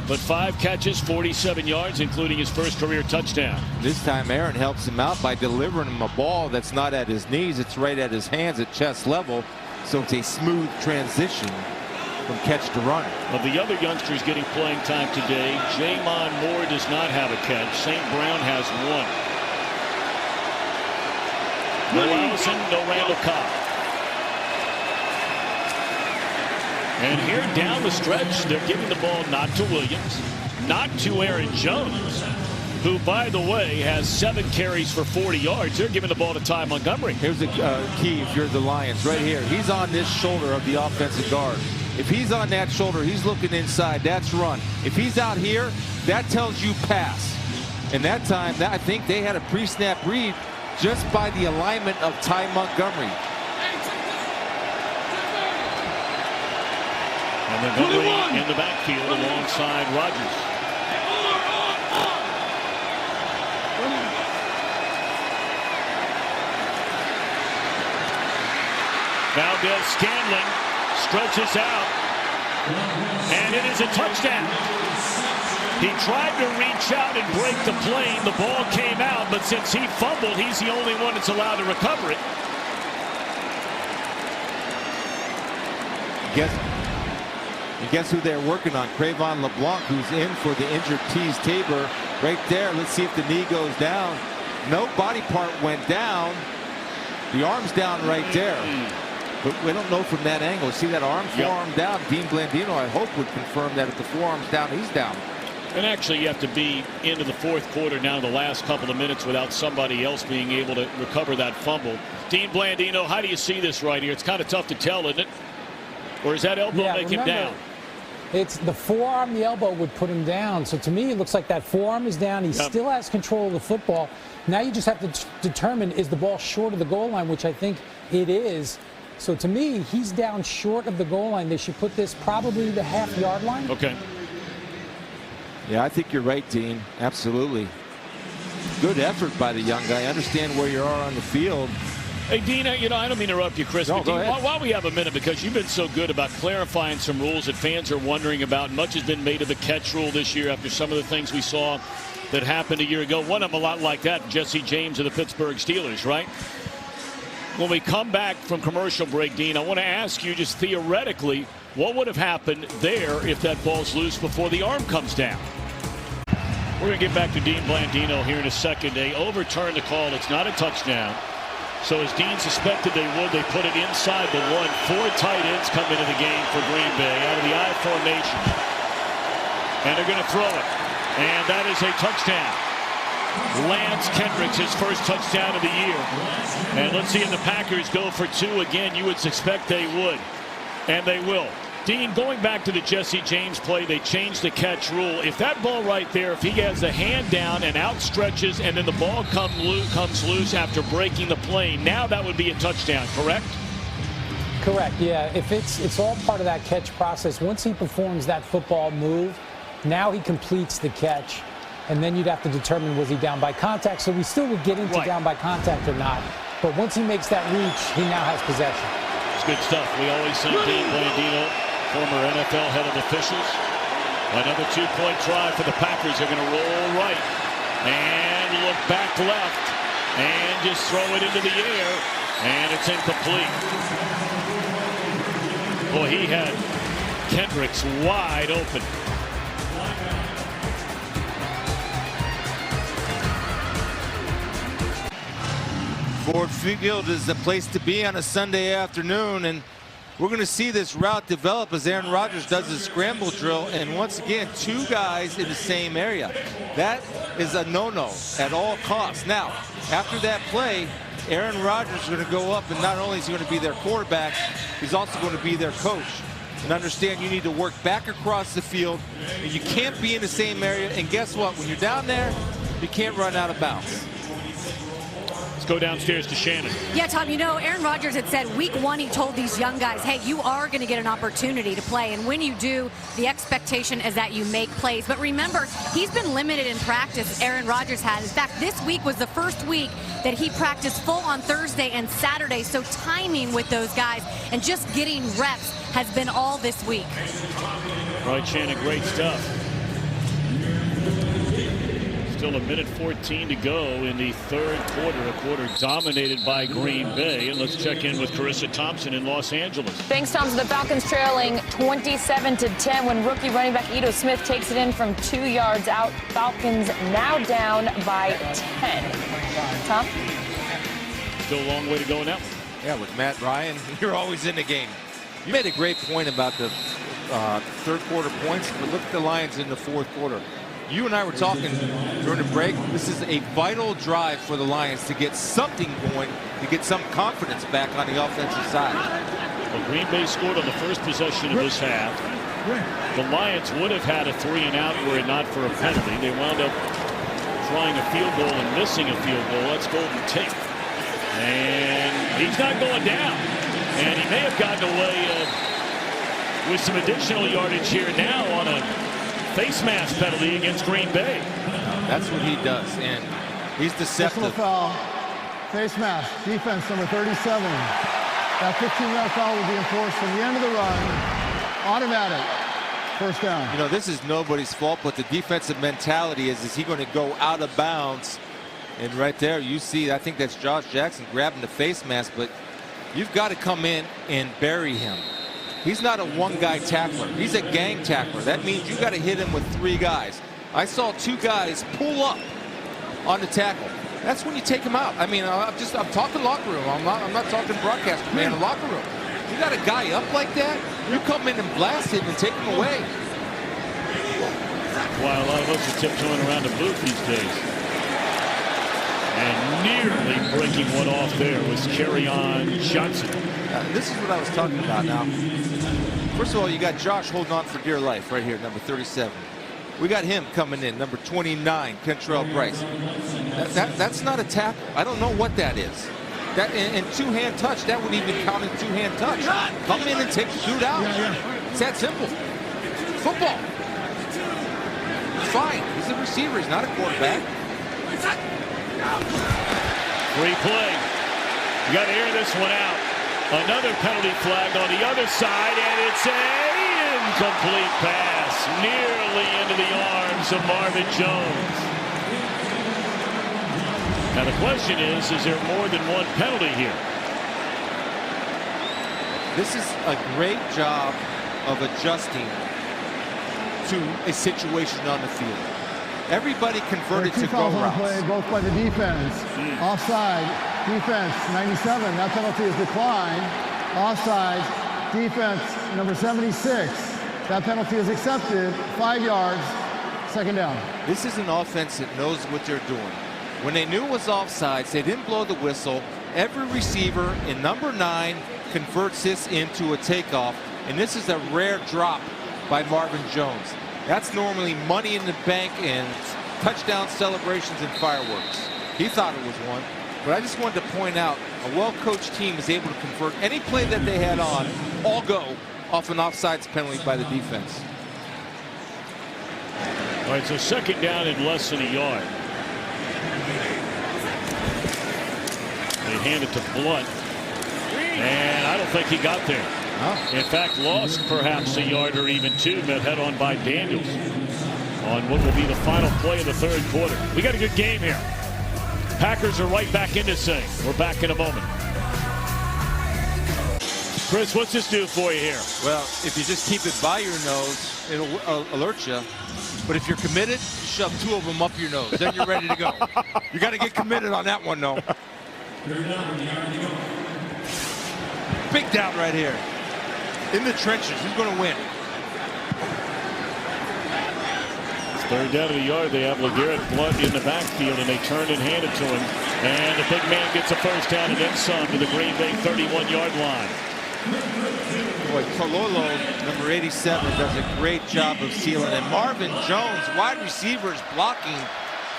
Speaker 2: but 5 catches, 47 yards, including his first career touchdown.
Speaker 4: This time Aaron helps him out by delivering him a ball that's not at his knees. It's right at his hands at chest level. So it's a smooth transition from catch to run.
Speaker 2: Of the other youngsters getting playing time today, Jamon Moore does not have a catch. St. Brown has one. No Allison, no Randall Cobb. And here down the stretch, they're giving the ball not to Williams, not to Aaron Jones, who, by the way, has 7 carries for 40 yards. They're giving the ball to Ty Montgomery.
Speaker 4: Here's the key if you're the Lions right here. He's on this shoulder of the offensive guard. If he's on that shoulder, he's looking inside. That's run. If he's out here, that tells you pass. And that time, I think they had a pre-snap read just by the alignment of Ty Montgomery.
Speaker 2: And Montgomery in the backfield alongside Rodgers. Valdez-Scantling stretches out, and it is a touchdown. He tried to reach out and break the plane. The ball came out, but since he fumbled, he's the only one that's allowed to recover it.
Speaker 4: Guess who they're working on? Cravon LeBlanc, who's in for the injured Teez Tabor. Right there. Let's see if the knee goes down. No body part went down. The arm's down right there. But we don't know from that angle. See that arm, forearm down. Dean Blandino, I hope, would confirm that if the forearm's down, he's down.
Speaker 2: And actually, you have to be into the fourth quarter now, the last couple of minutes, without somebody else being able to recover that fumble. Dean Blandino, how do you see this right here? It's kind of tough to tell, isn't it? Or is that elbow make him down?
Speaker 12: It's the forearm, the elbow would put him down. So to me, it looks like that forearm is down. He still has control of the football. Now you just have to determine, is the ball short of the goal line, which I think it is. So to me, he's down short of the goal line. They should put this probably the half-yard line.
Speaker 2: Okay.
Speaker 4: Yeah, I think you're right, Dean. Absolutely. Good effort by the young guy. I understand where you are on the field.
Speaker 2: Hey, Dean, I don't mean to interrupt you, Chris.
Speaker 4: No,
Speaker 2: but Dean, while we have a minute, because you've been so good about clarifying some rules that fans are wondering about. Much has been made of the catch rule this year after some of the things we saw that happened a year ago. One of them a lot like that, Jesse James of the Pittsburgh Steelers, right? When we come back from commercial break, Dean, I want to ask you just theoretically, what would have happened there if that ball's loose before the arm comes down? We're going to get back to Dean Blandino here in a second. They overturned the call. It's not a touchdown. So as Dean suspected they would, they put it inside the one. 4 tight ends come into the game for Green Bay out of the I formation. And they're going to throw it. And that is a touchdown. Lance Kendricks, his first touchdown of the year. And let's see if the Packers go for 2 again. You would suspect they would. And they will. Dean, going back to the Jesse James play, they changed the catch rule. If that ball right there, if he has the hand down and outstretches and then the ball comes loose after breaking the plane, now that would be a touchdown, correct?
Speaker 12: Correct, yeah. If it's all part of that catch process. Once he performs that football move, now he completes the catch. And then you'd have to determine, was he down by contact? So we still would get into down by contact or not. But once he makes that reach, he now has possession.
Speaker 2: It's good stuff. We always send Dean Blandino, former NFL head of officials. Another 2-point try for the Packers. They're going to roll right and look back left and just throw it into the air, and it's incomplete. Boy, he had Kendricks wide open.
Speaker 4: Ford Field is the place to be on a Sunday afternoon, and we're going to see this route develop as Aaron Rodgers does his scramble drill, and once again, 2 guys in the same area. That is a no-no at all costs. Now, after that play, Aaron Rodgers is going to go up, and not only is he going to be their quarterback, he's also going to be their coach. And understand you need to work back across the field, and you can't be in the same area, and guess what? When you're down there, you can't run out of bounds.
Speaker 2: Go downstairs to Shannon.
Speaker 3: Yeah, Tom, Aaron Rodgers had said week 1 he told these young guys, hey, you are going to get an opportunity to play. And when you do, the expectation is that you make plays. But remember, he's been limited in practice, Aaron Rodgers has. In fact, this week was the first week that he practiced full on Thursday and Saturday. So timing with those guys and just getting reps has been all this week.
Speaker 2: Right, Shannon, great stuff. Still a minute 14 to go in the third quarter. A quarter dominated by Green Bay. And let's check in with Carissa Thompson in Los Angeles.
Speaker 7: Thanks, Thompson. The Falcons trailing 27-10 when rookie running back Ito Smith takes it in from 2 yards out. Falcons now down by 10. Tom?
Speaker 2: Still a long way to go now.
Speaker 4: Yeah, with Matt Ryan, you're always in the game. You made a great point about the third quarter points, but look at the Lions in the fourth quarter. You and I were talking during the break. This is a vital drive for the Lions to get something going, to get some confidence back on the offensive side.
Speaker 2: Well, Green Bay scored on the first possession of this half. The Lions would have had a 3-and-out were it not for a penalty. They wound up trying a field goal and missing a field goal. That's Golden Tate. And he's not going down. And he may have gotten away with some additional yardage here now on a face mask penalty against Green Bay.
Speaker 4: That's what he does, and he's deceptive.
Speaker 6: Foul. Face mask. Defense number 37. That 15-yard foul will be enforced from the end of the run. Automatic. First down.
Speaker 4: You know, this is nobody's fault, but the defensive mentality is he going to go out of bounds? And right there, you see, I think that's Josh Jackson grabbing the face mask, but you've got to come in and bury him. He's not a one-guy tackler. He's a gang tackler. That means you got to hit him with 3 guys. I saw 2 guys pull up on the tackle. That's when you take him out. I mean, I'm talking locker room. I'm not talking broadcast, man. The locker room. You got a guy up like that, you come in and blast him and take him away.
Speaker 2: While a lot of us are tiptoeing around the booth these days. And nearly breaking one off there was Kerryon Johnson.
Speaker 4: This is what I was talking about now. First of all, you got Josh holding on for dear life right here, number 37. We got him coming in, number 29, Kentrell Brice. That's not a tackle. I don't know what that is. That and two-hand touch, that would even count as two-hand touch. Come in and take the dude out. It's that simple. Football. It's fine. He's a receiver. He's not a quarterback.
Speaker 2: Free play. You got to air this one out. Another penalty flag on the other side, and it's a incomplete pass nearly into the arms of Marvin Jones. Now the question is there more than one penalty here?
Speaker 4: This is a great job of adjusting to a situation on the field. Everybody converted to go routes.
Speaker 6: Play, both by the defense. Offside, defense, 97. That penalty is declined. Offside, defense, number 76. That penalty is accepted. 5 yards, second down.
Speaker 4: This is an offense that knows what they're doing. When they knew it was offsides, they didn't blow the whistle. Every receiver in number 9 converts this into a takeoff. And this is a rare drop by Marvin Jones. That's normally money in the bank and touchdown celebrations and fireworks. He thought it was one. But I just wanted to point out, a well-coached team is able to convert any play that they had on, all go off an offsides penalty by the defense.
Speaker 2: All right, so second down in less than a yard. They hand it to Blunt. And I don't think he got there. In fact, lost perhaps a yard or even 2, met head on by Daniels on what will be the final play of the third quarter. We got a good game here. Packers are right back in this thing. We're back in a moment. Chris, what's this do for you here?
Speaker 4: Well, if you just keep it by your nose, it'll alert you. But if you're committed, you shove 2 of them up your nose. Then you're ready to go. You got to get committed on that one, though. Big down right here. In the trenches, who's going to win?
Speaker 2: Third down of the yard. They have LeGarrette Blunt in the backfield, and they turn and hand it to him. And the big man gets a first down and then some to the Green Bay 31-yard line.
Speaker 4: Boy, Tololo, number 87, does a great job of sealing. And Marvin Jones, wide receivers, blocking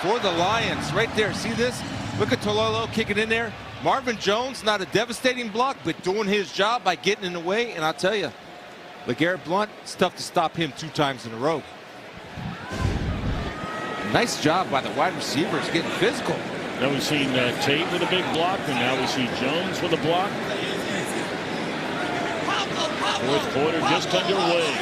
Speaker 4: for the Lions. Right there, see this? Look at Tololo kicking in there. Marvin Jones, not a devastating block, but doing his job by getting in the way. And I'll tell you, LeGarrette Blunt, it's tough to stop him 2 times in a row. Nice job by the wide receivers getting physical.
Speaker 2: Now we've seen Tate with a big block, and now we see Jones with a block. Fourth quarter just underway.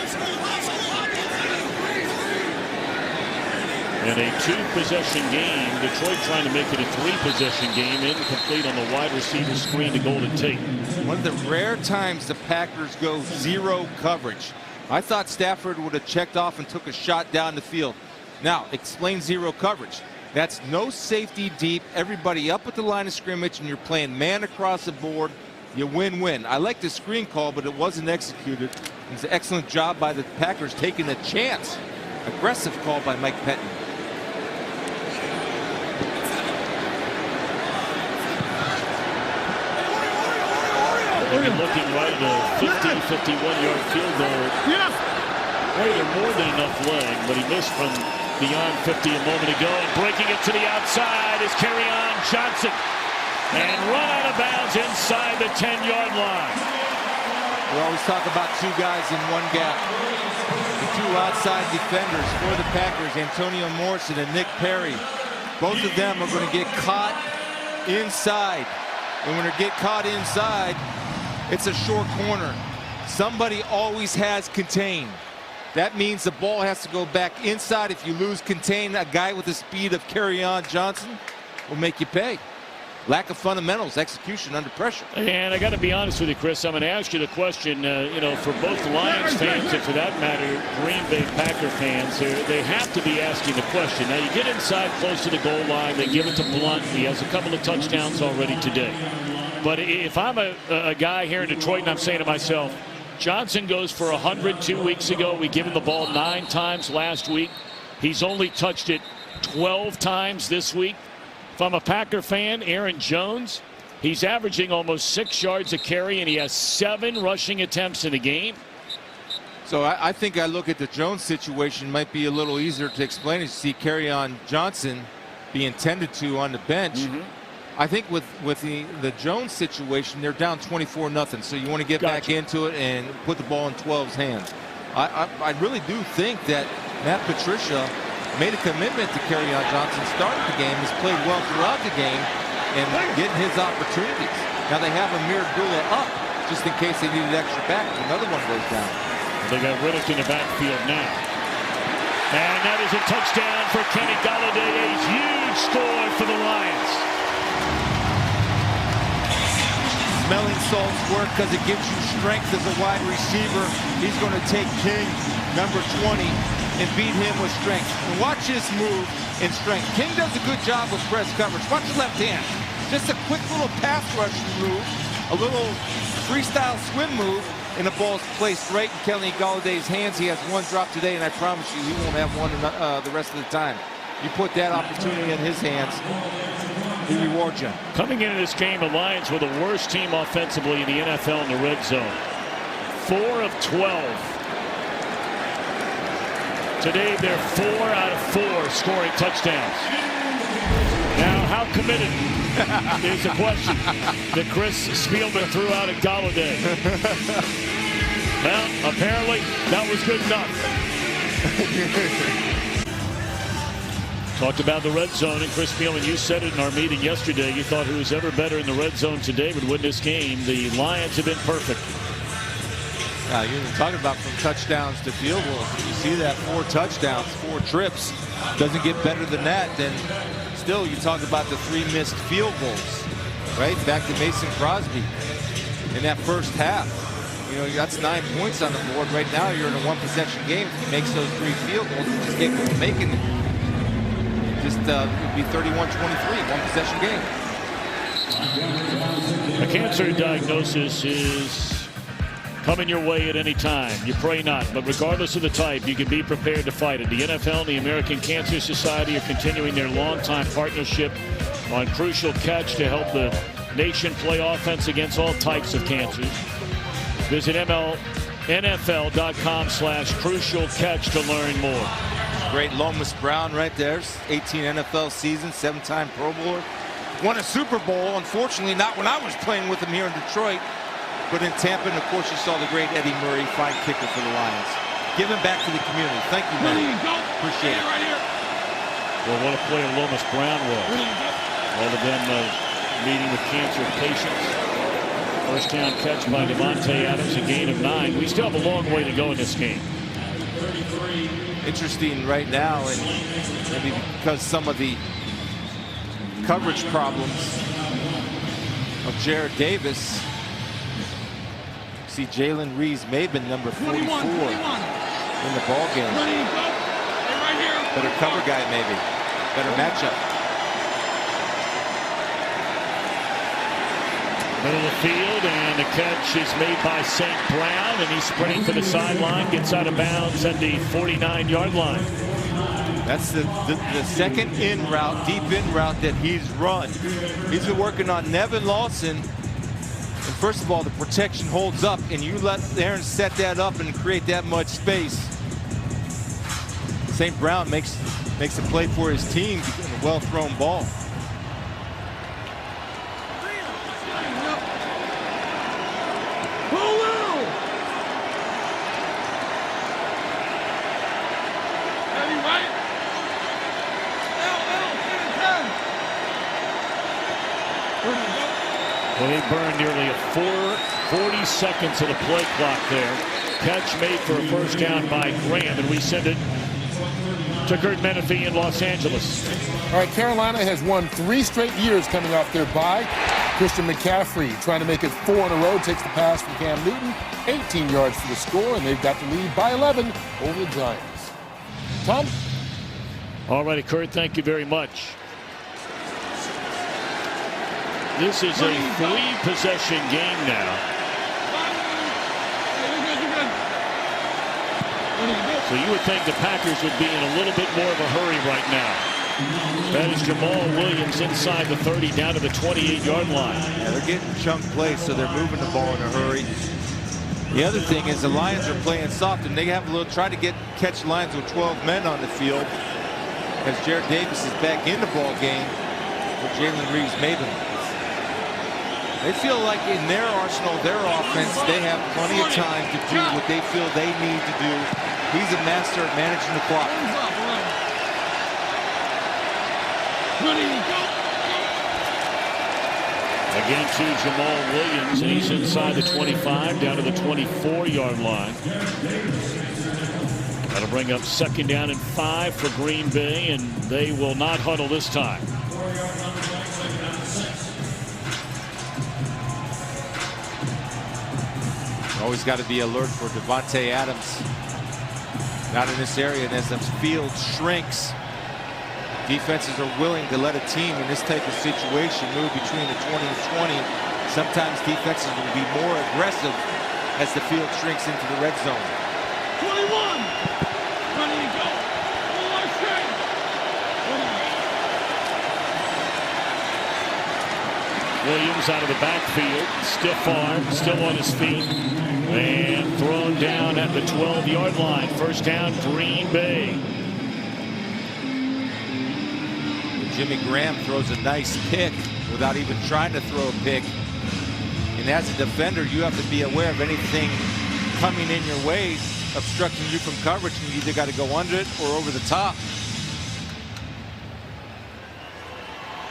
Speaker 2: In a 2-possession game, Detroit trying to make it a 3-possession game, incomplete on the wide receiver screen to Golden Tate.
Speaker 4: One of the rare times the Packers go zero coverage. I thought Stafford would have checked off and took a shot down the field. Now, explain zero coverage. That's no safety deep, everybody up at the line of scrimmage, and you're playing man across the board. You win-win. I like the screen call, but it wasn't executed. It's an excellent job by the Packers taking a chance. Aggressive call by Mike Pettin.
Speaker 2: Looking right at a 50-51-yard field goal. Right, more than enough leg, but he missed from beyond 50 a moment ago. And breaking it to the outside is Kerryon Johnson. And run out of bounds inside the 10-yard line.
Speaker 4: We always talk about 2 guys in one gap. The 2 outside defenders for the Packers, Antonio Morrison and Nick Perry. Both of them are going to get caught inside. And when they get caught inside, it's a short corner. Somebody always has contain. That means the ball has to go back inside. If you lose contain, a guy with the speed of Kerryon Johnson will make you pay. Lack of fundamentals, execution under pressure.
Speaker 2: And I got to be honest with you, Chris. I'm going to ask you the question, for both Lions fans and for that matter, Green Bay Packer fans, they have to be asking the question. Now, you get inside close to the goal line. They give it to Blunt. He has a couple of touchdowns already today. But if I'm a guy here in Detroit and I'm saying to myself, Johnson goes for 100 2 weeks ago. We give him the ball 9 times last week. He's only touched it 12 times this week. If I'm a Packer fan, Aaron Jones, he's averaging almost 6 yards a carry, and he has 7 rushing attempts in the game.
Speaker 4: So I think I look at the Jones situation might be a little easier to explain. You see Kerryon Johnson being tended to on the bench. I think with the Jones situation, they're down 24-0. So you want to get back into it and put the ball in 12's hands. I really do think that Matt Patricia made a commitment to Kerryon Johnson starting the game, has played well throughout the game, and getting his opportunities. Now they have Amir Abdullah up just in case they needed extra back if another one goes down.
Speaker 2: They got Riddick in the backfield now. And that is a touchdown for Kenny Golladay, a huge score for the Lions.
Speaker 4: Smelling salts work because it gives you strength as a wide receiver. He's going to take King, number 20, and beat him with strength. And watch his move in strength. King does a good job with press coverage. Watch the left hand. Just a quick little pass rush move, a little freestyle swim move, and the ball's placed right in Kenny Galladay's hands. He has 1 drop today, and I promise you he won't have one the rest of the time. You put that opportunity in his hands, he rewards you.
Speaker 2: Coming into this game, the Lions were the worst team offensively in the NFL in the red zone. 4 of 12. Today, they're 4 out of 4 scoring touchdowns. Now, how committed is the question that Chris Spielman threw out at Golladay? Well, apparently, that was good enough. Talked about the red zone, and Chris Spielman, you said it in our meeting yesterday. You thought who was ever better in the red zone today would win this game. The Lions have been perfect.
Speaker 4: You're talking about from touchdowns to field goals. You see that 4 touchdowns, 4 trips. Doesn't get better than that. Then still you talk about the 3 missed field goals, right? Back to Mason Crosby in that first half. You know, that's 9 points on the board. Right now you're in a 1-possession game. If he makes those 3 field goals, he's just capable of making it. Just it would be 31-23, 1-possession game.
Speaker 2: A cancer diagnosis is coming your way at any time. You pray not, but regardless of the type, you can be prepared to fight it. The NFL and the American Cancer Society are continuing their longtime partnership on Crucial Catch to help the nation play offense against all types of cancers. Visit NFL.com/Crucial Catch to learn more.
Speaker 4: Great Lomas Brown right there. 18 NFL seasons, 7-time Pro Bowler. Won a Super Bowl, unfortunately not when I was playing with him here in Detroit, but in Tampa. And of course you saw the great Eddie Murray, fine kicker for the Lions. Giving back to the community. Thank you, man. Appreciate it.
Speaker 2: Well, what a player Lomas Brown was. All of them meeting with cancer patients. First down catch by Devontae Adams, a gain of 9. We still have a long way to go in this game.
Speaker 4: Interesting right now, and maybe because some of the coverage problems of Jarrad Davis. See Jalen Reeves-Maybin, number 44, in the ball game. Better cover guy, maybe. Better matchup.
Speaker 2: Middle of the field, and the catch is made by St. Brown, and he's sprinting for the sideline, gets out of bounds at the 49-yard line.
Speaker 4: That's the second in route, deep in route that he's run. He's been working on Nevin Lawson. And first of all, the protection holds up, and you let Aaron set that up and create that much space. St. Brown makes a play for his team in a well-thrown ball.
Speaker 2: Well, they burned nearly 40 seconds of the play clock there. Catch made for a first down by Graham, and we send it to Kurt Menefee in Los Angeles.
Speaker 10: All right, Carolina has won 3 straight years coming off their bye. Christian McCaffrey trying to make it 4 in a row, takes the pass from Cam Newton, 18 yards for the score, and they've got the lead by 11 over the Giants. Tom?
Speaker 2: All righty, Kurt, thank you very much. This is a 3-possession game now. So you would think the Packers would be in a little bit more of a hurry right now. That is Jamal Williams inside the 30 down to the 28-yard line.
Speaker 4: Yeah, they're getting chunk plays, so they're moving the ball in a hurry. The other thing is the Lions are playing soft, and they have try to catch Lions with 12 men on the field as Jarrad Davis is back in the ball game for Jalen Reeves-Maybin. They feel like in their arsenal, their offense, they have plenty of time to do what they feel they need to do. He's a master at managing the clock.
Speaker 2: Again to Jamal Williams, and he's inside the 25, down to the 24-yard line. That'll bring up second down and 5 for Green Bay, and they will not huddle this time.
Speaker 4: Always got to be alert for Davante Adams. Not in this area, and as the field shrinks, defenses are willing to let a team in this type of situation move between the 20 and 20. Sometimes defenses will be more aggressive as the field shrinks into the red zone.
Speaker 8: 21. Ready to go.
Speaker 2: Williams out of the backfield, stiff arm, still on his feet, and thrown down at the 12-yard line. First down, Green Bay.
Speaker 4: Jimmy Graham throws a nice pick without even trying to throw a pick. And as a defender, you have to be aware of anything coming in your way, obstructing you from coverage, and you either got to go under it or over the top.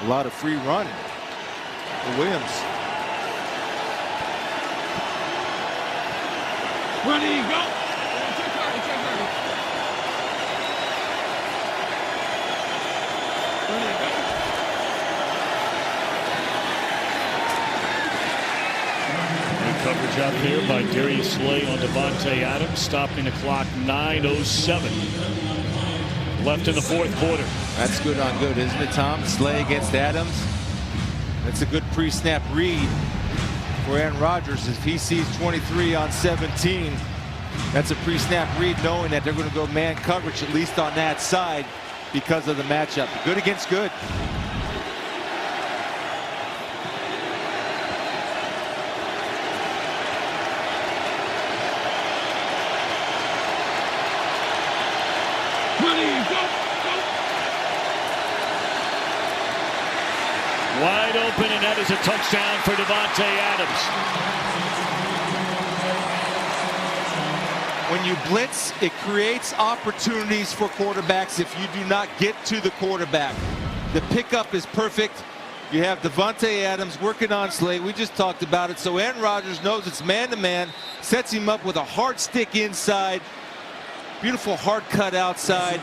Speaker 4: A lot of free run for Williams.
Speaker 8: Ready, go.
Speaker 2: Coverage out there by Darius Slay on Davante Adams, stopping the clock. 9:07 left in the fourth quarter.
Speaker 4: That's good on good, isn't it, Tom? Slay against Adams. That's a good pre-snap read for Aaron Rodgers. If he sees 23 on 17, that's a pre-snap read knowing that they're going to go man coverage, at least on that side, because of the matchup. Good against good.
Speaker 2: Wide open, and that is a touchdown for Davante Adams.
Speaker 4: When you blitz, it creates opportunities for quarterbacks if you do not get to the quarterback. The pickup is perfect. You have Davante Adams working on Slay. We just talked about it. So Aaron Rodgers knows it's man-to-man, sets him up with a hard stick inside. beautiful hard cut outside.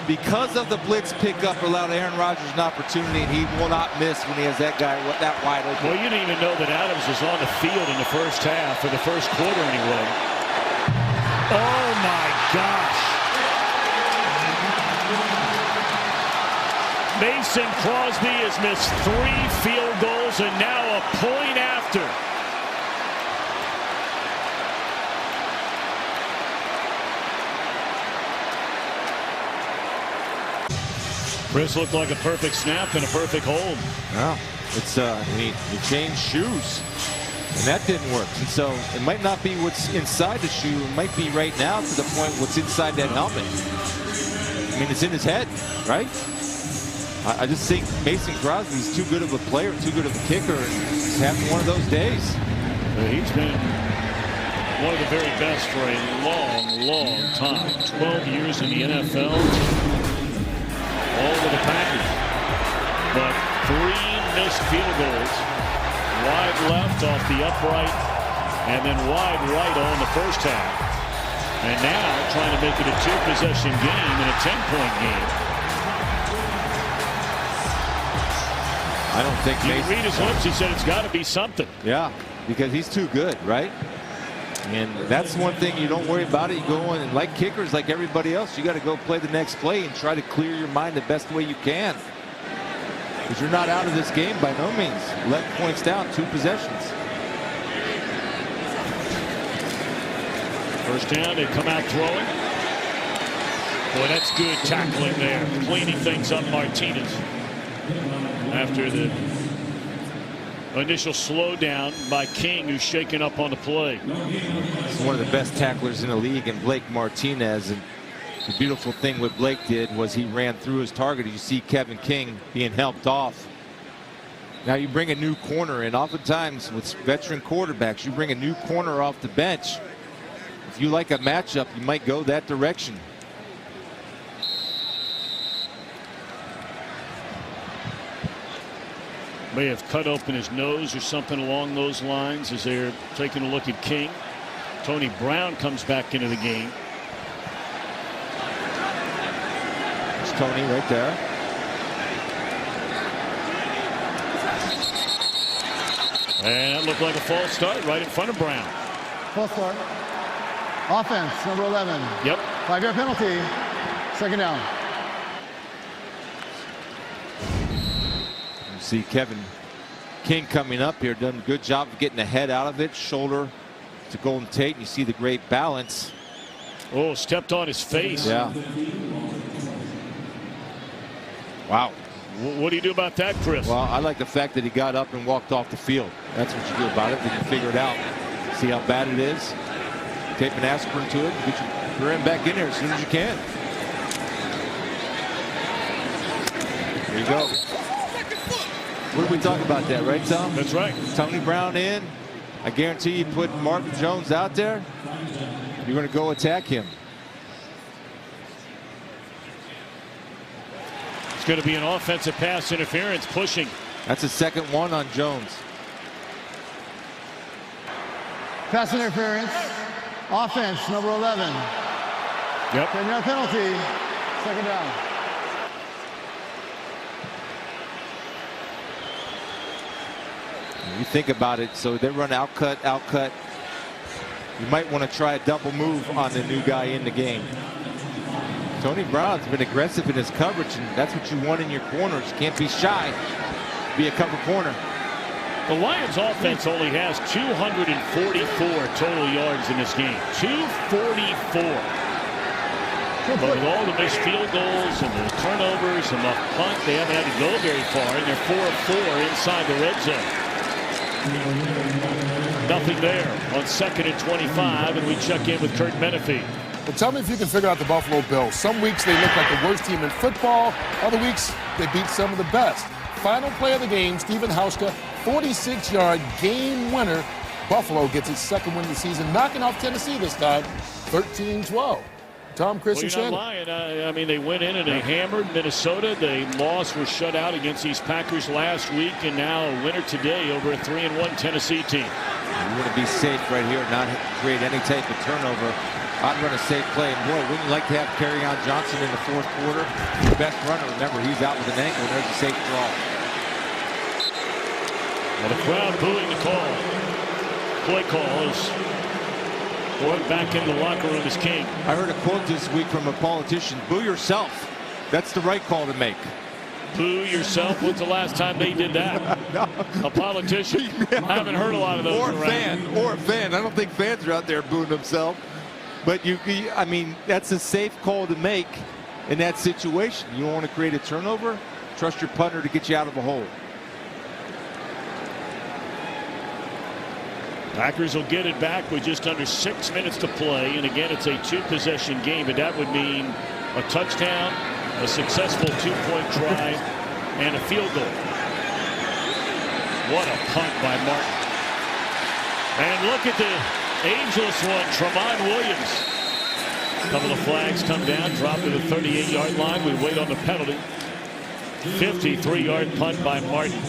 Speaker 4: Because of the blitz pickup, allowed Aaron Rodgers an opportunity, and he will not miss when he has that guy that wide open.
Speaker 2: Well, you didn't even know that Adams was on the field in the first half, or the first quarter anyway. Oh my gosh. Mason Crosby has missed 3 field goals and now a point after. Chris looked like a perfect snap and a perfect hold.
Speaker 4: Well, it's he changed shoes, and that didn't work. And so it might not be what's inside the shoe. It might be right now to the point what's inside that helmet. I mean, it's in his head, right? I just think Mason Crosby's too good of a player, too good of a kicker, and he's having one of those days.
Speaker 2: He's been one of the very best for a long, long time. 12 years in the NFL. All with the Packers. But 3 missed field goals. Wide left off the upright, and then wide right on the first half. And now trying to make it a 2-possession game and a 10-point game.
Speaker 4: I don't think
Speaker 2: you read his lips. He said it's got to be something.
Speaker 4: Yeah, because he's too good, right? And that's one thing you don't worry about it. You go in and like kickers, like everybody else, you got to go play the next play and try to clear your mind the best way you can. Because you're not out of this game by no means. 11 points down, 2 possessions.
Speaker 2: First down, they come out throwing. Boy, that's good tackling there. Cleaning things up, Martinez. After the initial slowdown by King, who's shaken up on the play.
Speaker 4: He's one of the best tacklers in the league, and Blake Martinez. And the beautiful thing what Blake did was he ran through his target. You see Kevin King being helped off. Now you bring a new corner in. Oftentimes with veteran quarterbacks, you bring a new corner off the bench. If you like a matchup, you might go that direction.
Speaker 2: May have cut open his nose or something along those lines as they're taking a look at King. Tony Brown comes back into the game.
Speaker 4: It's Tony right there.
Speaker 2: And that looked like a false start right in front of Brown.
Speaker 6: False start. Offense, number 11.
Speaker 2: Yep.
Speaker 6: 5-yard penalty. 2nd down.
Speaker 4: See Kevin King coming up here, done a good job of getting the head out of it, shoulder to Golden Tate. You see the great balance.
Speaker 2: Oh, stepped on his face.
Speaker 4: Yeah. Wow.
Speaker 2: What do you do about that, Chris?
Speaker 4: Well, I like the fact that he got up and walked off the field. That's what you do about it. Then you figure it out. See how bad it is. Tape an aspirin to it. Get your career back in there as soon as you can. There you go. What did we talk about that, right, Tom?
Speaker 2: That's right.
Speaker 4: Tony Brown in. I guarantee you put Marvin Jones out there, you're going to go attack him.
Speaker 2: It's going to be an offensive pass interference pushing.
Speaker 4: That's a 2nd one on Jones.
Speaker 6: Pass interference. Offense, number 11.
Speaker 2: Yep.
Speaker 6: 10-yard penalty. 2nd down.
Speaker 4: You think about it, so they run out cut. You might want to try a double move on the new guy in the game. Tony Brown's been aggressive in his coverage, and that's what you want in your corners. You can't be shy. Be a cover corner.
Speaker 2: The Lions offense only has 244 total yards in this game. 244. But with all the missed field goals and the turnovers and the punt, they haven't had to go very far, and they're 4 of 4 inside the red zone. Nothing there on 2nd and 25, and we check in with Kurt Menefee.
Speaker 10: Well, tell me if you can figure out the Buffalo Bills. Some weeks they look like the worst team in football. Other weeks they beat some of the best. Final play of the game, Steven Hauschka, 46-yard game winner. Buffalo gets its 2nd win of the season, knocking off Tennessee this time, 13-12. Tom, Chris, and Shannon.
Speaker 2: Well, you're not lying. I mean, they went in and they hammered Minnesota. They lost, were shut out against these Packers last week, and now a winner today over a 3-1 Tennessee team.
Speaker 4: You want to be safe right here, not create any type of turnover. I'd run a safe play. And boy, wouldn't you like to have Kerryon Johnson in the fourth quarter? Your best runner, remember, he's out with an ankle. There's a safe draw.
Speaker 2: Well, the crowd booing the call. Play call is going back in the locker room as king.
Speaker 4: I heard a quote this week from a politician: "Boo yourself." That's the right call to make.
Speaker 2: Boo yourself? When's the last time they did that?
Speaker 4: No.
Speaker 2: A politician? I haven't heard a lot of those
Speaker 4: or
Speaker 2: around.
Speaker 4: Or a fan. I don't think fans are out there booing themselves. But I mean, that's a safe call to make in that situation. You don't want to create a turnover. Trust your punter to get you out of a hole.
Speaker 2: Packers will get it back with just under 6 minutes to play. And again, it's a 2-possession game, but that would mean a touchdown, a successful 2-point try, and a field goal. What a punt by Martin. And look at the ageless one, Tramon Williams. A couple of flags come down, drop to the 38-yard line. We wait on the penalty. 53-yard punt by Martin.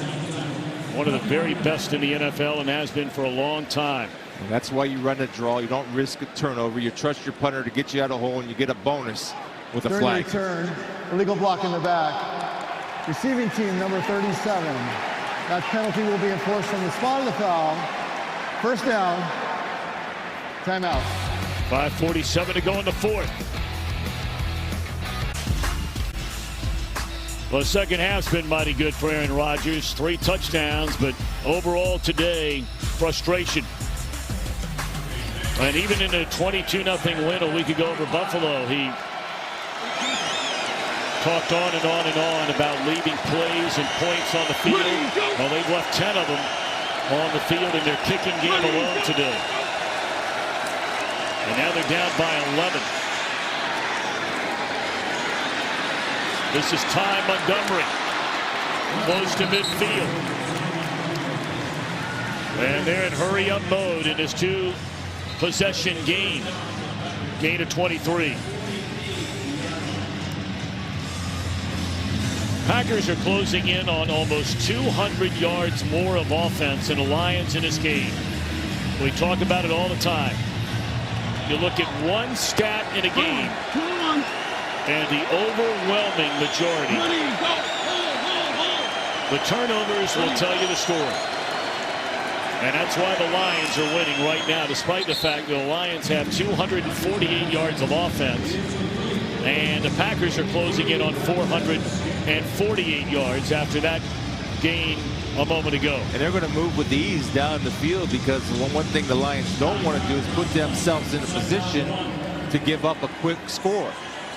Speaker 2: One of the very best in the NFL and has been for a long time.
Speaker 4: And that's why you run a draw. You don't risk a turnover. You trust your punter to get you out of the hole, and you get a bonus with a
Speaker 6: During
Speaker 4: flag.
Speaker 6: the return, illegal block in the back. Receiving team number 37. That penalty will be enforced from the spot of the foul. First down. Timeout.
Speaker 2: 5:47 to go in the fourth. Well, the second half's been mighty good for Aaron Rodgers. 3 touchdowns, but overall today, frustration. And even in a 22-0 win a week ago over Buffalo, he talked on and on and on about leaving plays and points on the field. Well, they've left 10 of them on the field in their kicking game alone today. And now they're down by 11. This is Ty Montgomery, close to midfield. And they're in hurry-up mode in this 2-possession game. Gain of 23. Packers are closing in on almost 200 yards more of offense than the Lions in this game. We talk about it all the time. You look at one stat in a game, and the overwhelming majority, the turnovers will tell you the story. And that's why the Lions are winning right now, despite the fact that the Lions have 248 yards of offense, and the Packers are closing in on 448 yards after that gain a moment ago.
Speaker 4: And they're going to move with ease down the field, because one thing the Lions don't want to do is put themselves in a position to give up a quick score.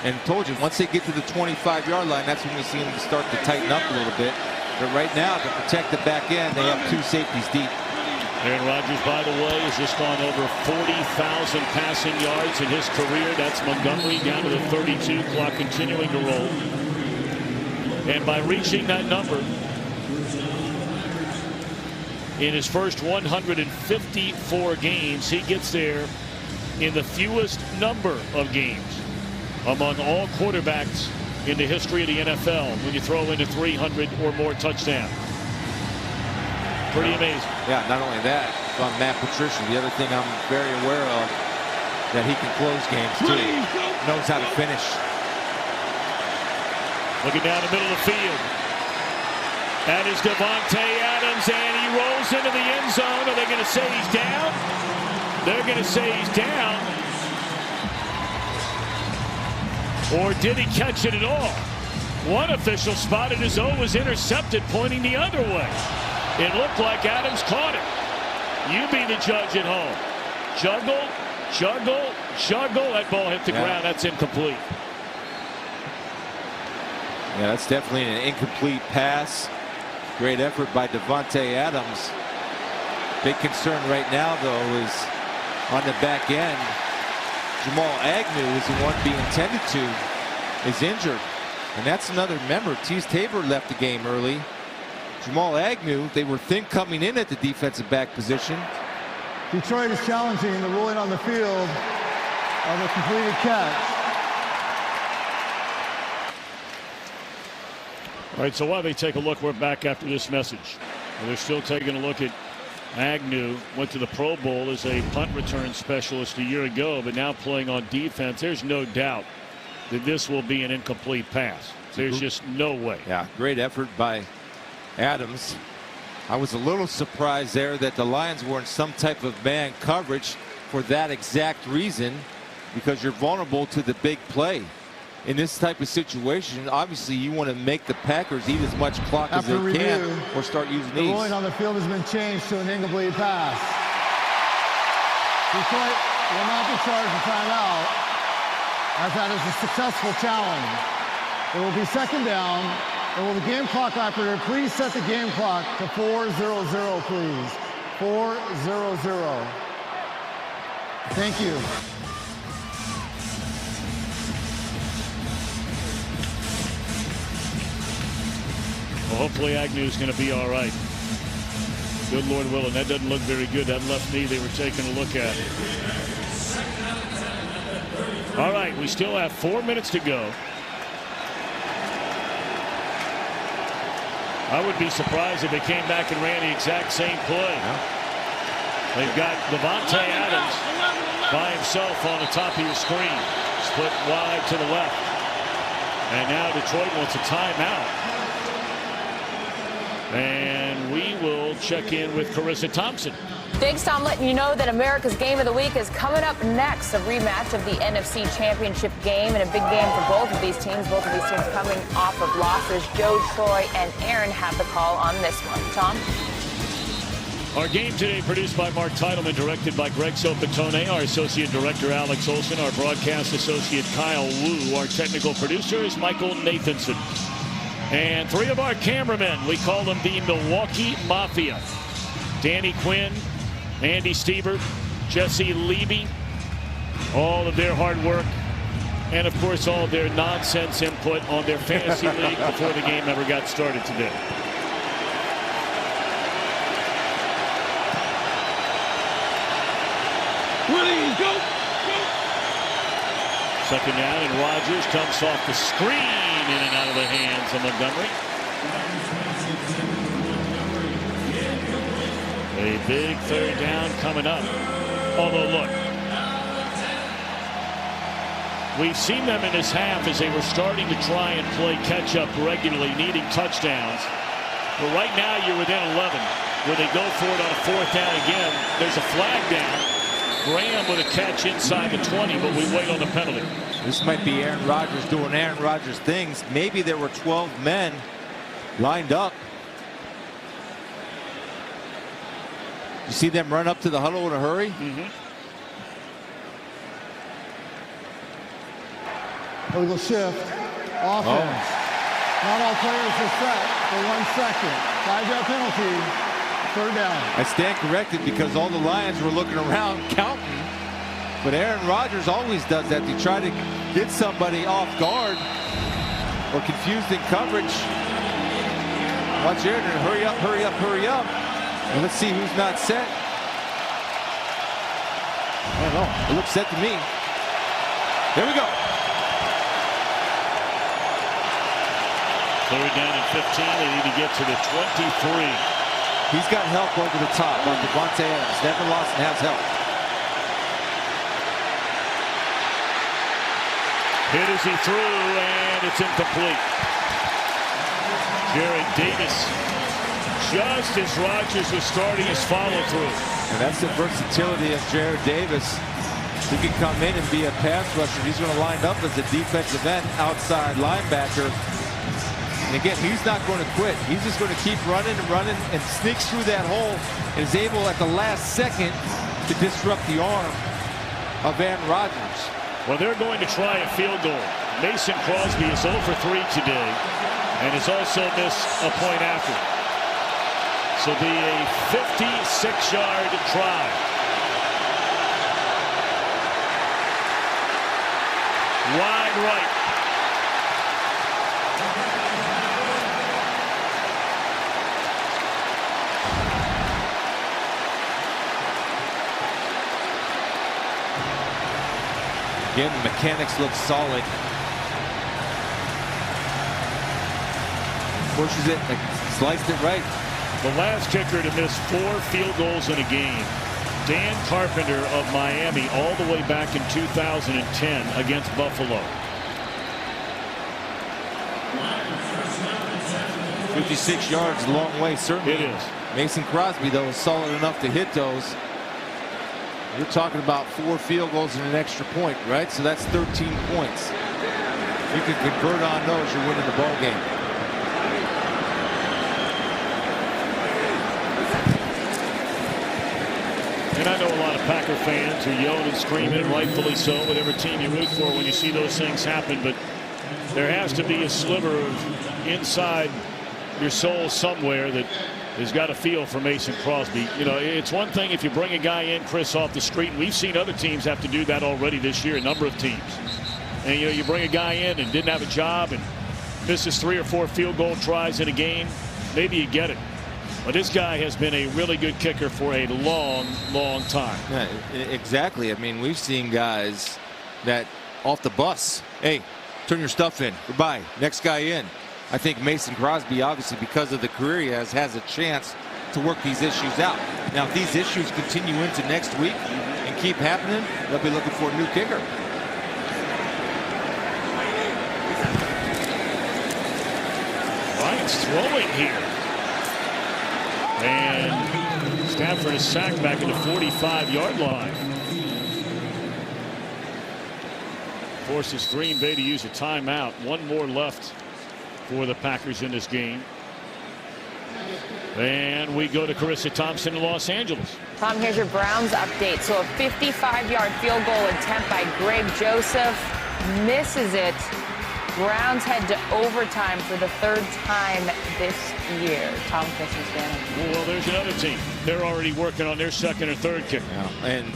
Speaker 4: And told you, once they get to the 25-yard line, that's when we see them start to tighten up a little bit. But right now, to protect the back end, they have 2 safeties deep.
Speaker 2: Aaron Rodgers, by the way, has just gone over 40,000 passing yards in his career. That's Montgomery down to the 32, clock continuing to roll. And by reaching that number in his first 154 games, he gets there in the fewest number of games among all quarterbacks in the history of the NFL when you throw in a 300 or more touchdown. Pretty amazing.
Speaker 4: Yeah, not only that, on Matt Patricia, the other thing I'm very aware of, that he can close games too. Knows how to finish.
Speaker 2: Looking down the middle of the field. That is Davante Adams, and he rolls into the end zone. Are they going to say he's down? They're going to say he's down. Or did he catch it at all? One official spotted as though it was intercepted, pointing the other way. It looked like Adams caught it. You be the judge at home. Juggle, juggle, juggle. That ball hit the ground. That's incomplete.
Speaker 4: Yeah, that's definitely an incomplete pass. Great effort by Davante Adams. Big concern right now, though, is on the back end. Jamal Agnew is the one being tended to, is injured. And that's another member. Tease Tabor left the game early. Jamal Agnew, they were thin coming in at the defensive back position.
Speaker 6: Detroit is challenging the ruling on the field of a completed catch.
Speaker 2: All right, so while they take a look, we're back after this message. They're still taking a look at Agnew went to the Pro Bowl as a punt return specialist a year ago, but now playing on defense. There's no doubt that this will be an incomplete pass. There's just no way.
Speaker 4: Yeah, great effort by Adams. I was a little surprised there that the Lions were in some type of man coverage for that exact reason, because you're vulnerable to the big play. In this type of situation, obviously you want to make the Packers eat as much clock as they can or start using
Speaker 6: the
Speaker 4: these.
Speaker 6: ruling on the field has been changed to an incomplete pass. Detroit will not be charged a timeout, as that is a successful challenge. It will be second down. And will the game clock operator please set the game clock to 4:00, please? 4:00. Thank you.
Speaker 2: Well, hopefully Agnew's going to be all right. Good Lord willing. That doesn't look very good. That left knee they were taking a look at. All right, we still have 4 minutes to go. I would be surprised if they came back and ran the exact same play. They've got Davante Adams by himself on the top of your screen. Split wide to the left. And now Detroit wants a timeout. And we will check in with Carissa Thompson.
Speaker 7: Thanks, Tom. Letting you know that America's Game of the Week is coming up next. A rematch of the NFC Championship game, and a big game for both of these teams. Both of these teams coming off of losses. Joe, Troy, and Aaron have the call on this one. Tom?
Speaker 2: Our game today produced by Mark Titleman, directed by Greg Sopatone, our associate director Alex Olson, our broadcast associate Kyle Wu, our technical producer is Michael Nathanson. And three of our cameramen, we call them the Milwaukee Mafia. Danny Quinn, Andy Stieber, Jesse Levy, all of their hard work, and of course all of their nonsense input on their fantasy league before the game ever got started today.
Speaker 8: Ready, go!
Speaker 2: Second down, and Rodgers comes off the screen in and out of the hands of Montgomery. A big third down coming up. Although, look, we've seen them in this half as they were starting to try and play catch-up regularly, needing touchdowns. But right now you're within 11. Where they go for it on a fourth down again, there's a flag down. Graham with a catch inside the 20, but we wait on the penalty.
Speaker 4: This might be Aaron Rodgers doing Aaron Rodgers things. Maybe there were 12 men lined up. You see them run up to the huddle in a hurry?
Speaker 6: Illegal shift. Offense. Not all players are set for 1 second. 5-yard penalty. Third down.
Speaker 4: I stand corrected because all the Lions were looking around counting. But Aaron Rodgers always does that to try to get somebody off guard or confused in coverage. Watch Aaron, hurry up, hurry up, hurry up. And let's see who's not set. I don't know. It looks set to me. There we go.
Speaker 2: Third down and 15. They need to get to the 23.
Speaker 4: He's got help over the top on Davante Adams. Never lost and has help.
Speaker 2: Hit as he threw, and it's incomplete. Jarrad Davis, just as Rodgers was starting his follow-through.
Speaker 4: And that's the versatility of Jarrad Davis. He can come in and be a pass rusher. He's going to line up as a defensive end, outside linebacker. And again, he's not going to quit. He's just going to keep running and running and sneaks through that hole and is able at the last second to disrupt the arm of Aaron Rodgers.
Speaker 2: Well, they're going to try a field goal. Mason Crosby is 0 for 3 today and has also missed a point after. So be a 56-yard try. Wide right.
Speaker 4: Again, the mechanics look solid. Pushes it, sliced it right.
Speaker 2: The last kicker to miss 4 field goals in a game, Dan Carpenter of Miami, all the way back in 2010 against Buffalo.
Speaker 4: 56 yards, a long way, certainly.
Speaker 2: It is.
Speaker 4: Mason Crosby, though, is solid enough to hit those. You're talking about 4 field goals and an extra point, right? So that's 13 points. If you can convert on those, you're winning the ball game.
Speaker 2: And I know a lot of Packer fans are yelling and screaming, and rightfully so, whatever team you root for when you see those things happen. But there has to be a sliver of inside your soul somewhere that has got a feel for Mason Crosby. You know, it's one thing if you bring a guy in, Chris, off the street, and we've seen other teams have to do that already this year, a number of teams. And, you know, you bring a guy in and didn't have a job and misses 3 or 4 field goal tries in a game, maybe you get it. But this guy has been a really good kicker for a long, long time.
Speaker 4: Yeah, exactly. I mean, we've seen guys that off the bus, hey, turn your stuff in, goodbye, next guy in. I think Mason Crosby, obviously, because of the career he has a chance to work these issues out. Now, if these issues continue into next week and keep happening, they'll be looking for a new kicker.
Speaker 2: Ryan's throwing here. And Stafford is sacked back at the 45-yard line. Forces Green Bay to use a timeout. 1 more left for the Packers in this game. And we go to Carissa Thompson in Los Angeles.
Speaker 7: Tom, here's your Browns update. So a 55-yard field goal attempt by Greg Joseph misses it. Browns head to overtime for the 3rd time this year. Tom, Christmas fan.
Speaker 2: Well, there's another team. They're already working on their 2nd or 3rd kick.
Speaker 4: Yeah, and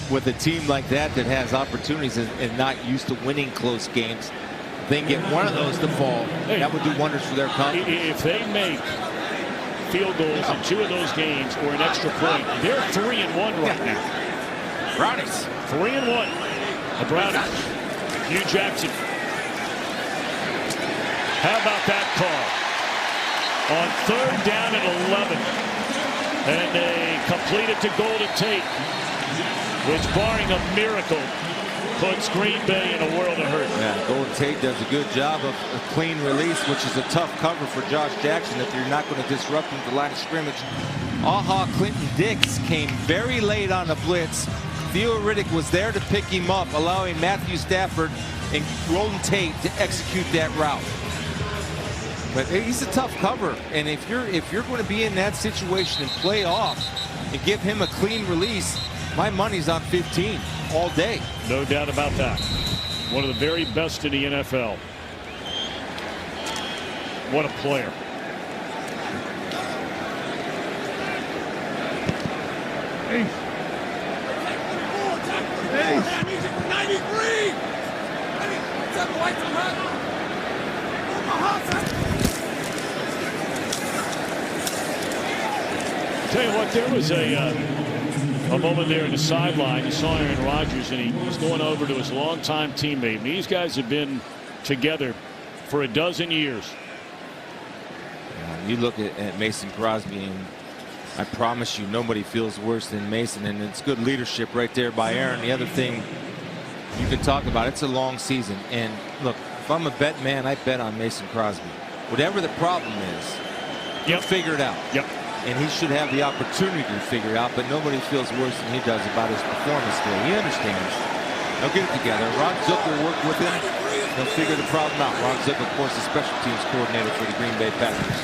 Speaker 4: with a team like that that has opportunities and not used to winning close games, they get one of those to fall.
Speaker 2: Hey,
Speaker 4: that would do wonders for their confidence.
Speaker 2: If they make field goals in 2 of those games or an extra point, they're 3-1 right now.
Speaker 4: Brownies.
Speaker 2: 3-1. The Brownies. Hugh Jackson. How about that call? On 3rd down and 11. And they complete it to Golden Tate, which, barring a miracle, puts Green Bay in a world of hurt.
Speaker 4: Yeah, Golden Tate does a good job of a clean release, which is a tough cover for Josh Jackson if you're not going to disrupt him at the line of scrimmage. Clinton Dix came very late on the blitz. Theo Riddick was there to pick him up, allowing Matthew Stafford and Golden Tate to execute that route. But he's a tough cover, and if you're going to be in that situation and play off and give him a clean release, my money's on 15 all day.
Speaker 2: No doubt about that. One of the very best in the NFL. What a player.
Speaker 8: Hey. 93.
Speaker 2: Tell you what, there was a moment there in the sideline. You saw Aaron Rodgers, and he was going over to his longtime teammate. These guys have been together for a dozen years.
Speaker 4: You look at Mason Crosby, and I promise you nobody feels worse than Mason, and it's good leadership right there by Aaron. The other thing you can talk about, it's a long season, and look, if I'm a bet man, I bet on Mason Crosby. Whatever the problem is, he'll figure it out.
Speaker 2: Yep.
Speaker 4: And he should have the opportunity to figure it out, but nobody feels worse than he does about his performance today. He understands. They'll get it together. Ron Zook will work with him. They'll figure the problem out. Ron Zook, of course, the special teams coordinator for the Green Bay Packers.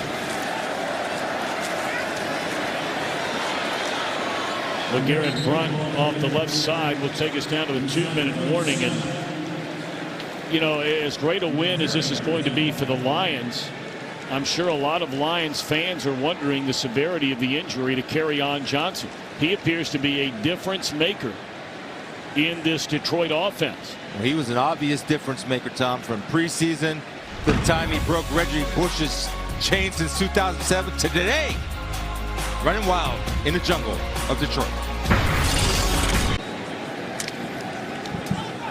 Speaker 2: LeGarrette Blount off the left side will take us down to the 2-minute warning. And, you know, as great a win as this is going to be for the Lions, I'm sure a lot of Lions fans are wondering the severity of the injury to Kerryon Johnson. He appears to be a difference maker in this Detroit offense.
Speaker 4: Well, he was an obvious difference maker, Tom, from preseason to the time he broke Reggie Bush's chain since 2007 to today. Running wild in the jungle of Detroit.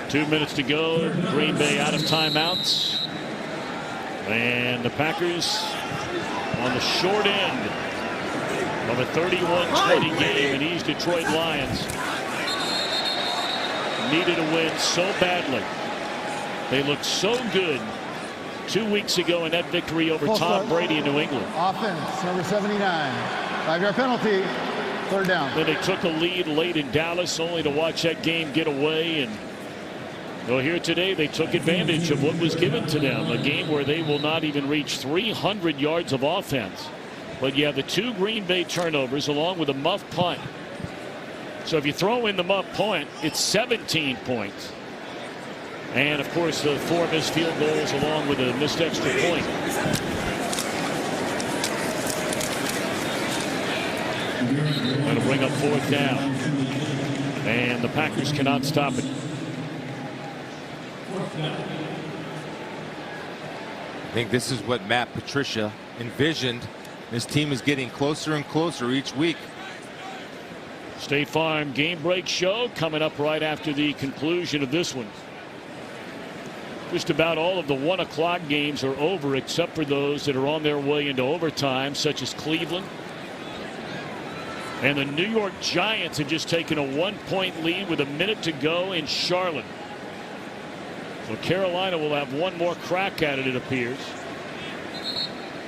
Speaker 2: 2 minutes to go. Green Bay out of timeouts. And the Packers on the short end of a 31-20 game, and these Detroit Lions needed a win so badly. They looked so good 2 weeks ago in that victory over Tom Brady in New England.
Speaker 6: Offense, number 79. 5-yard penalty, 3rd down.
Speaker 2: Then they took a lead late in Dallas, only to watch that game get away. And well, here today, they took advantage of what was given to them, a game where they will not even reach 300 yards of offense. But you have the 2 Green Bay turnovers along with a muff punt. So if you throw in the muff punt, it's 17 points. And of course, the 4 missed field goals along with a missed extra point. That'll bring up 4th down. And the Packers cannot stop it.
Speaker 4: I think this is what Matt Patricia envisioned. This team is getting closer and closer each week.
Speaker 2: State Farm Game Break Show coming up right after the conclusion of this one. Just about all of the 1 o'clock games are over except for those that are on their way into overtime, such as Cleveland. And the New York Giants have just taken a 1-point lead with a minute to go in Charlotte. So Carolina will have one more crack at it, it appears.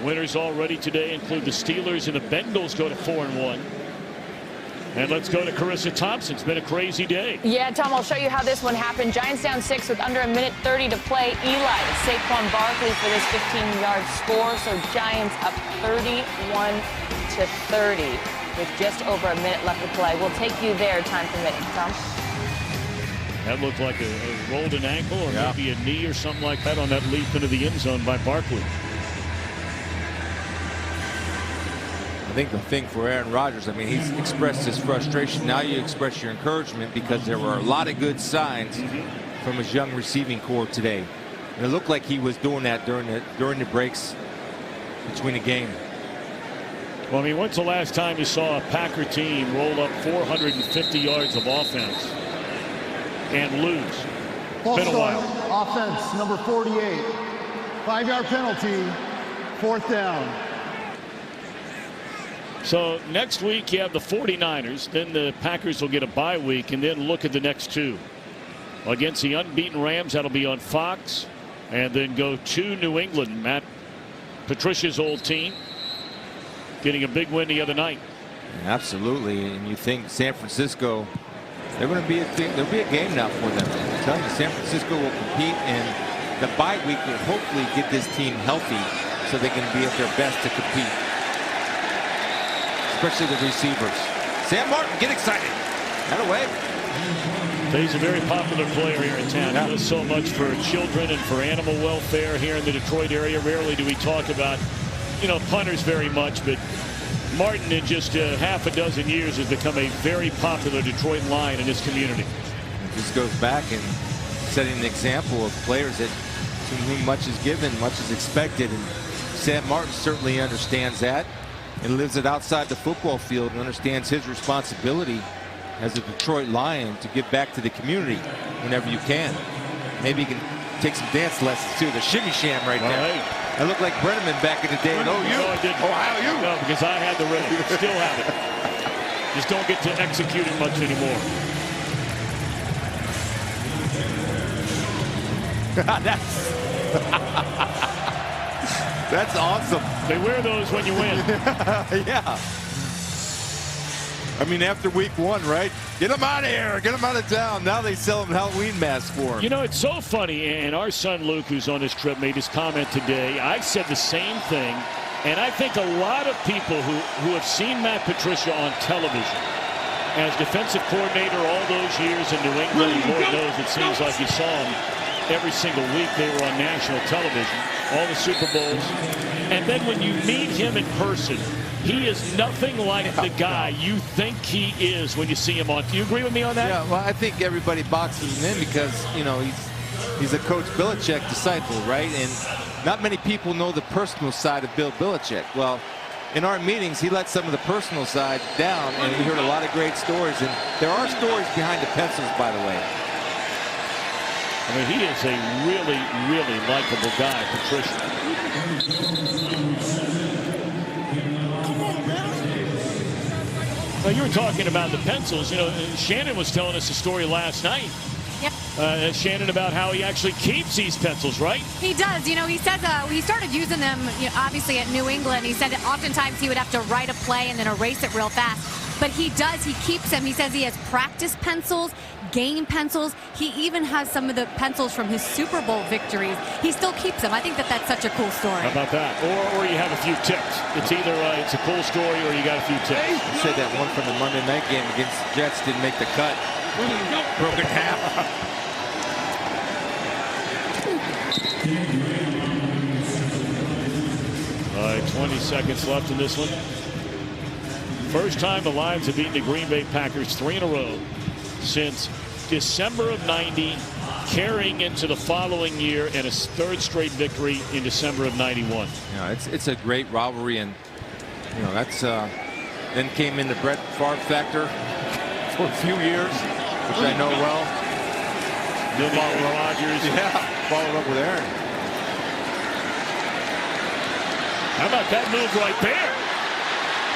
Speaker 2: Winners already today include the Steelers, and the Bengals go to 4-1. And let's go to Carissa Thompson. It's been a crazy day.
Speaker 7: Yeah, Tom, I'll show you how this one happened. Giants down 6 with under a minute 30 to play. Eli to Saquon Barkley for this 15-yard score. So Giants up 31-30 with just over a minute left to play. We'll take you there, time permitting. Tom?
Speaker 2: That looked like a rolled an ankle or maybe a knee or something like that on that leap into the end zone by Barkley.
Speaker 4: I think the thing for Aaron Rodgers, I mean, he's expressed his frustration. Now you express your encouragement because there were a lot of good signs from his young receiving corps today. And it looked like he was doing that during the breaks between the game.
Speaker 2: Well, I mean, when's the last time you saw a Packer team roll up 450 yards of offense and lose?
Speaker 6: False
Speaker 2: Been a
Speaker 6: start.
Speaker 2: while.
Speaker 6: Offense, number 48. 5-yard penalty, 4th down.
Speaker 2: So next week you have the 49ers. Then the Packers will get a bye week, and then look at the next 2. Against the unbeaten Rams, that'll be on Fox. And then go to New England. Matt Patricia's old team getting a big win the other night.
Speaker 4: Absolutely. And you think San Francisco, they're going to be there'll be a game now for them. I'm telling you, San Francisco will compete, and the bye week will hopefully get this team healthy so they can be at their best to compete. Especially the receivers. Sam Martin, get excited. That away.
Speaker 2: He's a very popular player here in town. He does so much for children and for animal welfare here in the Detroit area. Rarely do we talk about, punters very much, but Martin in just half a dozen years has become a very popular Detroit Lion in this community.
Speaker 4: This goes back and setting an example of players that to whom much is given, much is expected, and Sam Martin certainly understands that and lives it outside the football field and understands his responsibility as a Detroit Lion to give back to the community whenever you can. Maybe you can take some dance lessons too. The shimmy sham right there. I look like Brenneman back in the day at OU.
Speaker 2: No, I didn't.
Speaker 4: Ohio U.
Speaker 2: No, because I had the rhythm. Still have it. Just don't get to execute it much anymore.
Speaker 4: That's awesome.
Speaker 2: They wear those when you win.
Speaker 4: Yeah. I mean, after week 1, right? Get them out of here. Get them out of town. Now they sell them Halloween masks for them.
Speaker 2: It's so funny, and our son Luke, who's on this trip, made his comment today. I've said the same thing, and I think a lot of people who have seen Matt Patricia on television as defensive coordinator all those years in New England, and Lord knows it seems like you saw him every single week. They were on national television, all the Super Bowls. And then when you meet him in person, he is nothing like the guy you think he is when you see him on. Do you agree with me on that?
Speaker 4: Yeah, well, I think everybody boxes him in because, he's a Coach Belichick disciple, right? And not many people know the personal side of Bill Belichick. Well, in our meetings, he let some of the personal side down, and we heard a lot of great stories. And there are stories behind the pencils, by the way.
Speaker 2: I mean, he is a really, really likable guy, Patricia. Well, you were talking about the pencils. You know, Shannon was telling us a story last night.
Speaker 3: Yep.
Speaker 2: Shannon, about how he actually keeps these pencils, right?
Speaker 3: He does. You know, he says he started using them, obviously, at New England. He said that oftentimes he would have to write a play and then erase it real fast. But he does. He keeps them. He says he has practice pencils, game pencils. He even has some of the pencils from his Super Bowl victories. He still keeps them. I think that that's such a cool story.
Speaker 2: How about that? Or you have a few tips. It's either it's a cool story or you got a few tips.
Speaker 4: You said that one from the Monday night game against the Jets didn't make the cut. Broken half.
Speaker 2: 20 seconds left in this one. First time the Lions have beaten the Green Bay Packers 3 in a row since December of '90, carrying into the following year, and a third straight victory in December of '91.
Speaker 4: Yeah, it's a great rivalry, and you know that's then came in the Brett Favre factor for a few years, which I know well.
Speaker 2: Then Aaron Rodgers.
Speaker 4: Yeah, followed up with Aaron.
Speaker 2: How about that move right there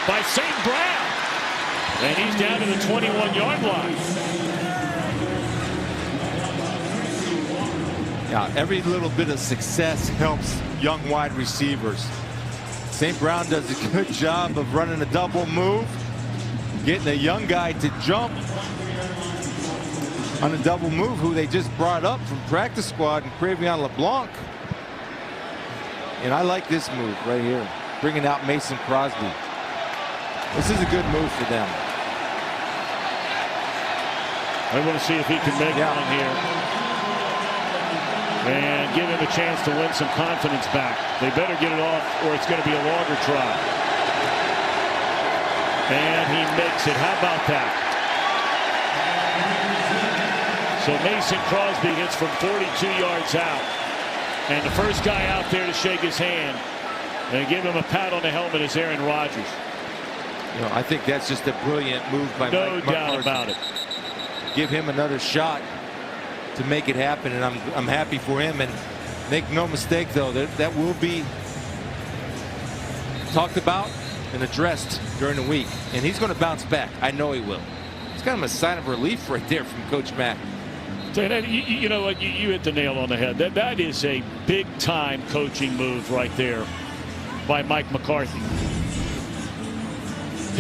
Speaker 2: by St. Brown? And he's down to the 21-yard line.
Speaker 4: Yeah, every little bit of success helps young wide receivers. St. Brown does a good job of running a double move, getting a young guy to jump on a double move, who they just brought up from practice squad, and Cre'Von LeBlanc. And I like this move right here, bringing out Mason Crosby. This is a good move for them.
Speaker 2: I want to see if he can make one here and give him a chance to win some confidence back. They better get it off, or it's going to be a longer try. And he makes it. How about that? So Mason Crosby hits from 42 yards out. And the first guy out there to shake his hand and give him a pat on the helmet is Aaron Rodgers.
Speaker 4: You know, I think that's just a brilliant move by
Speaker 2: No
Speaker 4: Mike
Speaker 2: doubt
Speaker 4: McCarthy.
Speaker 2: about it.
Speaker 4: Give him another shot to make it happen, and I'm happy for him. And make no mistake, though, that will be talked about and addressed during the week, and he's going to bounce back. I know he will. It's kind of a sign of relief right there from Coach Mack.
Speaker 2: You know what? You hit the nail on the head. That is a big-time coaching move right there by Mike McCarthy.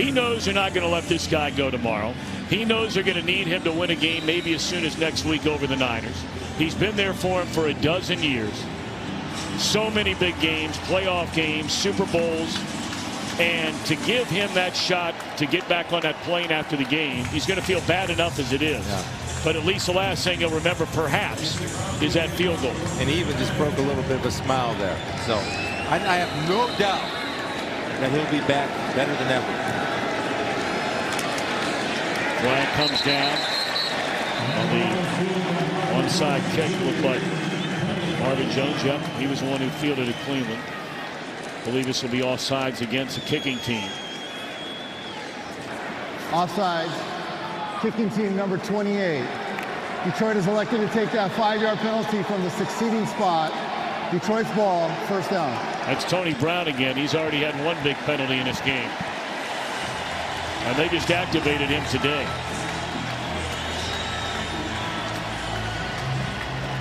Speaker 2: He knows they're not going to let this guy go tomorrow. He knows they're going to need him to win a game maybe as soon as next week over the Niners. He's been there for him for a dozen years. So many big games, playoff games, Super Bowls. And to give him that shot to get back on that plane after the game, he's going to feel bad enough as it is.
Speaker 4: Yeah.
Speaker 2: But at least the last thing he'll remember, perhaps, is that field goal.
Speaker 4: And he even just broke a little bit of a smile there. So I have no doubt that he'll be back better than ever.
Speaker 2: Flag comes down on the onside kick. Looked like Marvin Jones. Yep, he was the one who fielded it cleanly. I believe this will be offsides against the kicking team.
Speaker 6: Offsides. Kicking team number 28. Detroit is elected to take that 5-yard penalty from the succeeding spot. Detroit's ball, first down.
Speaker 2: That's Tony Brown again. He's already had one big penalty in this game. And they just activated him today.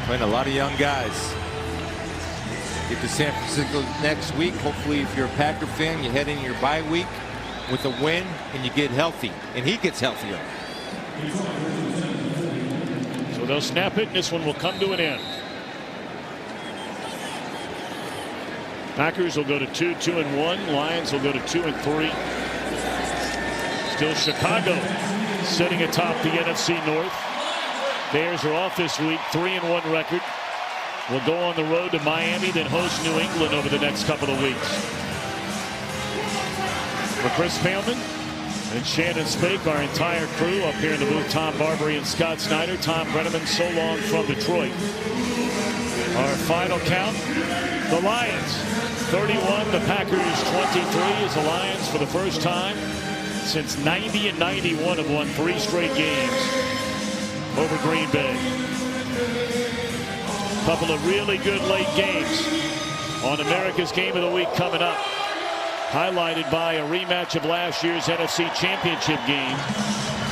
Speaker 4: Playing a lot of young guys. Get to San Francisco next week. Hopefully, if you're a Packer fan, you head into your bye week with a win and you get healthy. And he gets healthier.
Speaker 2: So they'll snap it, and this one will come to an end. Packers will go to 2-2-1. Lions will go to 2-3. Still Chicago sitting atop the NFC North. Bears are off this week, 3-1 record. Will go on the road to Miami, then host New England over the next couple of weeks. For Chris Paleman and Shannon Spake, our entire crew up here in the booth, Tom Barbary and Scott Snyder. Tom Brenneman, so long from Detroit. Our final count, the Lions 31, the Packers 23, as the Lions for the first time since 90 and 91 have won 3 straight games over Green Bay. A couple of really good late games on America's Game of the Week coming up. highlighted by a rematch of last year's NFC Championship game.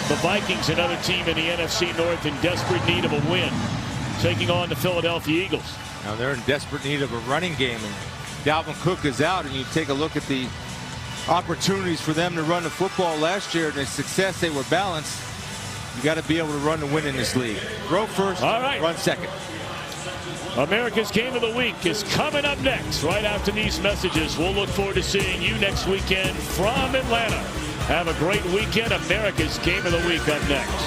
Speaker 2: The Vikings, another team in the NFC North in desperate need of a win, taking on the Philadelphia Eagles.
Speaker 4: Now they're in desperate need of a running game, and Dalvin Cook is out, and you take a look at the opportunities for them to run the football last year and the success, they were balanced. You got to be able to run to win in this league. Throw first,
Speaker 2: all right,
Speaker 4: run second.
Speaker 2: America's Game of the Week is coming up next. Right after these messages, we'll look forward to seeing you next weekend from Atlanta. Have a great weekend. America's Game of the Week up next.